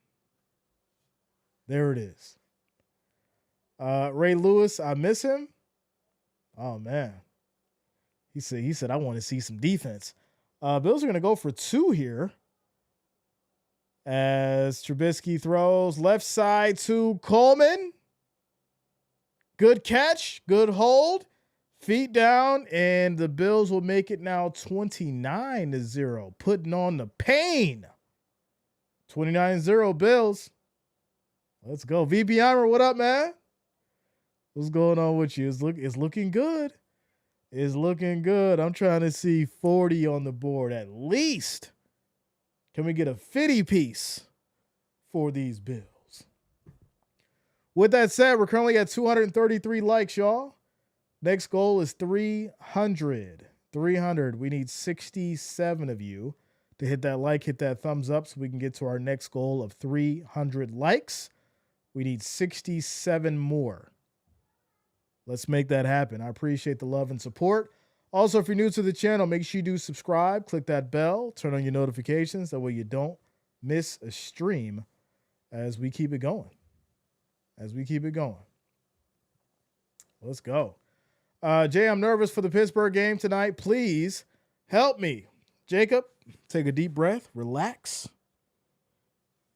There it is. Ray Lewis, I miss him. Oh, man. He said, I want to see some defense. Bills are going to go for 2 here. As Trubisky throws left side to Coleman. Good catch. Good hold. Feet down. And the Bills will make it now 29-0. Putting on the pain. 29-0 Bills. Let's go. VP Armor, what up, man? What's going on with you? It's looking good. It's looking good. I'm trying to see 40 on the board at least. Can we get a 50 piece for these Bills? With that said, we're currently at 233 likes, y'all. Next goal is 300. 300. We need 67 of you to hit that like, hit that thumbs up so we can get to our next goal of 300 likes. We need 67 more. Let's make that happen. I appreciate the love and support. Also, if you're new to the channel, make sure you do subscribe, click that bell, turn on your notifications. That way you don't miss a stream as we keep it going. Let's go. Jay, I'm nervous for the Pittsburgh game tonight. Please help me. Jacob, take a deep breath. Relax.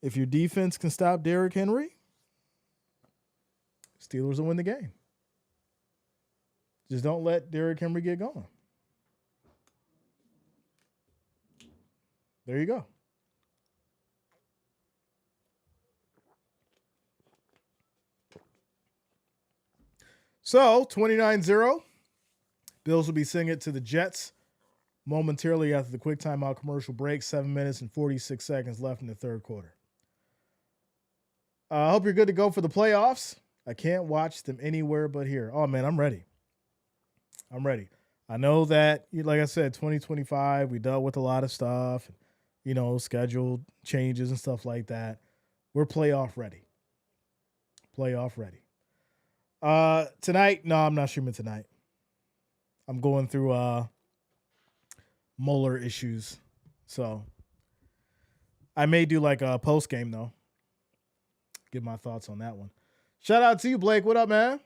If your defense can stop Derrick Henry, Steelers will win the game. Just don't let Derrick Henry get going. There you go. So, 29-0. Bills will be sending it to the Jets momentarily after the quick timeout commercial break. 7 minutes and 46 seconds left in the third quarter. I hope you're good to go for the playoffs. I can't watch them anywhere but here. Oh, man, I'm ready. I know that, like I said, 2025, we dealt with a lot of stuff, scheduled changes and stuff like that. We're playoff ready. Tonight, no, I'm not streaming tonight. I'm going through molar issues. So I may do like a post game though. Give my thoughts on that one. Shout out to you, Blake. What up, man?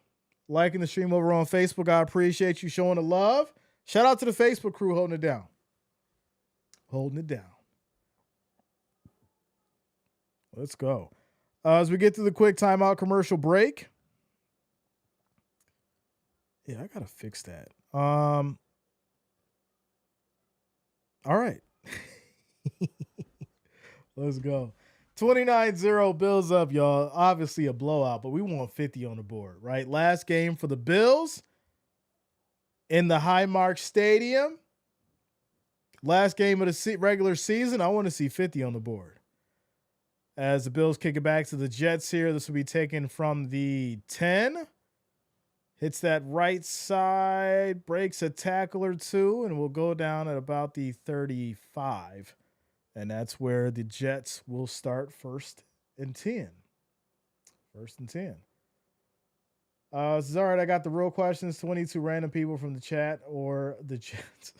Liking the stream over on Facebook. I appreciate you showing the love. Shout out to the Facebook crew holding it down. Let's go. As we get to the quick timeout commercial break. Yeah, I got to fix that. All right. Let's go. 29-0 Bills up, y'all. Obviously a blowout, but we want 50 on the board, right? Last game for the Bills in the Highmark Stadium. Last game of the regular season. I want to see 50 on the board. As the Bills kick it back to the Jets here, this will be taken from the 10. Hits that right side, breaks a tackle or two, and will go down at about the 35. And that's where the Jets will start 1st and 10. 1st and 10. This is all right. I got the real questions. 22 random people from the chat or the Jets.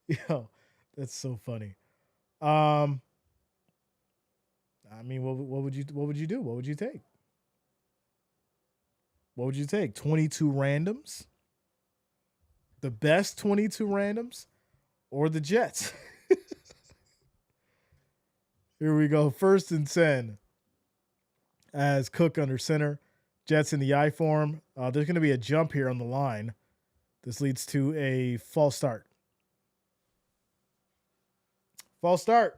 Yo, that's so funny. I mean, what would you do? What would you take? What would you take? 22 randoms? The best 22 randoms? Or the Jets? Here we go. 1st and 10 as Cook under center. Jets in the I form. There's going to be a jump here on the line. This leads to a false start. False start.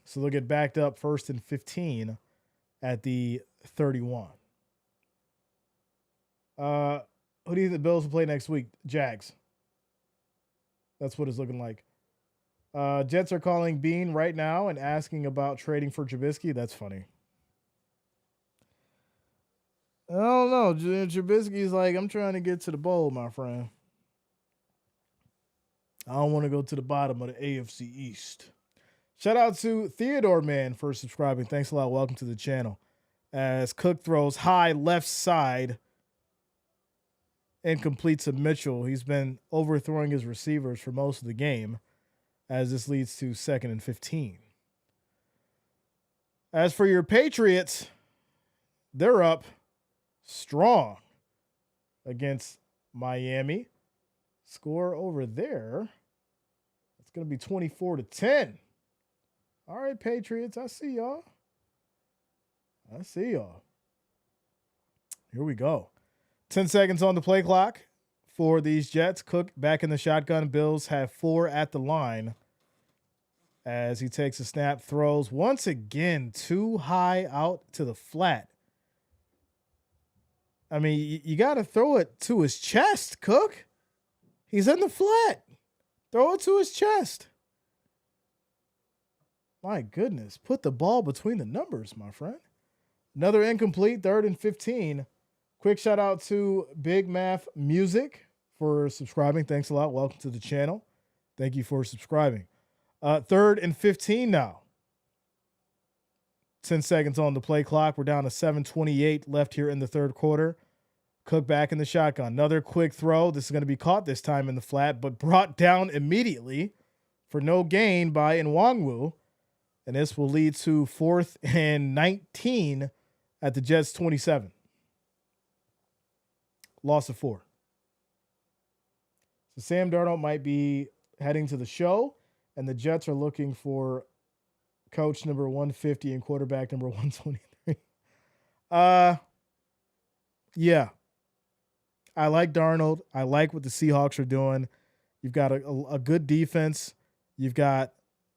So they'll get backed up 1st and 15 at the 31. Who do you think the Bills will play next week? Jags. That's what it's looking like. Jets are calling Bean right now and asking about trading for Trubisky. That's funny. I don't know. Trubisky's like, I'm trying to get to the bowl, my friend. I don't want to go to the bottom of the AFC East. Shout out to Theodore Man for subscribing. Thanks a lot. Welcome to the channel. As Cook throws high left side and completes a Mitchell. He's been overthrowing his receivers for most of the game, as this leads to 2nd and 15. As for your Patriots, they're up strong against Miami. Score over there. It's going to be 24-10. All right, Patriots, I see y'all. Here we go. 10 seconds on the play clock for these Jets. Cook back in the shotgun. Bills have 4 at the line as he takes a snap, throws once again too high out to the flat. I mean, you got to throw it to his chest, Cook. He's in the flat. Throw it to his chest. My goodness. Put the ball between the numbers, my friend. Another incomplete, 3rd and 15. Quick shout out to Big Math Music for subscribing. Thanks a lot. Welcome to the channel. Thank you for subscribing. 3rd and 15 now. 10 seconds on the play clock. We're down to 7:28 left here in the 3rd quarter. Cook back in the shotgun. Another quick throw. This is going to be caught this time in the flat, but brought down immediately for no gain by Nwangwu. And this will lead to 4th and 19 at the Jets 27. Loss of 4. So Sam Darnold might be heading to the show, and the Jets are looking for coach number 150 and quarterback number 123. Yeah. I like Darnold. I like what the Seahawks are doing. You've got a good defense. You've got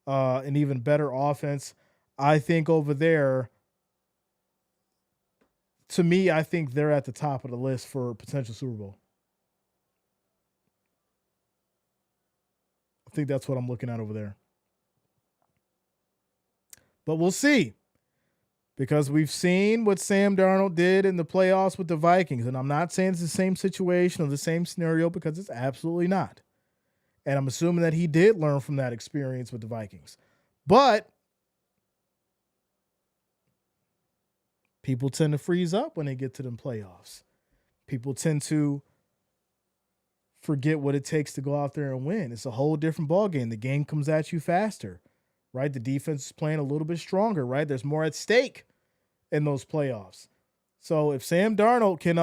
an even better offense. I think over there, to me, I think they're at the top of the list for potential Super Bowl. I think that's what I'm looking at over there. But we'll see, because we've seen what Sam Darnold did in the playoffs with the Vikings. And I'm not saying it's the same situation or the same scenario, because it's absolutely not. And I'm assuming that he did learn from that experience with the Vikings. But people tend to freeze up when they get to them playoffs. People tend to forget what it takes to go out there and win. It's a whole different ballgame. The game comes at you faster, right? The defense is playing a little bit stronger, right? There's more at stake in those playoffs. So if Sam Darnold can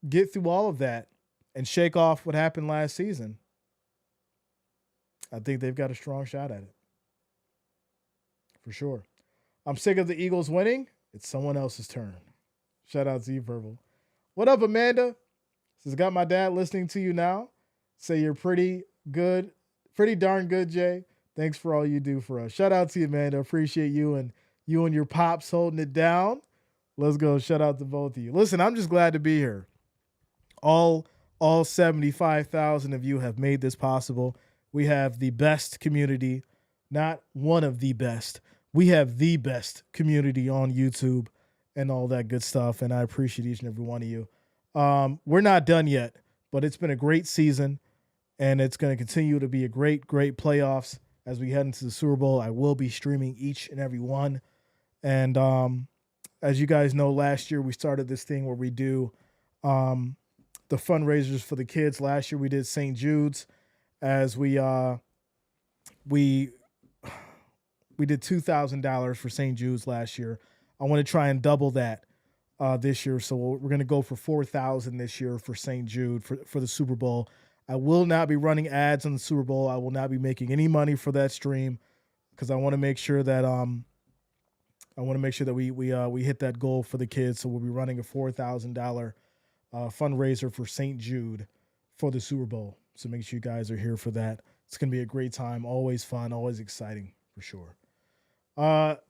get through all of that and shake off what happened last season, I think they've got a strong shot at it. For sure. I'm sick of the Eagles winning. It's someone else's turn. Shout out to you, Verbal. What up, Amanda? Says, got my dad listening to you now. Say you're pretty good. Pretty darn good, Jay. Thanks for all you do for us. Shout out to you, Amanda. Appreciate you and your pops holding it down. Let's go. Shout out to both of you. Listen, I'm just glad to be here. All 75,000 of you have made this possible. We have the best community, not one of the best. We have the best community on YouTube and all that good stuff, and I appreciate each and every one of you. We're not done yet, but it's been a great season, and it's going to continue to be a great, great playoffs as we head into the Super Bowl. I will be streaming each and every one. And as you guys know, last year we started this thing where we do the fundraisers for the kids. Last year we did St. Jude's, as we did $2,000 for St. Jude's last year. I want to try and double that this year. So we're going to go for $4,000 this year for St. Jude for the Super Bowl. I will not be running ads on the Super Bowl. I will not be making any money for that stream because I want to make sure that we hit that goal for the kids. So we'll be running a $4,000 fundraiser for St. Jude for the Super Bowl. So make sure you guys are here for that. It's going to be a great time. Always fun, always exciting for sure.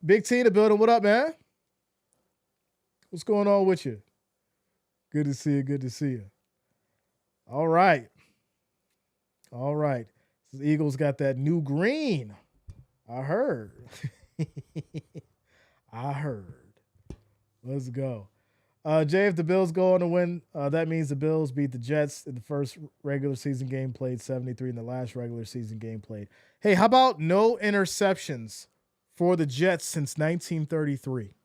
Big T in the building. What up, man? What's going on with you? Good to see you. Good to see you. All right. The Eagles got that new green. I heard. Let's go. Jay, if the Bills go on to win, that means the Bills beat the Jets in the first regular season game played, 73 in the last regular season game played. Hey, how about no interceptions for the Jets since 1933?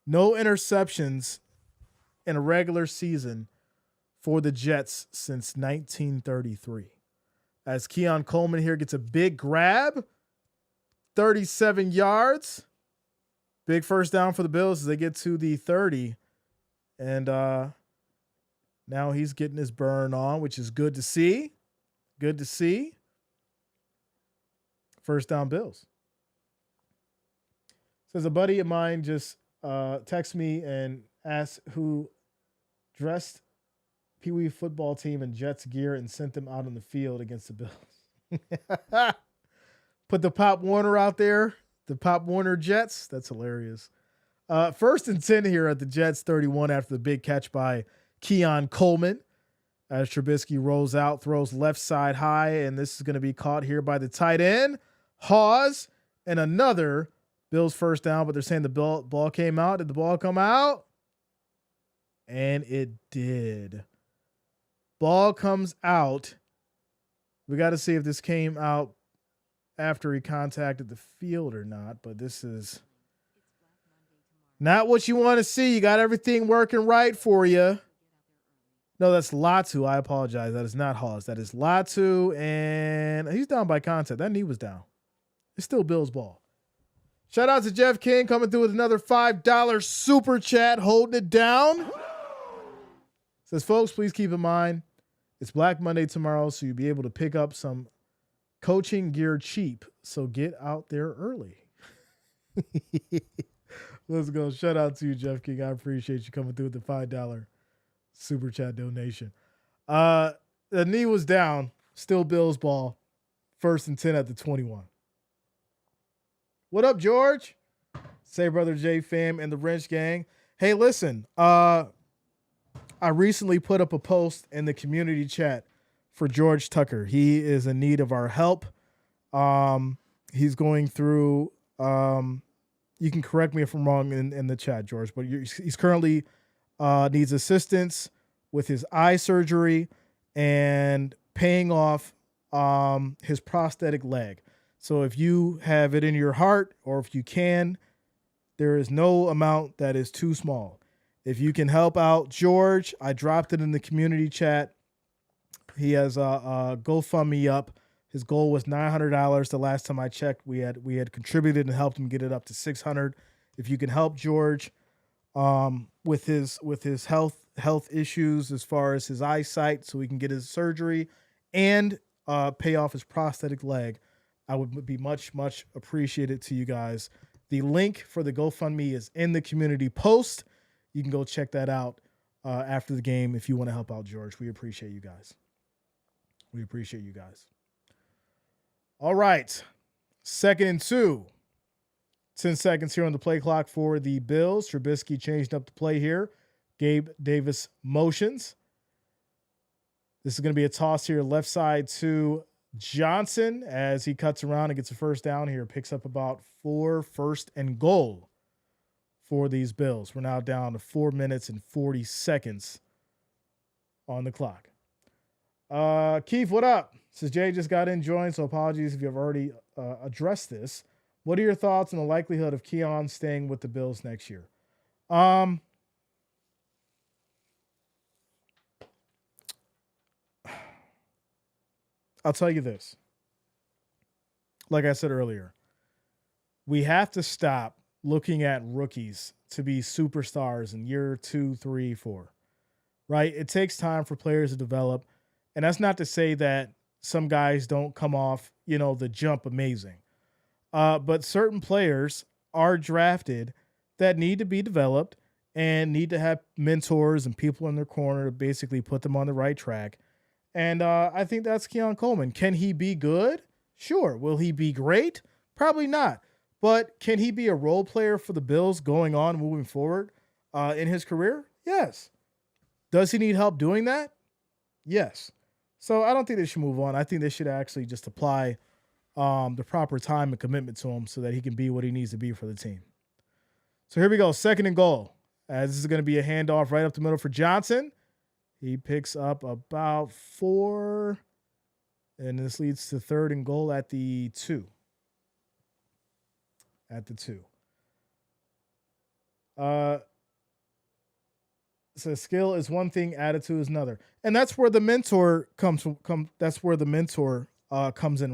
No interceptions in a regular season for the Jets since 1933. As Keon Coleman here gets a big grab, 37 yards. Big first down for the Bills as they get to the 30. And now he's getting his burn on, which is good to see. Good to see. First down Bills. Says a buddy of mine just texted me and asked who dressed Pee Wee football team in Jets gear and sent them out on the field against the Bills. Put the Pop Warner out there. The Pop Warner Jets. That's hilarious. First and 10 here at the Jets 31 after the big catch by Keon Coleman. As Trubisky rolls out, throws left side high, and this is going to be caught here by the tight end. Hawes, and another Bills first down, but they're saying the ball came out. Did the ball come out? And it did. Ball comes out. We got to see if this came out after he contacted the field or not, but this is not what you want to see. You got everything working right for you. No, that's Latu. I apologize. That is not Hawes. That is Latu, and he's down by contact. That knee was down. It's still Bills ball. Shout out to Jeff King coming through with another $5 super chat, holding it down. Says, folks, please keep in mind, it's Black Monday tomorrow, so you'll be able to pick up some coaching gear cheap, so get out there early. Let's go. Shout out to you, Jeff King. I appreciate you coming through with the $5 super chat donation. The knee was down. Still Bills ball. First and 10 at the 21. What up, George? Say Brother J fam and the Wrench Gang. Hey, listen. I recently put up a post in the community chat for George Tucker. He is in need of our help. He's going through, you can correct me if I'm wrong in the chat, George, but he's currently needs assistance with his eye surgery and paying off his prosthetic leg. So if you have it in your heart, or if you can, there is no amount that is too small. If you can help out George, I dropped it in the community chat. He has a GoFundMe up. His goal was $900. The last time I checked, we had contributed and helped him get it up to $600. If you can help George with his health issues as far as his eyesight, so he can get his surgery and pay off his prosthetic leg, I would be much appreciated to you guys. The link for the GoFundMe is in the community post. You can go check that out after the game if you want to help out George. We appreciate you guys. All right. 2nd and 2. 10 seconds here on the play clock for the Bills. Trubisky changed up the play here. Gabe Davis motions. This is going to be a toss here left side to Johnson as he cuts around and gets a first down here. Picks up about 4 first and goal for these Bills. We're now down to 4 minutes and 40 seconds on the clock. Keith, what up? Says Jay just got in, joined, so apologies if you've already addressed this. What are your thoughts on the likelihood of Keon staying with the Bills next year? I'll tell you this. Like I said earlier, we have to stop looking at rookies to be superstars in year 2, 3, 4, right? It takes time for players to develop. And that's not to say that some guys don't come off, the jump amazing. But certain players are drafted that need to be developed and need to have mentors and people in their corner to basically put them on the right track. And I think that's Keon Coleman. Can he be good? Sure. Will he be great? Probably not. But can he be a role player for the Bills going on, moving forward in his career? Yes. Does he need help doing that? Yes. So I don't think they should move on. I think they should actually just apply the proper time and commitment to him so that he can be what he needs to be for the team. So here we go. 2nd and goal. As this is going to be a handoff right up the middle for Johnson. He picks up about 4. And this leads to 3rd and goal at the 2. At the 2. So skill is one thing, attitude is another. And that's where the mentor comes in,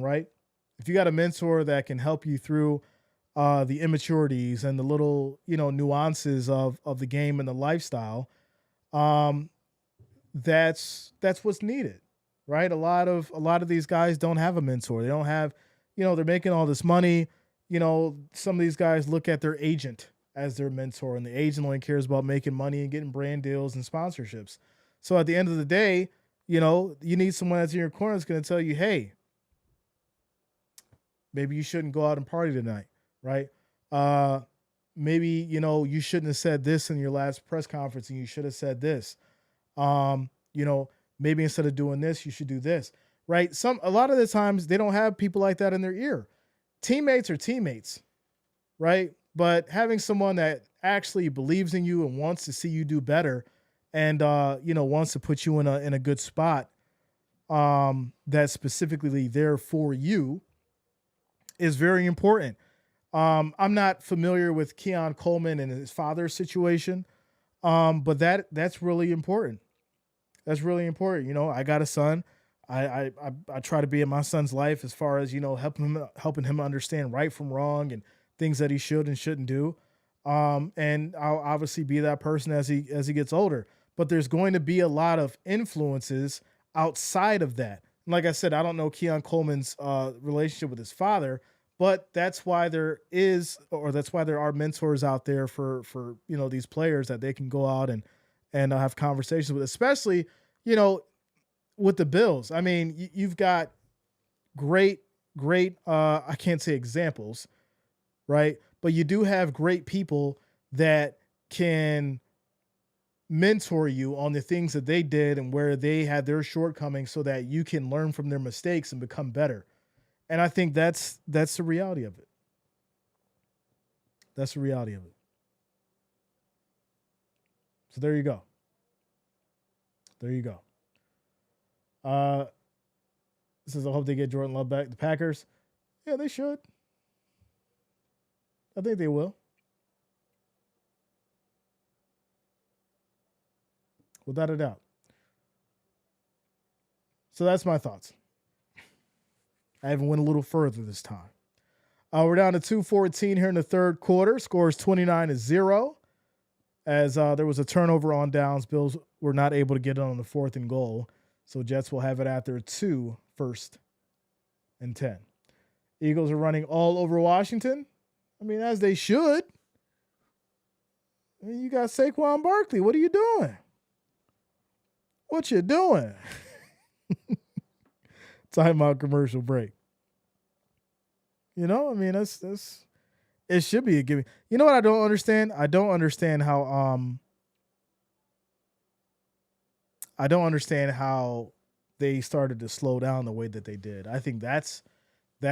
right? If you got a mentor that can help you through the immaturities and the little, nuances of the game and the lifestyle, that's what's needed, right? A lot of these guys don't have a mentor. They don't have, they're making all this money. Some of these guys look at their agent as their mentor, and the agent only cares about making money and getting brand deals and sponsorships. So at the end of the day, you need someone that's in your corner that's going to tell you, hey, maybe you shouldn't go out and party tonight, right? Maybe, you shouldn't have said this in your last press conference and you should have said this. Maybe instead of doing this, you should do this, right? A lot of the times they don't have people like that in their ear. Teammates are teammates, right? But having someone that actually believes in you and wants to see you do better and, wants to put you in a good spot that's specifically there for you is very important. I'm not familiar with Keon Coleman and his father's situation, but that's really important. That's really important. I got a son. I try to be in my son's life as far as, helping him understand right from wrong and things that he should and shouldn't do. And I'll obviously be that person as he gets older. But there's going to be a lot of influences outside of that. And like I said, I don't know Keon Coleman's relationship with his father, but that's why there are mentors out there for these players that they can go out and have conversations with, especially, with the Bills. I mean, you've got great, I can't say examples, right? But you do have great people that can mentor you on the things that they did and where they had their shortcomings so that you can learn from their mistakes and become better. And I think that's the reality of it. That's the reality of it. So there you go. There you go. This is, I hope they get Jordan Love back. The Packers, yeah, they should. I think they will. Without a doubt. So that's my thoughts. I even went a little further this time. We're down to 2:14 here in the third quarter. Scores 29-0. As there was a turnover on downs. Bills were not able to get it on the 4th and goal. So Jets will have it at their 2 1st and 10. Eagles are running all over Washington. I mean, as they should. I mean, you got Saquon Barkley. What are you doing? What you doing? Time out, commercial break. I mean, that's it should be a gimme. You know what I don't understand? I don't understand how they started to slow down the way that they did. I think that's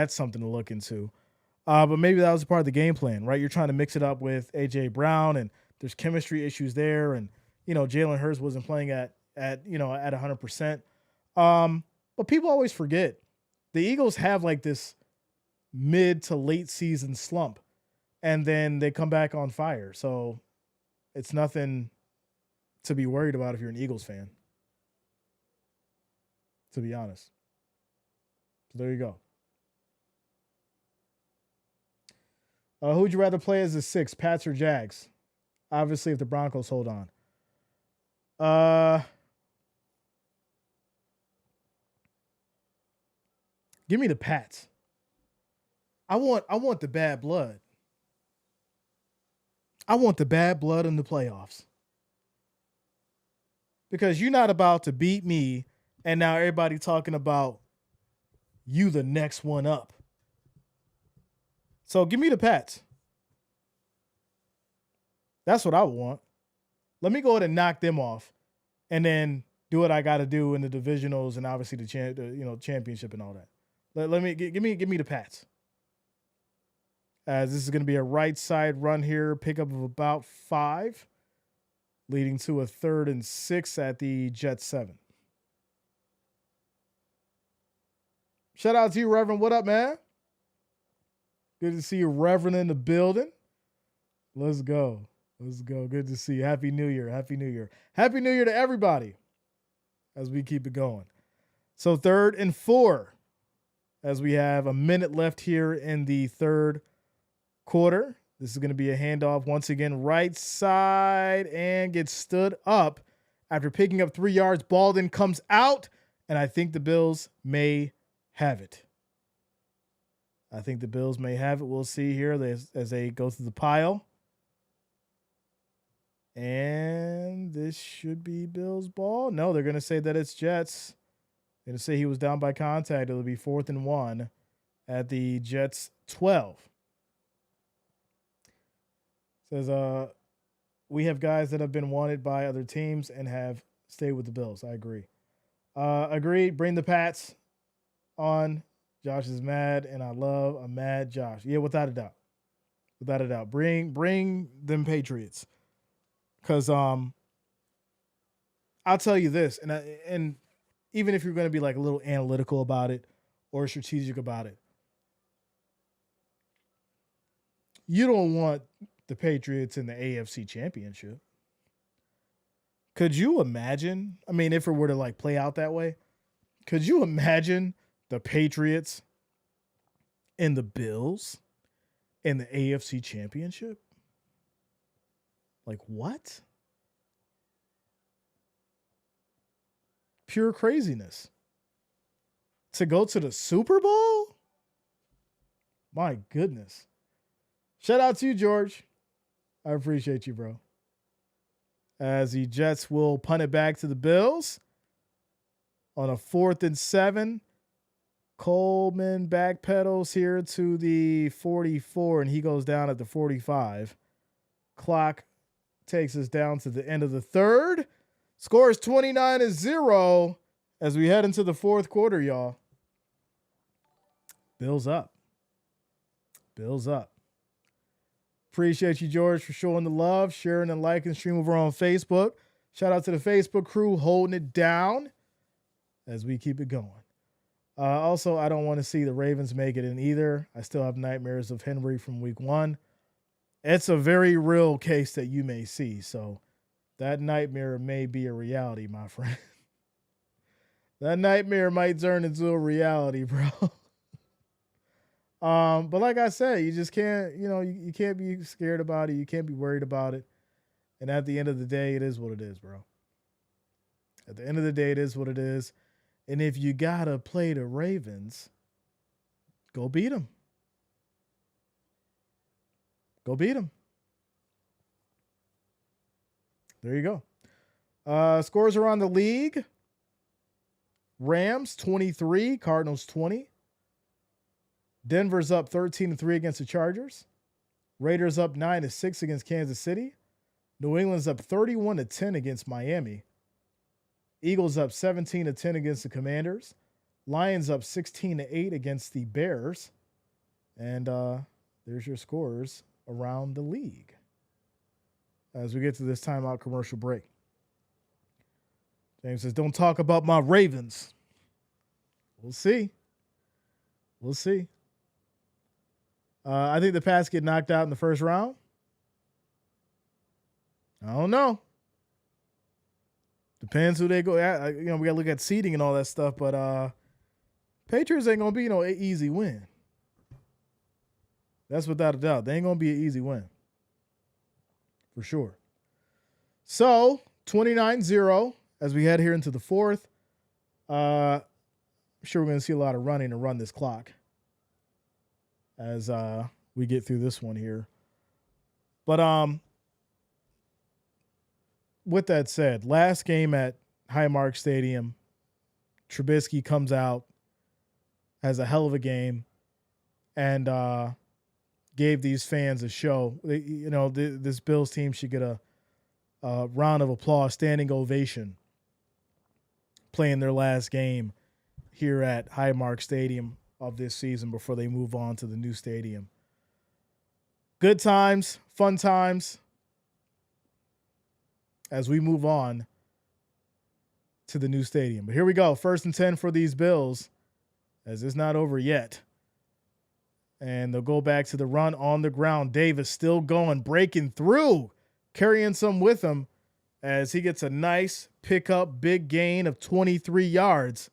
something to look into. But maybe that was part of the game plan, right? You're trying to mix it up with A.J. Brown, and there's chemistry issues there, and Jalen Hurts wasn't playing at 100%. But people always forget the Eagles have like this mid to late season slump, and then they come back on fire. So it's nothing to be worried about if you're an Eagles fan, to be honest. So there you go. Who would you rather play as a 6, Pats or Jags? Obviously, if the Broncos hold on. Give me the Pats. I want the bad blood. I want the bad blood in the playoffs. Because you're not about to beat me and now everybody talking about you the next one up. So give me the Pats. That's what I want. Let me go ahead and knock them off and then do what I got to do in the divisionals and obviously the championship and all that. Let me give me the Pats. As this is going to be a right side run here, pickup of about 5, leading to a 3rd and 6 at the Jets 7. Shout out to you, Reverend. What up, man? Good to see you, Reverend, in the building. Let's go. Let's go. Good to see you. Happy New Year. Happy New Year. Happy New Year to everybody as we keep it going. So 3rd and 4 as we have a minute left here in the 3rd quarter. This is going to be a handoff once again, right side, and gets stood up after picking up 3 yards. Ball then comes out, and I think the Bills may have it. I think the Bills may have it. We'll see here as they go through the pile. And this should be Bills' ball. No, they're going to say that it's Jets. They're going to say he was down by contact. It'll be 4th and 1 at the Jets 12. Says, we have guys that have been wanted by other teams and have stayed with the Bills. I agree. Agreed. Bring the Pats on. Josh is mad, and I love a mad Josh. Yeah, without a doubt. Without a doubt. Bring them Patriots. Because I'll tell you this, and even if you're going to be like a little analytical about it or strategic about it, you don't want the Patriots in the AFC Championship. Could you imagine? I mean, if it were to like play out that way, could you imagine the Patriots and the Bills in the AFC Championship? Like what? Pure craziness. To go to the Super Bowl? My goodness. Shout out to you, George. I appreciate you, bro. As the Jets will punt it back to the Bills on a 4th and 7. Coleman backpedals here to the 44, and he goes down at the 45. Clock takes us down to the end of the 3rd. Score is 29-0 as we head into the 4th quarter, y'all. Bills up. Bills up. Appreciate you, George, for showing the love, sharing and liking, stream over on Facebook. Shout out to the Facebook crew holding it down as we keep it going. Also, I don't want to see the Ravens make it in either. I still have nightmares of Henry from week 1. It's a very real case that you may see. So that nightmare may be a reality, my friend. That nightmare might turn into a reality, bro. But like I said, you just can't, you can't be scared about it. You can't be worried about it. And at the end of the day, it is what it is, bro. At the end of the day, it is what it is. And if you got to play the Ravens, go beat them. Go beat them. There you go. Scores around the league. Rams 23, Cardinals 20. Denver's up 13-3 against the Chargers. Raiders up 9-6 against Kansas City. New England's up 31-10 against Miami. Eagles up 17-10 against the Commanders. Lions up 16-8 against the Bears. And there's your scores around the league as we get to this timeout commercial break. James says, don't talk about my Ravens. We'll see. We'll see. I think the Pats get knocked out in the first round. I don't know. Depends who they go at. We got to look at seeding and all that stuff, but Patriots ain't going to be no easy win. That's without a doubt. They ain't going to be an easy win. For sure. So, 29-0 as we head here into the 4th. I'm sure we're going to see a lot of running to run this clock as we get through this one here. But with that said, last game at Highmark Stadium, Trubisky comes out, has a hell of a game, and gave these fans a show. This Bills team should get a round of applause, standing ovation, playing their last game here at Highmark Stadium of this season before they move on to the new stadium. Good times, fun times as we move on to the new stadium. But here we go. 1st and 10 for these Bills, as it's not over yet. And they'll go back to the run on the ground. Davis still going, breaking through, carrying some with him as he gets a nice pickup, big gain of 23 yards.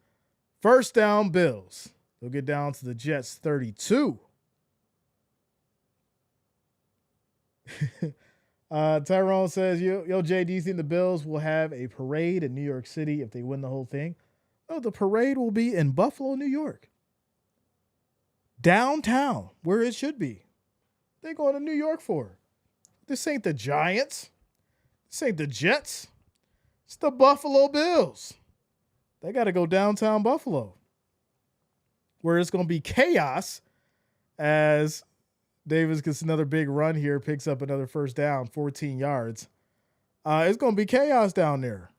1st down, Bills. They'll get down to the Jets 32. Tyrone says, yo, Jay, do you think the Bills will have a parade in New York City if they win the whole thing? No, the parade will be in Buffalo, New York. Downtown, where it should be. They're going to New York for. This ain't the Giants. This ain't the Jets. It's the Buffalo Bills. They got to go downtown Buffalo, where it's going to be chaos as Davis gets another big run here, picks up another 1st down, 14 yards. It's going to be chaos down there.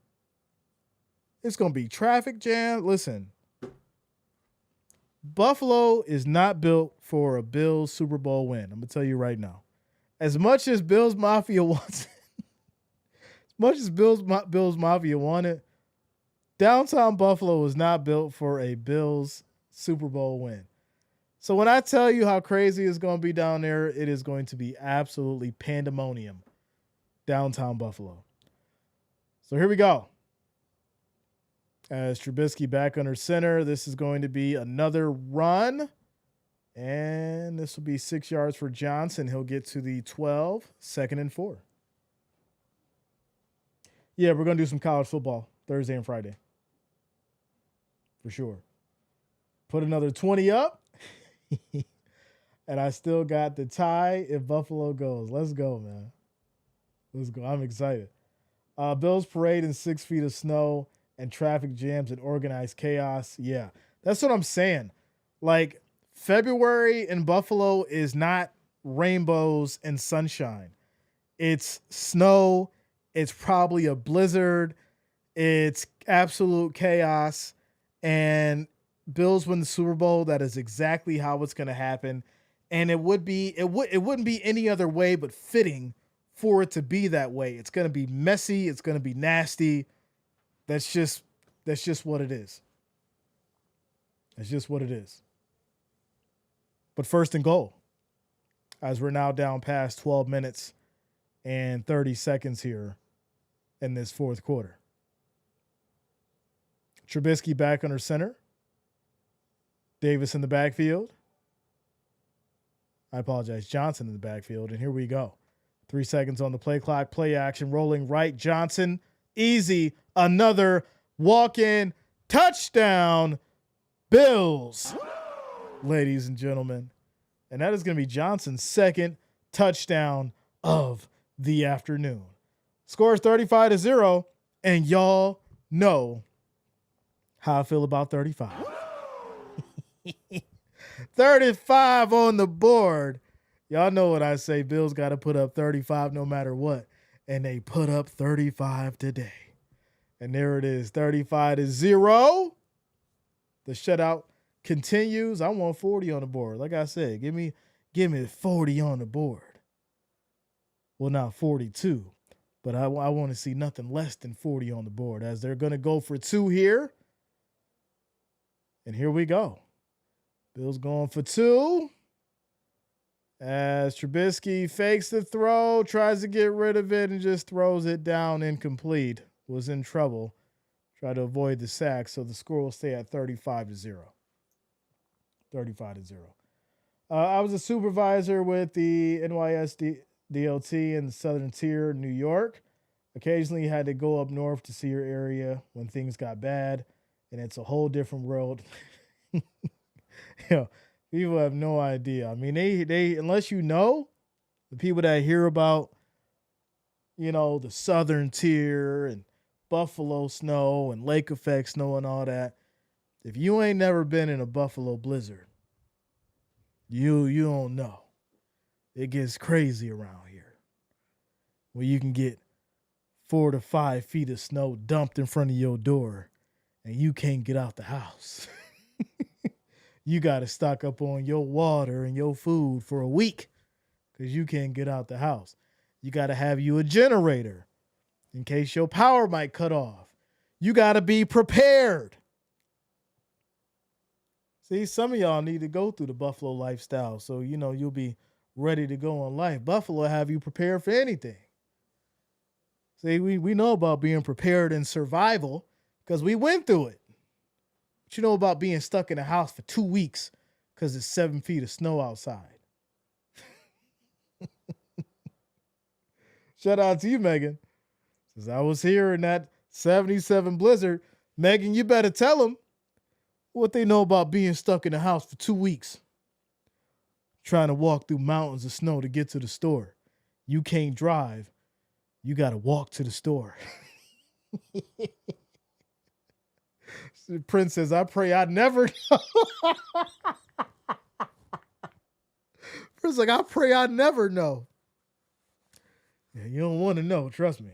It's going to be traffic jam. Listen, Buffalo is not built for a Bills Super Bowl win. I'm going to tell you right now. As much as Bills Mafia wants it, as much as Bills Mafia want it, downtown Buffalo is not built for a Bills Super Bowl win. So when I tell you how crazy it's going to be down there, it is going to be absolutely pandemonium downtown Buffalo. So here we go. As Trubisky back under center, this is going to be another run. And this will be 6 yards for Johnson. He'll get to the 12, 2nd and 4. Yeah, we're going to do some college football Thursday and Friday. For sure. Put another 20 up. And I still got the tie if Buffalo goes. Let's go, man. Let's go. I'm excited. Bills parade in 6 feet of snow and traffic jams and organized chaos. Yeah, that's what I'm saying. Like, February in Buffalo is not rainbows and sunshine. It's snow. It's probably a blizzard. It's absolute chaos. And Bills win the Super Bowl. That is exactly how it's going to happen. And it wouldn't be any other way but fitting for it to be that way. It's going to be messy. It's going to be nasty. That's just what it is. That's just what it is. But 1st and goal, as we're now down past 12 minutes and 30 seconds here in this 4th quarter. Trubisky back under center. Davis in the backfield. I apologize. Johnson in the backfield. And here we go. 3 seconds on the play clock. Play action. Rolling right. Johnson. Easy. Another walk-in touchdown. Bills. Ladies and gentlemen. And that is going to be Johnson's 2nd touchdown of the afternoon. Score is 35-0. And y'all know how I feel about 35. 35 on the board. Y'all know what I say. Bills got to put up 35 no matter what. And they put up 35 today. And there it is, 35-0. The shutout continues. I want 40 on the board. Like I said, give me 40 on the board. Well, not 42. But I want to see nothing less than 40 on the board as they're going to go for 2 here. And here we go. Bills going for 2. As Trubisky fakes the throw, tries to get rid of it, and just throws it down incomplete. Was in trouble. Try to avoid the sack, so the score will stay at 35-0. 35-0. I was a supervisor with the NYS DLT in the Southern Tier, New York. Occasionally had to go up north to see your area when things got bad. and it's a whole different world. Yeah, people have no idea. I mean, they unless you know the people that hear about, the southern tier and buffalo snow and lake effect snow and all that. If you ain't never been in a buffalo blizzard, you don't know. It gets crazy around here. Where you can get 4 to 5 feet of snow dumped in front of your door and you can't get out the house. You got to stock up on your water and your food for a week because you can't get out the house. You got to have you a generator in case your power might cut off. You got to be prepared. See, some of y'all need to go through the Buffalo lifestyle so, you'll be ready to go in life. Buffalo have you prepared for anything. See, we know about being prepared in survival because we went through it. But you know about being stuck in a house for 2 weeks because it's 7 feet of snow outside. Shout out to you, Megan. Since I was here in that 77 blizzard, Megan, you better tell them what they know about being stuck in the house for 2 weeks. Trying to walk through mountains of snow to get to the store. You can't drive. You got to walk to the store. Prince says, I pray I never know. Prince like, I pray I never know. Yeah, you don't want to know, trust me.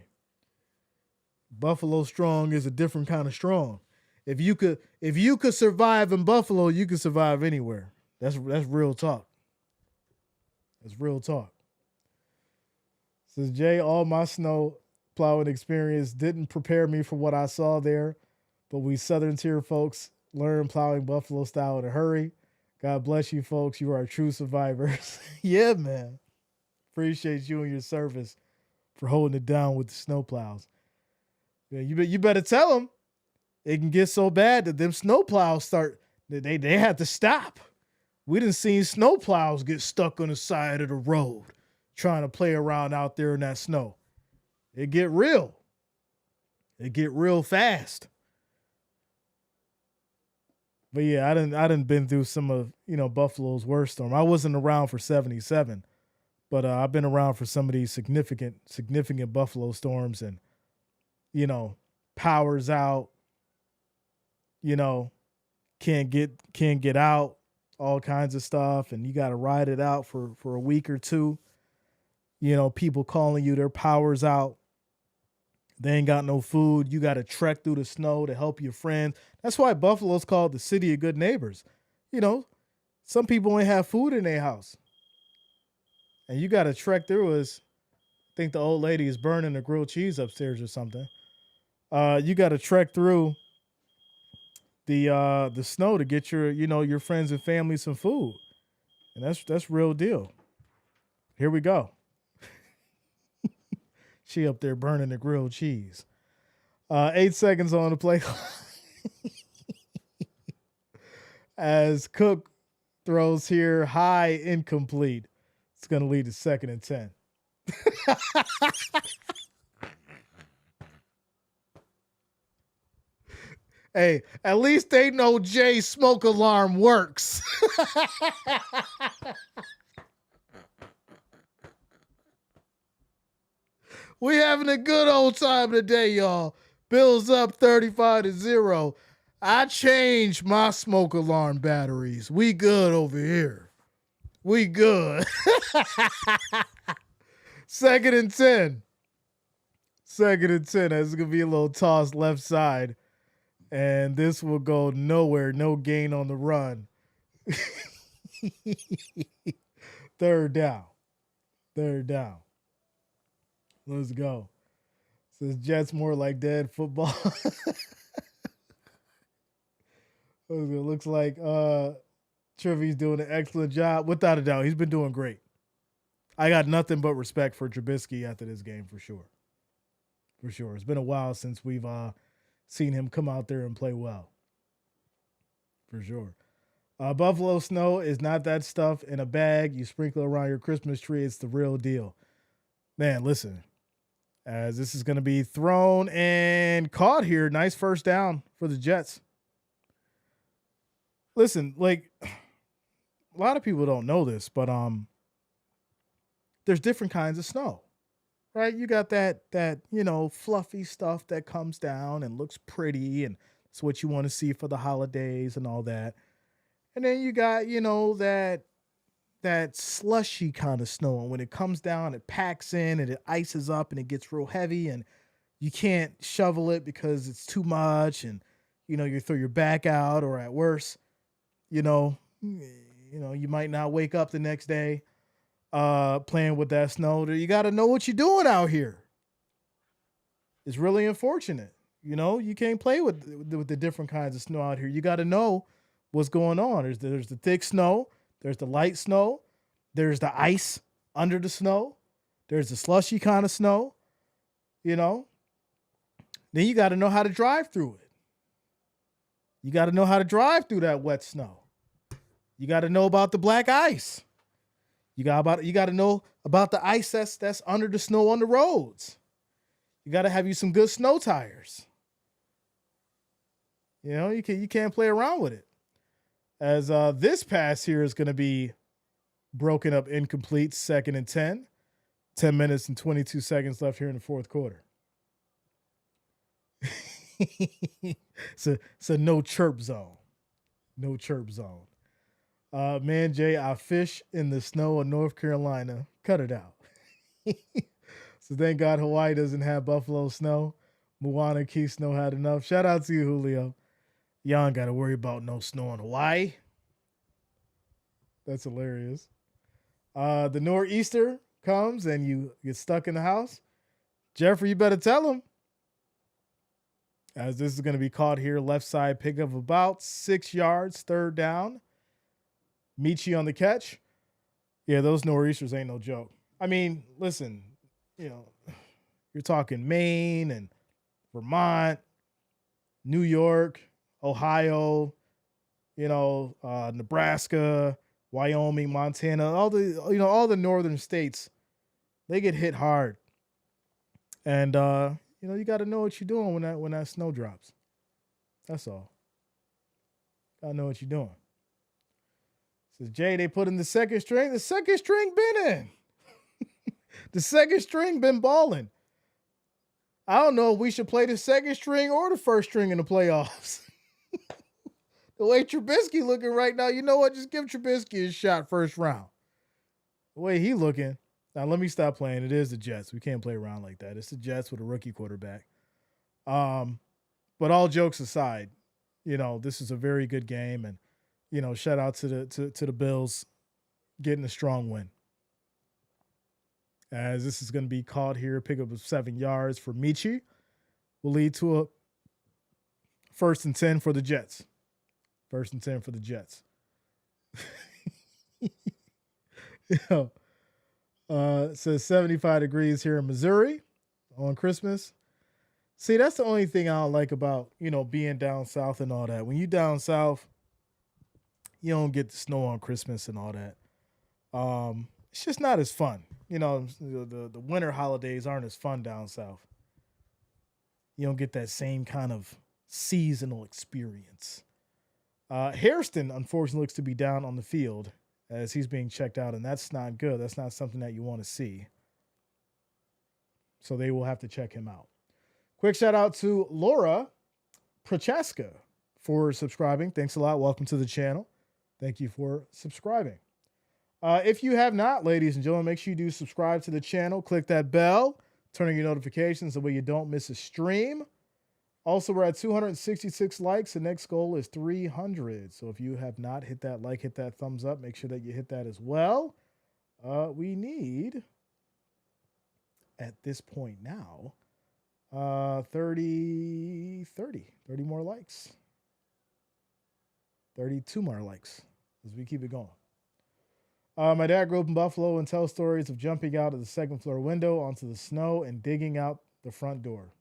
Buffalo strong is a different kind of strong. If you could survive in Buffalo, you could survive anywhere. That's real talk. That's real talk. Says Jay, all my snow plowing experience didn't prepare me for what I saw there, but we southern tier folks learn plowing Buffalo style in a hurry. God bless you folks. You are true survivors. Yeah, man. Appreciate you and your service for holding it down with the snow plows. Yeah, you better tell them. It can get so bad that them snow plows they had to stop. We done seen snow plows get stuck on the side of the road trying to play around out there in that snow. It get real. It get real fast. But yeah, I didn't been through some of, Buffalo's worst storm. I wasn't around for 77, but I've been around for some of these significant Buffalo storms and, power's out, can't get out, all kinds of stuff, and you got to ride it out for a week or two. People calling you, their power's out. They ain't got no food. You got to trek through the snow to help your friends. That's why Buffalo's called the city of good neighbors. Some people ain't have food in their house. And you got to trek through I think the old lady is burning the grilled cheese upstairs or something. You got to trek through the snow to get your friends and family some food. And that's real deal. Here we go. She up there burning the grilled cheese. 8 seconds on the play. As Cook throws here, high, incomplete. It's going to lead to 2nd and 10. Hey, at least they know Jay's smoke alarm works. We having a good old time today, y'all. Bills up 35-0. I changed my smoke alarm batteries. We good over here. We good. 2nd and 10. 2nd and 10. That's going to be a little toss left side. And this will go nowhere. No gain on the run. 3rd down. 3rd down. Let's go. Says Jets more like dead football. It looks like Trivy's doing an excellent job. Without a doubt, he's been doing great. I got nothing but respect for Trubisky after this game for sure. For sure. It's been a while since we've seen him come out there and play well. For sure. Buffalo snow is not that stuff in a bag you sprinkle around your Christmas tree. It's the real deal. Man, listen. As this is going to be thrown and caught here. Nice first down for the Jets. Listen, like a lot of people don't know this, but there's different kinds of snow, right? You got that fluffy stuff that comes down and looks pretty, and it's what you want to see for the holidays and all that. And then you got that slushy kind of snow, and when it comes down, it packs in and it ices up and it gets real heavy, and you can't shovel it because it's too much, and you throw your back out, or at worst, you know, you might not wake up the next day playing with that snow. You got to know what you're doing out here. It's really unfortunate. You can't play with the different kinds of snow out here. You got to know what's going on. There's the thick snow, there's the light snow, there's the ice under the snow, there's the slushy kind of snow. You know, then you got to know how to drive through it. You got to know how to drive through that wet snow. You got to know about the black ice. You got to know about the ice that's under the snow on the roads. You got to have you some good snow tires. You can't play around with it. As this pass here is going to be broken up incomplete, 2nd and 10. 10 minutes and 22 seconds left here in the fourth quarter. It's a no chirp zone. No chirp zone. Man, Jay, I fish in the snow of North Carolina. Cut it out. So thank God Hawaii doesn't have buffalo snow. Moana Key Snow had enough. Shout out to you, Julio. Y'all ain't got to worry about no snow in Hawaii. That's hilarious. The nor'easter comes and you get stuck in the house. Jeffrey, you better tell him. As this is going to be caught here, left side pickup of about 6 yards, 3rd down. Michi on the catch. Yeah, those nor'easters ain't no joke. I mean, listen, you're talking Maine and Vermont, New York, Ohio, Nebraska, Wyoming, Montana, all the northern states, they get hit hard. And you got to know what you're doing when that snow drops. That's all. Got to know what you're doing. Says Jay, they put in the second string. The second string been in. The second string been balling. I don't know if we should play the second string or the first string in the playoffs. The way Trubisky looking right now, you know what? Just give Trubisky a shot first round. The way he looking. Now, let me stop playing. It is the Jets. We can't play around like that. It's the Jets with a rookie quarterback. But all jokes aside, this is a very good game. And, shout out to the Bills getting a strong win. As this is going to be caught here, pickup of 7 yards for Michi. Will lead to a 1st and 10 for the Jets. 1st and 10 for the Jets. It says 75 degrees here in Missouri on Christmas. See, that's the only thing I don't like about, being down south and all that. When you down south, you don't get the snow on Christmas and all that. It's just not as fun. The winter holidays aren't as fun down south. You don't get that same kind of seasonal experience. Hairston, unfortunately, looks to be down on the field as he's being checked out, and that's not good. That's not something that you want to see. So they will have to check him out. Quick shout out to Laura Prochaska for subscribing. Thanks a lot. Welcome to the channel. Thank you for subscribing. If you have not, ladies and gentlemen, make sure you do subscribe to the channel. Click that bell, turn on your notifications so way you don't miss a stream. Also, we're at 266 likes. The next goal is 300. So if you have not hit that like, hit that thumbs up. Make sure that you hit that as well. We need, at this point now, 30 more likes. 32 more likes as we keep it going. My dad grew up in Buffalo and tells stories of jumping out of the 2nd floor window onto the snow and digging out the front door.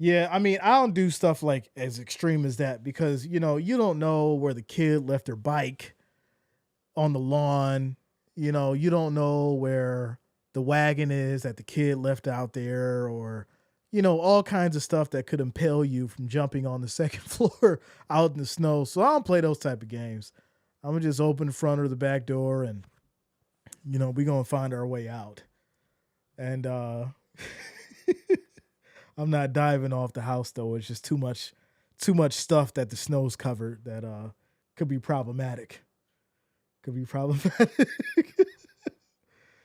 Yeah, I mean, I don't do stuff like as extreme as that because, you don't know where the kid left their bike on the lawn. You don't know where the wagon is that the kid left out there, or, all kinds of stuff that could impale you from jumping on the second floor out in the snow. So I don't play those type of games. I'm gonna just open the front or the back door and we're gonna find our way out. And I'm not diving off the house though. It's just too much stuff that the snow's covered that could be problematic. Could be problematic.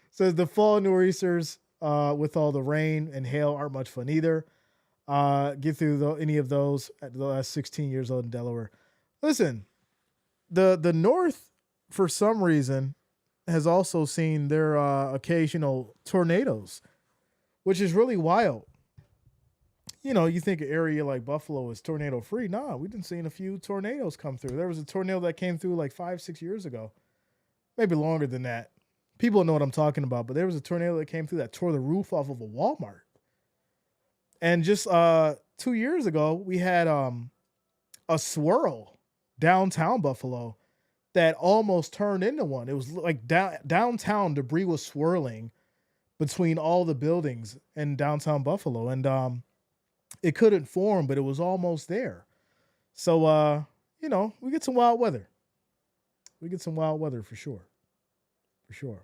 Says the fall nor'easters with all the rain and hail aren't much fun either. Get through any of those at the last 16 years old in Delaware. Listen, the North, for some reason, has also seen their occasional tornadoes, which is really wild. You think an area like Buffalo is tornado free. Nah, we've been seeing a few tornadoes come through. There was a tornado that came through like 5, 6 years ago, maybe longer than that. People know what I'm talking about, but there was a tornado that came through that tore the roof off of a Walmart. And just 2 years ago, we had a swirl downtown Buffalo that almost turned into one. It was like downtown debris was swirling between all the buildings in downtown Buffalo, and it couldn't form, but it was almost there. So we get some wild weather. We get some wild weather for sure. For sure.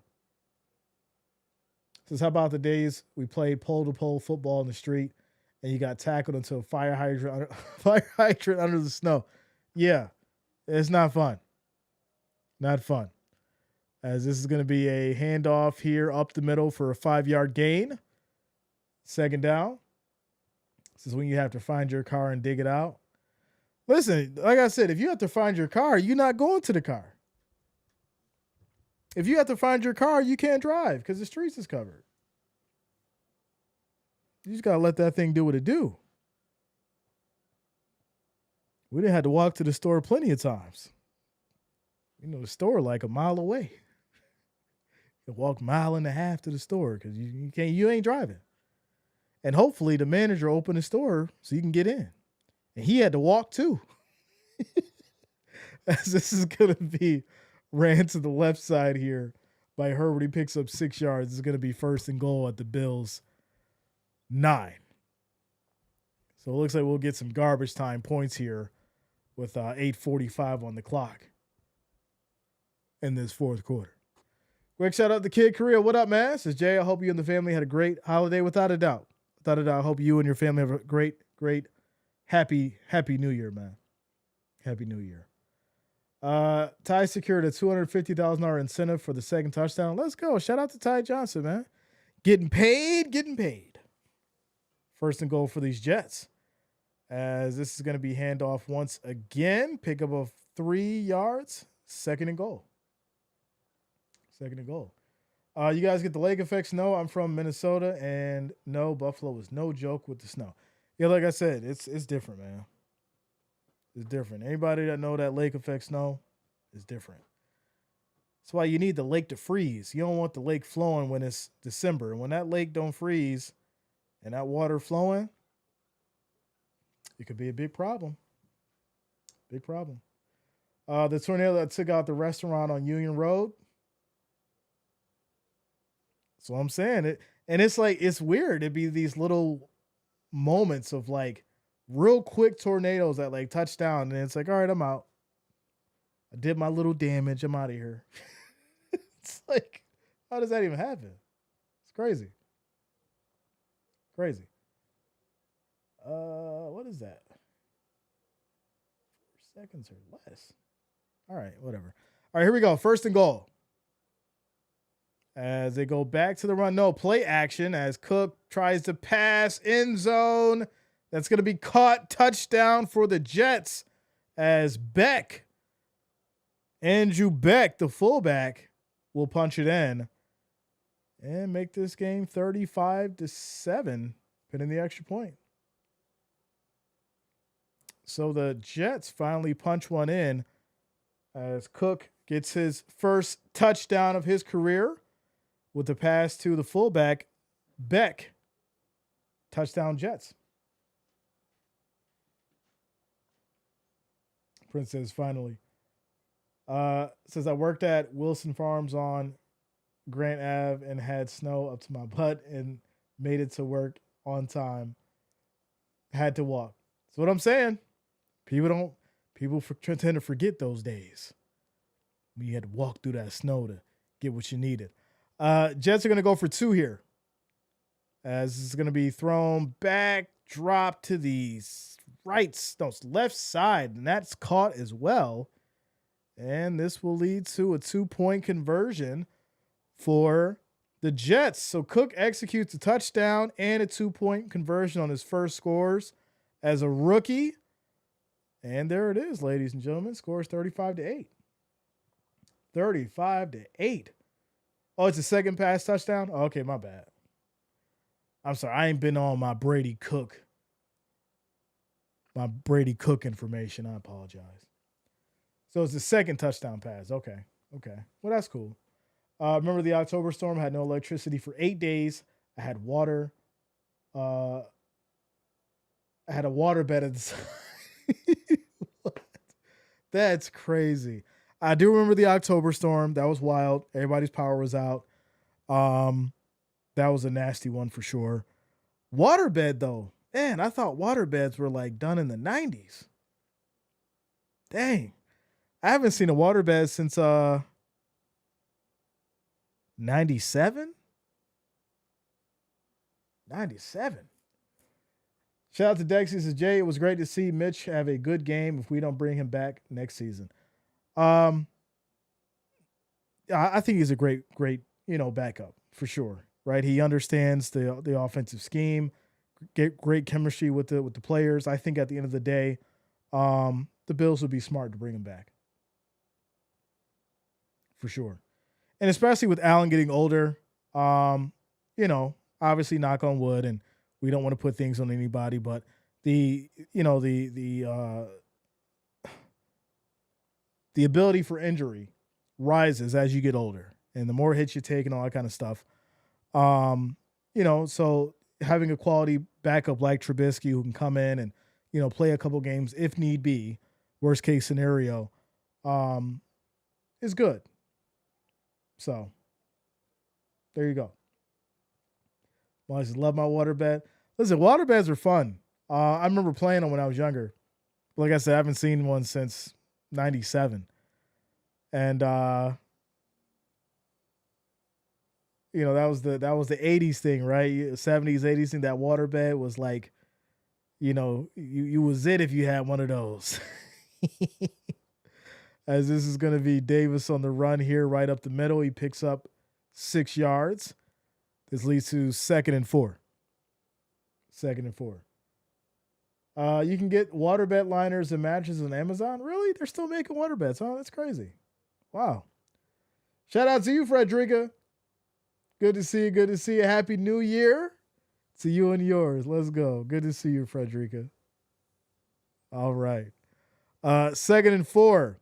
Says, how about the days we played pole to pole football in the street and you got tackled into a fire hydrant under the snow? Yeah, it's not fun. Not fun. As this is going to be a handoff here up the middle for a 5-yard gain. Second down. This is when you have to find your car and dig it out. Listen, like I said, if you have to find your car, you're not going to the car. If you have to find your car, you can't drive because the streets is covered. You just got to let that thing do what it do. We didn't have to walk to the store plenty of times. The store like a mile away. You walk 1.5 miles to the store because you ain't driving. And hopefully the manager opened the store so you can get in. And he had to walk too. As this is going to be ran to the left side here by Herbert. He picks up 6 yards. It's going to be 1st and goal at the Bills' 9. So it looks like we'll get some garbage time points here with 8:45 on the clock in this fourth quarter. Quick shout out to Kid Korea. What up, man? Says Jay, I hope you and the family had a great holiday without a doubt. Without a doubt, I hope you and your family have a great, happy New Year, man. Happy New Year. Ty secured a $250,000 incentive for the second touchdown. Let's go. Shout out to Ty Johnson, man. Getting paid. 1st and goal for these Jets. As this is going to be handoff once again. Pick up of 3 yards. 2nd and goal. You guys get the lake effect snow. I'm from Minnesota, and no, Buffalo was no joke with the snow. Yeah, like I said, it's different, man. It's different. Anybody that know that lake effect snow is different. That's why you need the lake to freeze. You don't want the lake flowing when it's December. When that lake don't freeze and that water flowing, it could be a big problem. Big problem. The tornado that took out the restaurant on Union Road. That's what I'm saying. It's weird. It'd be these little moments of like real quick tornadoes that like touch down, and it's like, all right, I'm out. I did my little damage. I'm out of here. It's like, how does that even happen? It's crazy. What is that? 4 seconds or less. All right, whatever. All right, here we go. 1st and goal. As they go back to the run. No, play action as Cook tries to pass end zone. That's going to be caught. Touchdown for the Jets as Andrew Beck, the fullback, will punch it in and make this game 35-7, pinning the extra point. So the Jets finally punch one in as Cook gets his first touchdown of his career with the pass to the fullback, Beck. Touchdown Jets. Prince says finally. Says I worked at Wilson Farms on Grant Ave and had snow up to my butt and made it to work on time Had to walk. That's what I'm saying. People tend to forget those days when you had to walk through that snow to get what you needed. Jets are going to go for two here. As this is going to be thrown back, drop to the left side, and that's caught as well. And this will lead to a 2-point conversion for the Jets. So Cook executes a touchdown and a 2-point conversion on his first scores as a rookie. And there it is, ladies and gentlemen. Scores 35-8. 35-8. Oh, it's a second pass touchdown? Oh, okay, my bad. I'm sorry. I ain't been on my Brady Cook information. I apologize. So it's the second touchdown pass. Okay. Well, that's cool. Remember the October storm? I had no electricity for 8 days. I had water. I had a water bed at the side. That's crazy. I do remember the October storm. That was wild. Everybody's power was out. That was a nasty one for sure. Waterbed though, man, I thought waterbeds were like done in the 90s. Dang, I haven't seen a waterbed since 97. 97. Shout out to Dexy. Says Jay, it was great to see Mitch have a good game if we don't bring him back next season. I think he's a great, backup for sure. Right, he understands the offensive scheme, get great chemistry with the players. I think at the end of the day, the Bills would be smart to bring him back for sure, and especially with Allen getting older. Obviously, knock on wood, and we don't want to put things on anybody, but the ability for injury rises as you get older, and the more hits you take and all that kind of stuff. So having a quality backup like Trubisky who can come in and, play a couple games if need be, worst case scenario, is good. So there you go. Well, I just love my waterbed. Listen, waterbeds are fun. I remember playing them when I was younger. Like I said, I haven't seen one since 97. And, that was the 80s thing, right? 70s, 80s thing. That waterbed was like, you was it if you had one of those. As this is going to be Davis on the run here, right up the middle. He picks up 6 yards. This leads to 2nd and 4. 2nd and 4. You can get waterbed liners and mattresses on Amazon. Really? They're still making waterbeds, huh? That's crazy. Wow. Shout out to you, Frederica. Good to see you. Good to see you. Happy New Year to you and yours. Let's go. Good to see you, Frederica. All right. 2nd and 4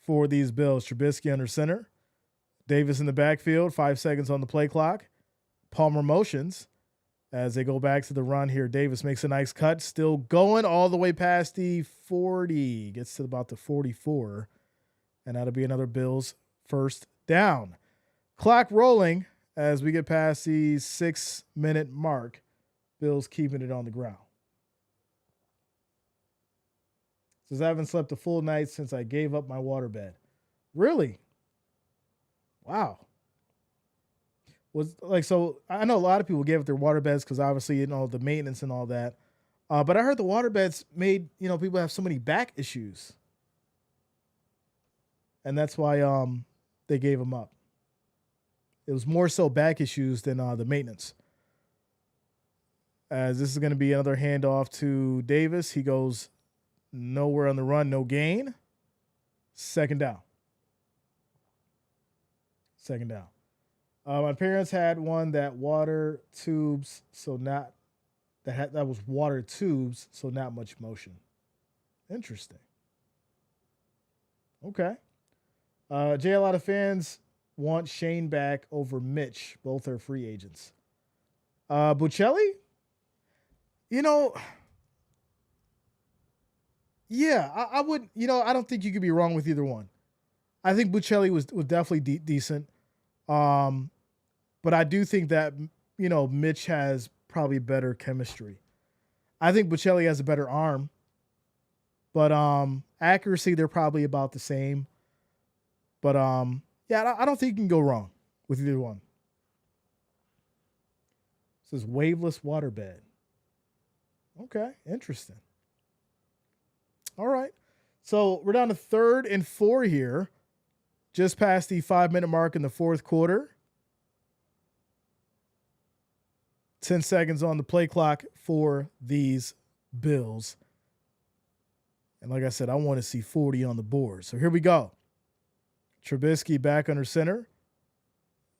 for these Bills. Trubisky under center. Davis in the backfield. 5 seconds on the play clock. Palmer motions as they go back to the run here. Davis makes a nice cut. Still going all the way past the 40. Gets to about the 44. And that'll be another Bills first down. Clock rolling as we get past the 6-minute mark. Bills keeping it on the ground. Says, I haven't slept a full night since I gave up my waterbed. Really? Wow. So I know a lot of people gave up their waterbeds because obviously, the maintenance and all that. But I heard the waterbeds made, people have so many back issues. And that's why they gave them up. It was more so back issues than the maintenance. As this is going to be another handoff to Davis. He goes nowhere on the run, no gain. 2nd down. 2nd down. My parents had one that water tubes, so not that was water tubes, so not much motion. Interesting. Okay. Jay, a lot of fans want Shane back over Mitch. Both are free agents. Buccelli? Yeah, I would, I don't think you could be wrong with either one. I think Buccelli was definitely decent. But I do think that, Mitch has probably better chemistry. I think Bocelli has a better arm, but accuracy they're probably about the same. But yeah, I don't think you can go wrong with either one. This is waveless waterbed. Okay, interesting. All right. So we're down to 3rd and 4 here, just past the 5-minute mark in the 4th quarter. 10 seconds on the play clock for these Bills. And like I said, I want to see 40 on the board. So here we go. Trubisky back under center.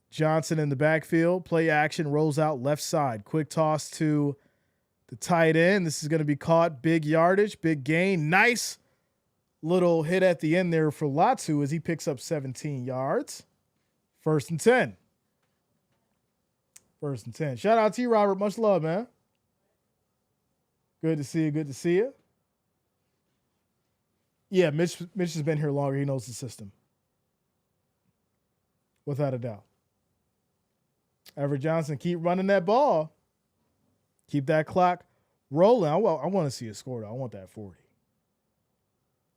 Johnson in the backfield. Play action, rolls out left side. Quick toss to the tight end. This is going to be caught. Big yardage, big gain. Nice little hit at the end there for Latu as he picks up 17 yards. 1st and 10. 1st and 10. Shout out to you, Robert. Much love, man. Good to see you. Good to see you. Yeah, Mitch has been here longer. He knows the system. Without a doubt. Everett Johnson, keep running that ball. Keep that clock rolling. I want to see a score, though. I want that 40.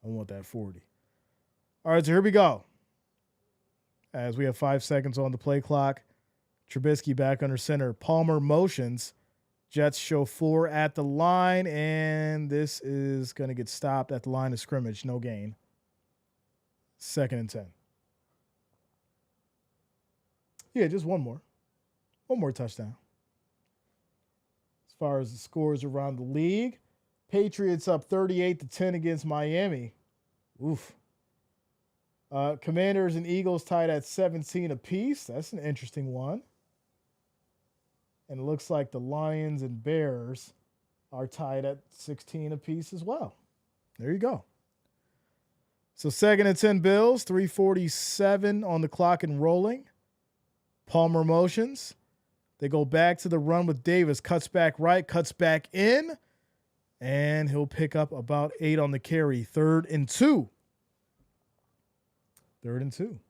I want that 40. All right, so here we go. As we have 5 seconds on the play clock. Trubisky back under center. Palmer motions. Jets show 4 at the line, and this is going to get stopped at the line of scrimmage. No gain. 2nd and 10. Yeah, just one more. One more touchdown. As far as the scores around the league, Patriots up 38-10 against Miami. Oof. Commanders and Eagles tied at 17 apiece. That's an interesting one. And it looks like the Lions and Bears are tied at 16 apiece as well. There you go. So 2nd and 10 Bills, 3:47 on the clock and rolling. Palmer motions. They go back to the run with Davis. Cuts back right, cuts back in. And he'll pick up about 8 on the carry. 3rd and 2. 3rd and 2.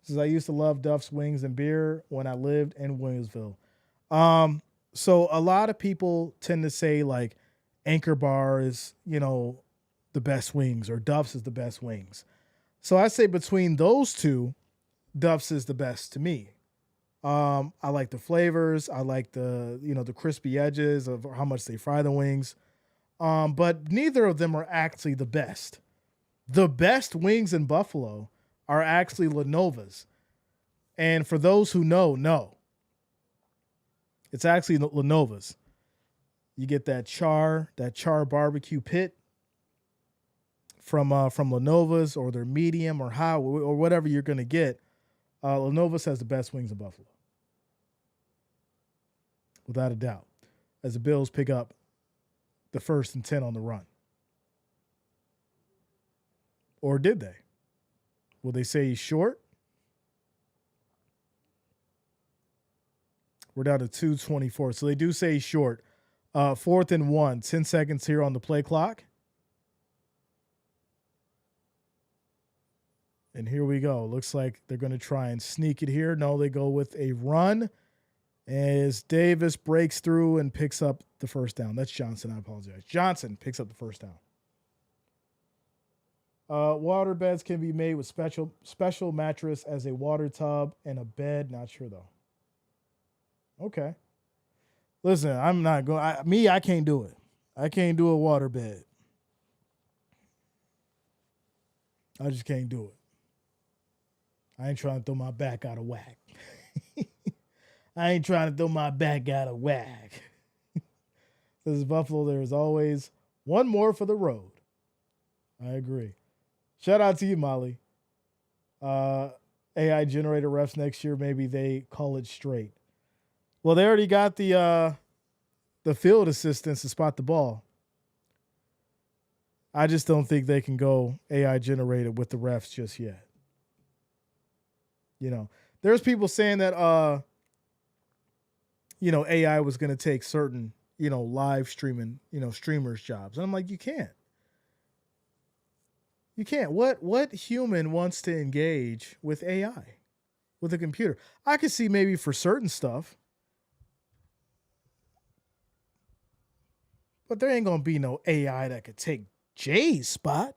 Says, I used to love Duff's Wings and Beer when I lived in Williamsville. So a lot of people tend to say like Anchor Bar is, the best wings or Duff's is the best wings. So I say between those two, Duff's is the best to me. I like the flavors. I like the crispy edges of how much they fry the wings. But neither of them are actually the best. The best wings in Buffalo are actually Lenova's. And for those who know, no. It's actually Lenova's. You get that char barbecue pit from Lenova's, or their medium or high or whatever you're going to get. Lenova's has the best wings in Buffalo. Without a doubt. As the Bills pick up the 1st and 10 on the run. Or did they? Will they say he's short? We're down to 2:24. So they do say he's short. 4th and 1. 10 seconds here on the play clock. And here we go. Looks like they're going to try and sneak it here. No, they go with a run as Davis breaks through and picks up the 1st down. That's Johnson. I apologize. Johnson picks up the 1st down. Water beds can be made with special mattress as a water tub and a bed. Not sure though. Okay. Listen, I'm not going. I can't do it. I can't do a water bed. I just can't do it. I ain't trying to throw my back out of whack. I ain't trying to throw my back out of whack. This is Buffalo. There is always one more for the road. I agree. Shout out to you, Molly. AI generator refs next year, maybe they call it straight. Well, they already got the field assistants to spot the ball. I just don't think they can go AI generated with the refs just yet. There's people saying that AI was going to take certain, live streaming, streamers' jobs. And I'm like, you can't. You can't. What human wants to engage with AI, with a computer? I could see maybe for certain stuff, but there ain't gonna be no AI that could take Jay's spot.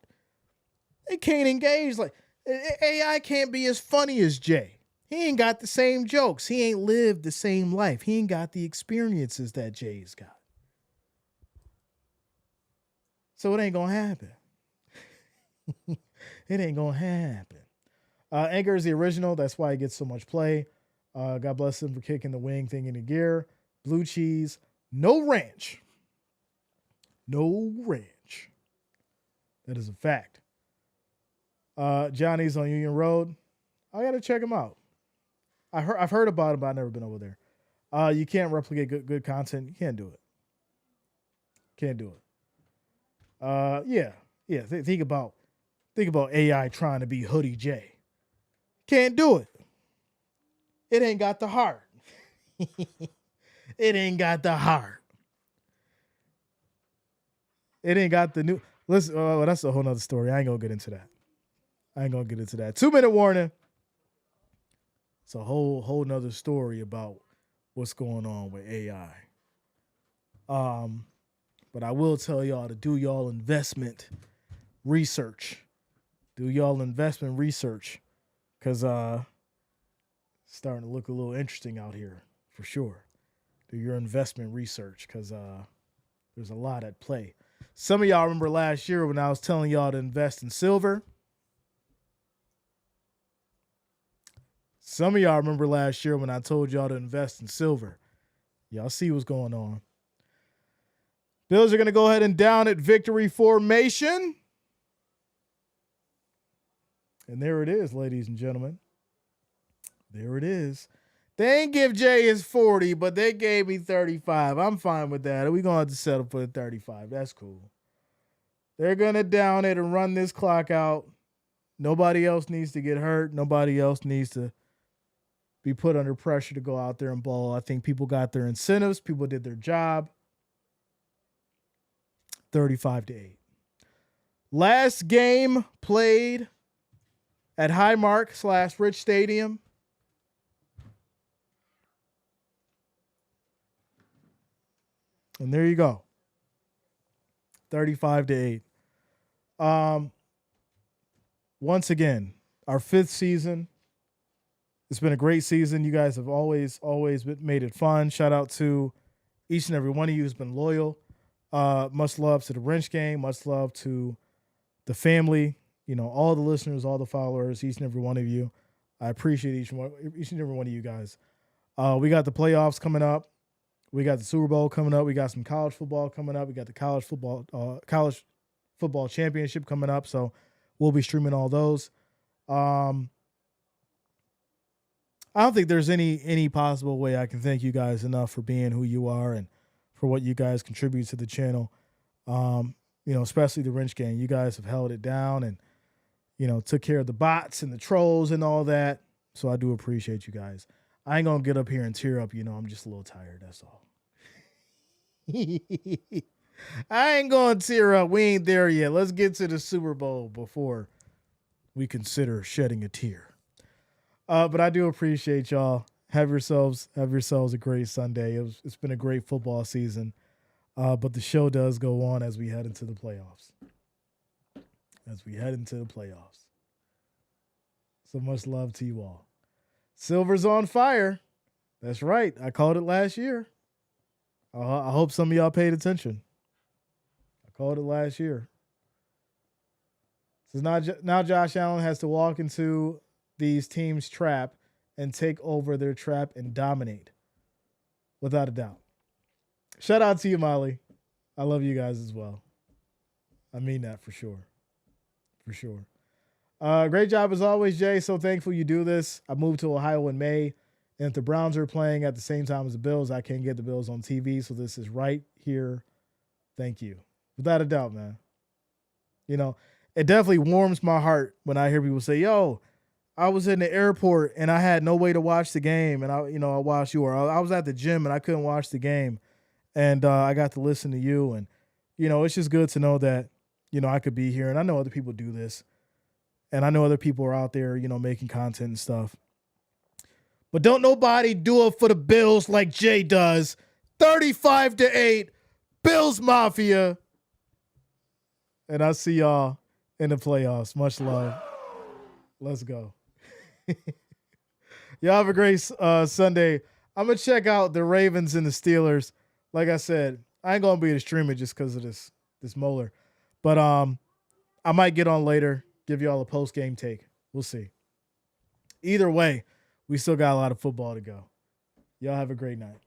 They can't engage. Like, AI can't be as funny as Jay. He ain't got the same jokes. He ain't lived the same life. He ain't got the experiences that Jay's got. So it ain't gonna happen. It ain't gonna happen. Anchor is the original. That's why he gets so much play. God bless him for kicking the wing thing into gear. Blue cheese, no ranch. No ranch. That is a fact. Johnny's on Union Road. I gotta check him out. I've heard about it, but I've never been over there. You can't replicate good content. You can't do it. Can't do it. Yeah. Think about AI trying to be Hoodie J. Can't do it. It ain't got the heart. It ain't got the heart. It ain't got the new. Listen, that's a whole nother story. I ain't gonna get into that. 2-minute warning. It's a whole nother story about what's going on with AI. But I will tell y'all to do y'all investment research. Because it's starting to look a little interesting out here, for sure. Do your investment research, because there's a lot at play. Some of y'all remember last year when I was telling y'all to invest in silver. Some of y'all remember last year when I told y'all to invest in silver. Y'all see what's going on. Bills are going to go ahead and down at victory formation. And there it is, ladies and gentlemen. There it is. They ain't give Jay his 40, but they gave me 35. I'm fine with that. We're going to have to settle for the 35. That's cool. They're going to down it and run this clock out. Nobody else needs to get hurt. Nobody else needs to be put under pressure to go out there and ball. I think people got their incentives. People did their job. 35-8. Last game played at Highmark / Rich Stadium. And there you go. 35-8. Once again, our 5th season. It's been a great season. You guys have always made it fun. Shout out to each and every one of you who's been loyal. Much love to the Wrench Gang. Much love to the family. You know, all the listeners, all the followers, each and every one of you. I appreciate each and every one of you guys. We got the playoffs coming up. We got the Super Bowl coming up. We got some college football coming up. We got the college football championship coming up. So we'll be streaming all those. I don't think there's any possible way I can thank you guys enough for being who you are and for what you guys contribute to the channel. Especially the Wrench Gang. You guys have held it down and, took care of the bots and the trolls and all that. So I do appreciate you guys. I ain't going to get up here and tear up. I'm just a little tired. That's all. I ain't going to tear up. We ain't there yet. Let's get to the Super Bowl before we consider shedding a tear. But I do appreciate y'all. Have yourselves a great Sunday. It's been a great football season. But the show does go on as we head into the playoffs. So much love to you all. Silver's on fire. That's right. I called it last year. I hope some of y'all paid attention. I called it last year. So now Josh Allen has to walk into these teams' trap and take over their trap and dominate. Without a doubt. Shout out to you, Molly. I love you guys as well. I mean that for sure. For sure. Great job as always, Jay. So thankful you do this. I moved to Ohio in May, and if the Browns are playing at the same time as the Bills, I can't get the Bills on TV, so this is right here. Thank you. Without a doubt, man. It definitely warms my heart when I hear people say, yo, I was in the airport and I had no way to watch the game, and I watched you. Or I was at the gym and I couldn't watch the game, and I got to listen to you. And it's just good to know that I could be here, and I know other people do this, and I know other people are out there making content and stuff. But don't nobody do it for the Bills like Jay does. 35-8, Bills Mafia. And I'll see y'all in the playoffs. Much love. Let's go. Y'all have a great Sunday. I'm going to check out the Ravens and the Steelers. Like I said, I ain't going to be able to stream it just because of this molar. But I might get on later, give y'all a post-game take. We'll see. Either way, we still got a lot of football to go. Y'all have a great night.